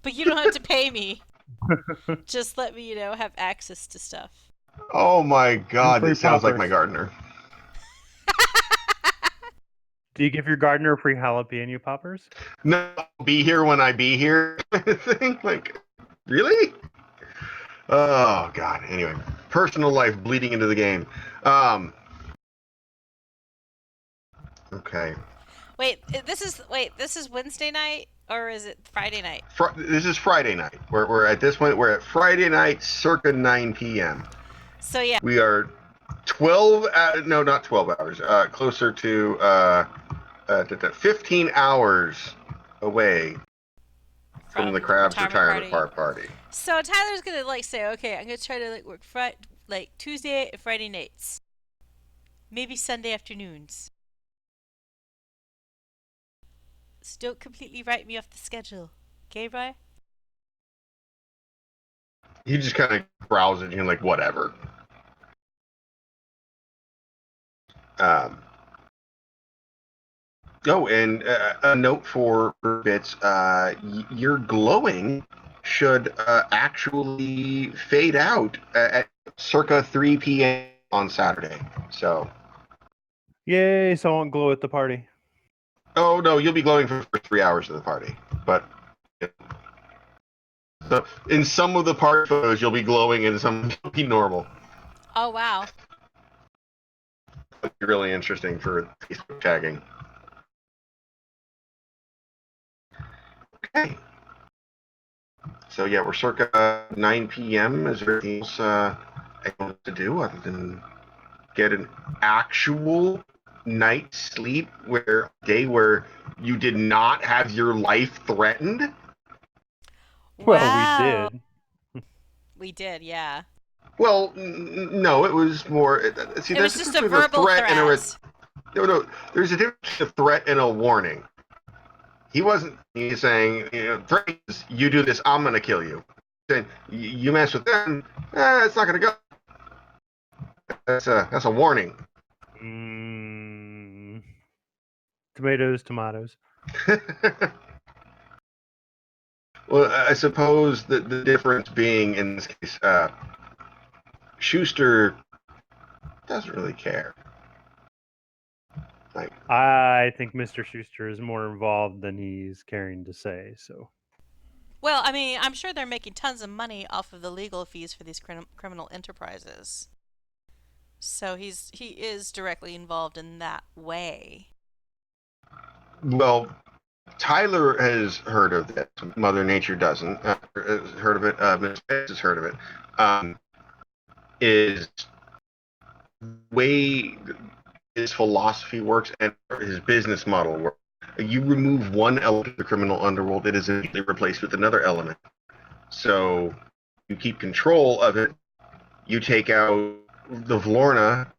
but you don't have to pay me. Just let me, have access to stuff. Oh my And god, free that sounds like my poppers. gardener. Do you give your gardener free jalapeno poppers? No, be here when I be here kind of thing. Like, really? Oh god. Anyway, personal life bleeding into the game. Okay. Wait, this is Wednesday night or is it Friday night? This is Friday night. We're at this point. We're at Friday night, circa 9 p.m. So yeah, We are 12. No, not 12 hours. Closer to 15 hours away from the Crab's retirement party. So Tyler's gonna say, okay, I'm gonna try to work Tuesday and Friday nights, maybe Sunday afternoons. So don't completely write me off the schedule, okay, Ryan? He just kind of browses and like whatever. Um, and a note for bits: your glowing should actually fade out at circa 3 p.m. on Saturday. So, Yay! So I won't glow at the party. oh no, you'll be glowing for 3 hours of the party, but. So in some of the party photos, you'll be glowing, and some will be normal. Oh wow. It'll be really interesting for Facebook tagging. Okay. So yeah, we're circa 9 p.m. Is there anything else I want to do other than get an actual night's sleep where you did not have your life threatened? Well, we Wow. did. We did, yeah. Well, no, it was more. See, It was there's a just difference a between a verbal threat and a. threat. No. There's a difference between a threat and a warning. He wasn't. He's saying, threats. You do this, I'm gonna kill you. Then you mess with them, it's not gonna go. That's a warning. Tomatoes. Well, I suppose that the difference being in this case, Schuster doesn't really care. Like, I think Mr. Schuster is more involved than he's caring to say. So. Well, I mean, I'm sure they're making tons of money off of the legal fees for these criminal enterprises. So he is directly involved in that way. well, Tyler has heard of it. Mother Nature doesn't. Heard of it. Miss has heard of it. Is way his philosophy works and his business model works. You remove one element of the criminal underworld, it is immediately replaced with another element. So you keep control of it. You take out the Vlorna,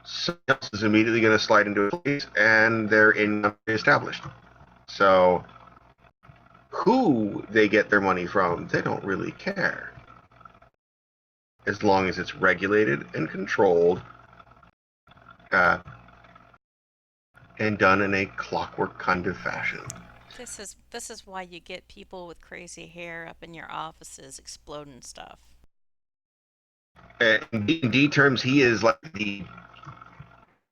someone else is immediately going to slide into a place, and they're established. So who they get their money from, they don't really care. As long as it's regulated and controlled, and done in a clockwork kind of fashion. This is why you get people with crazy hair up in your offices exploding stuff. In D&D terms, he is like the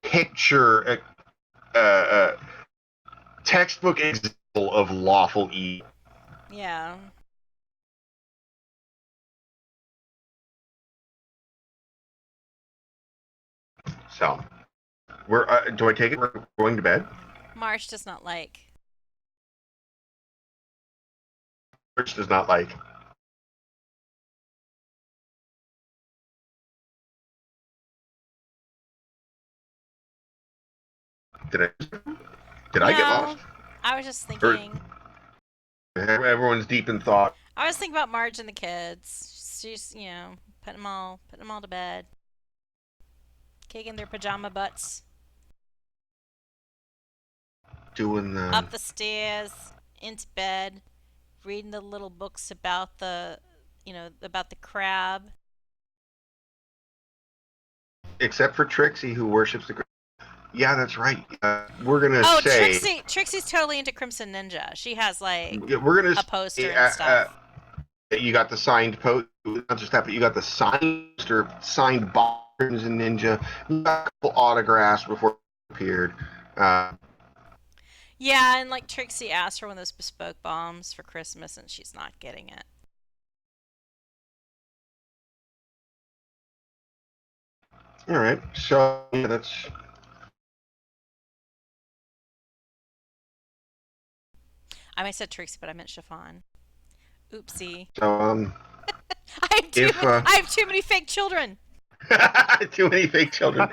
picture textbook example of lawful evil. Yeah. So, do I take it we're going to bed? Marsh does not like. Which does not like. Did I get lost? I was just thinking. Everyone's deep in thought. I was thinking about Marge and the kids. She's, putting them all to bed, kicking their pajama butts, Doing the up the stairs, into bed, reading the little books about about the crab. except for Trixie, who worships the crab. Yeah, that's right. We're gonna Oh, say Trixie's totally into Crimson Ninja. She has like we're gonna a say poster and stuff. you got the signed post. Not just that, but you got the signed poster, signed bombs and Ninja. You got a couple autographs before it appeared. Uh, Yeah, and like Trixie asked for one of those bespoke bombs for Christmas, and she's not getting it. all right, so yeah, that's I said Trixie, but I meant Chiffon. Oopsie. so. If I have too many fake children. too many fake children.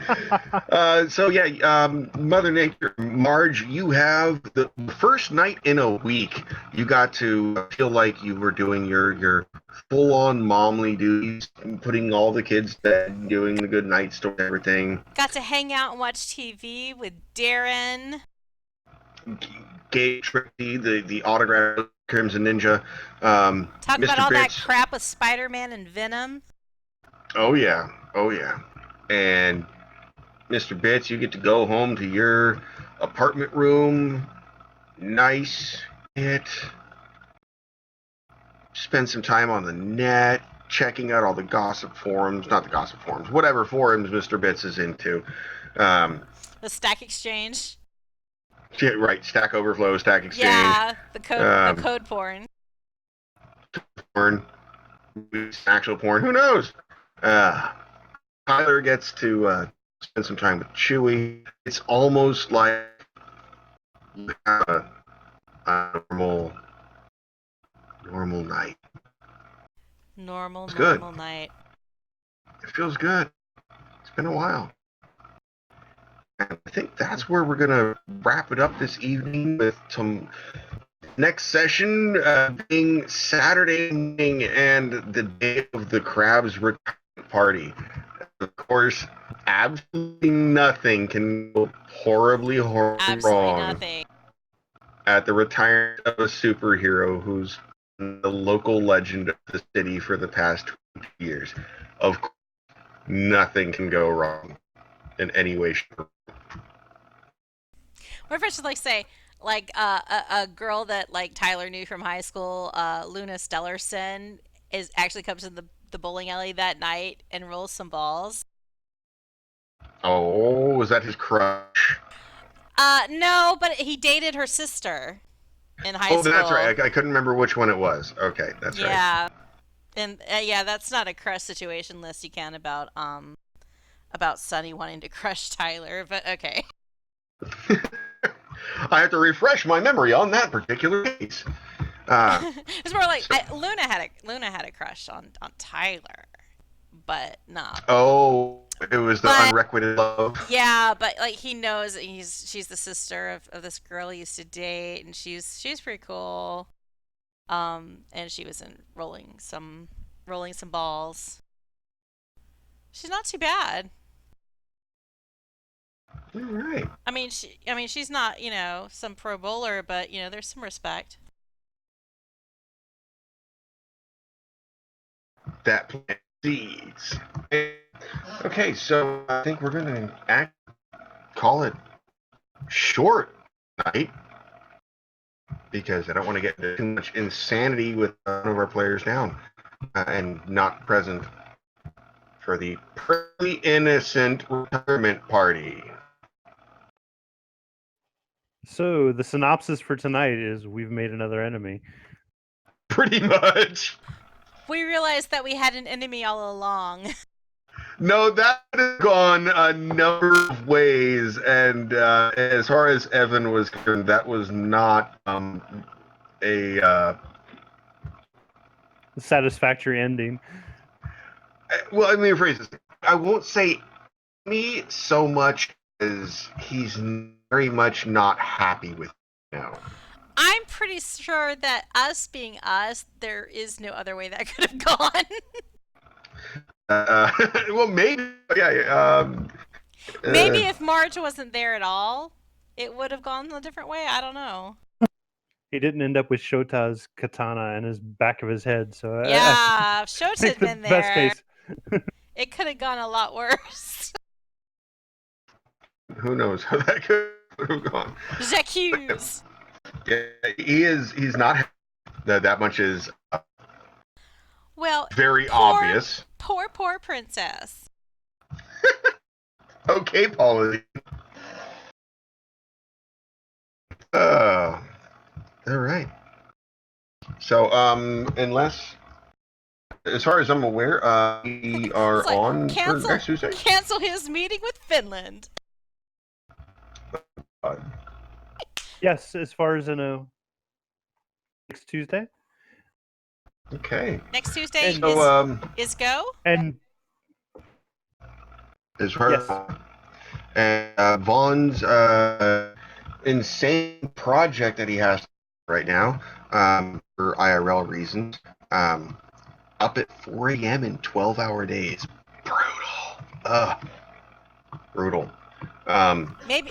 So yeah, Mother Nature, Marge, you have the first night in a week. You got to feel like you were doing your full on momly duties, putting all the kids to bed, doing the good night story, everything. Got to hang out and watch TV with Darren. Gave Trixie the autograph Crimson Ninja. Talk about Mr. all that Bits. crap with Spider-Man and Venom. Oh yeah, oh yeah, and Mr. Bits, you get to go home to your apartment room. Nice. It. Spend some time on the net, checking out all the gossip forums, not the gossip forums, whatever forums Mr. Bits is into. Um, The Stack Exchange. yeah, right, Stack Overflow, Stack Exchange, Yeah, the code porn. porn, actual porn, who knows? Uh, Tyler gets to spend some time with Chewie. It's almost like a normal night. It's good. Normal night. It feels good. It's been a while. And I think that's where we're going to wrap it up this evening with some next session being Saturday evening and the day of the Crab's retirement party. Of course, absolutely nothing can go horribly Absolutely wrong nothing. at the retirement of a superhero who's the local legend of the city for the past 20 years. Of course, nothing can go wrong in any way, shape, or What if I should like say like a girl that like Tyler knew from high school, Luna Stellarson, is actually comes to the bowling alley that night and rolls some balls. Oh, was that his crush? No, but he dated her sister in high Oh, that's school. right. I couldn't remember which one it was. Okay, that's right. Yeah, and yeah, that's not a crush situation list you can about Sunny wanting to crush Tyler, but okay. I have to refresh my memory on that particular case. It's more like So, Luna had a crush on Tyler, but not. oh, it was the But unrequited love. yeah, but like he knows that she's the sister of this girl he used to date, and she's pretty cool. And she was in rolling some balls. She's not too bad. All right. I mean she's not, some pro bowler, but there's some respect. That plant seeds. Okay, so I think we're going to call it short night because I don't want to get into too much insanity with one of our players down and not present for the pretty innocent retirement party. So the synopsis for tonight is we've made another enemy. Pretty much. We realized that we had an enemy all along. No, that has gone a number of ways, and as far as Evan was concerned, that was not a Satisfactory ending. well. Let me rephrase this. I won't say me so much as he's very much not happy with it now. I'm pretty sure that us being us, there is no other way that could have gone. Well, maybe, yeah. Maybe if Marge wasn't there at all, it would have gone a different way. I don't know. He didn't end up with Shota's katana in his back of his head, so Yeah, if I Shota think had the been best there, case. it could have gone a lot worse. Who knows how that could have gone? J'accuse. Yeah, he's not. That much is Well, very poor, obvious. poor princess. Okay, Paul. All right. So, unless, as far as I'm aware, we are It's like on for cancel next Tuesday. cancel his meeting with Finland. Uh, Yes, as far as I know, next Tuesday. okay. Next Tuesday So, is go. And as far yes, and Vaughn's insane project that he has right now, for IRL reasons, up at 4 a.m. in 12-hour days. Brutal. Brutal.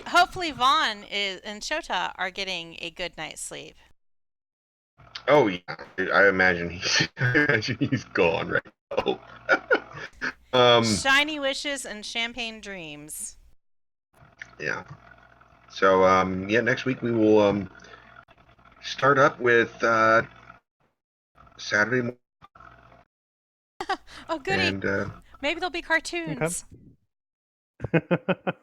Hopefully, Vaughn and Shota are getting a good night's sleep. Oh yeah, I imagine he's gone right now. Shiny wishes and champagne dreams. Yeah. So yeah, next week we will start up with Saturday morning, Oh, goody. and Maybe there'll be cartoons. okay.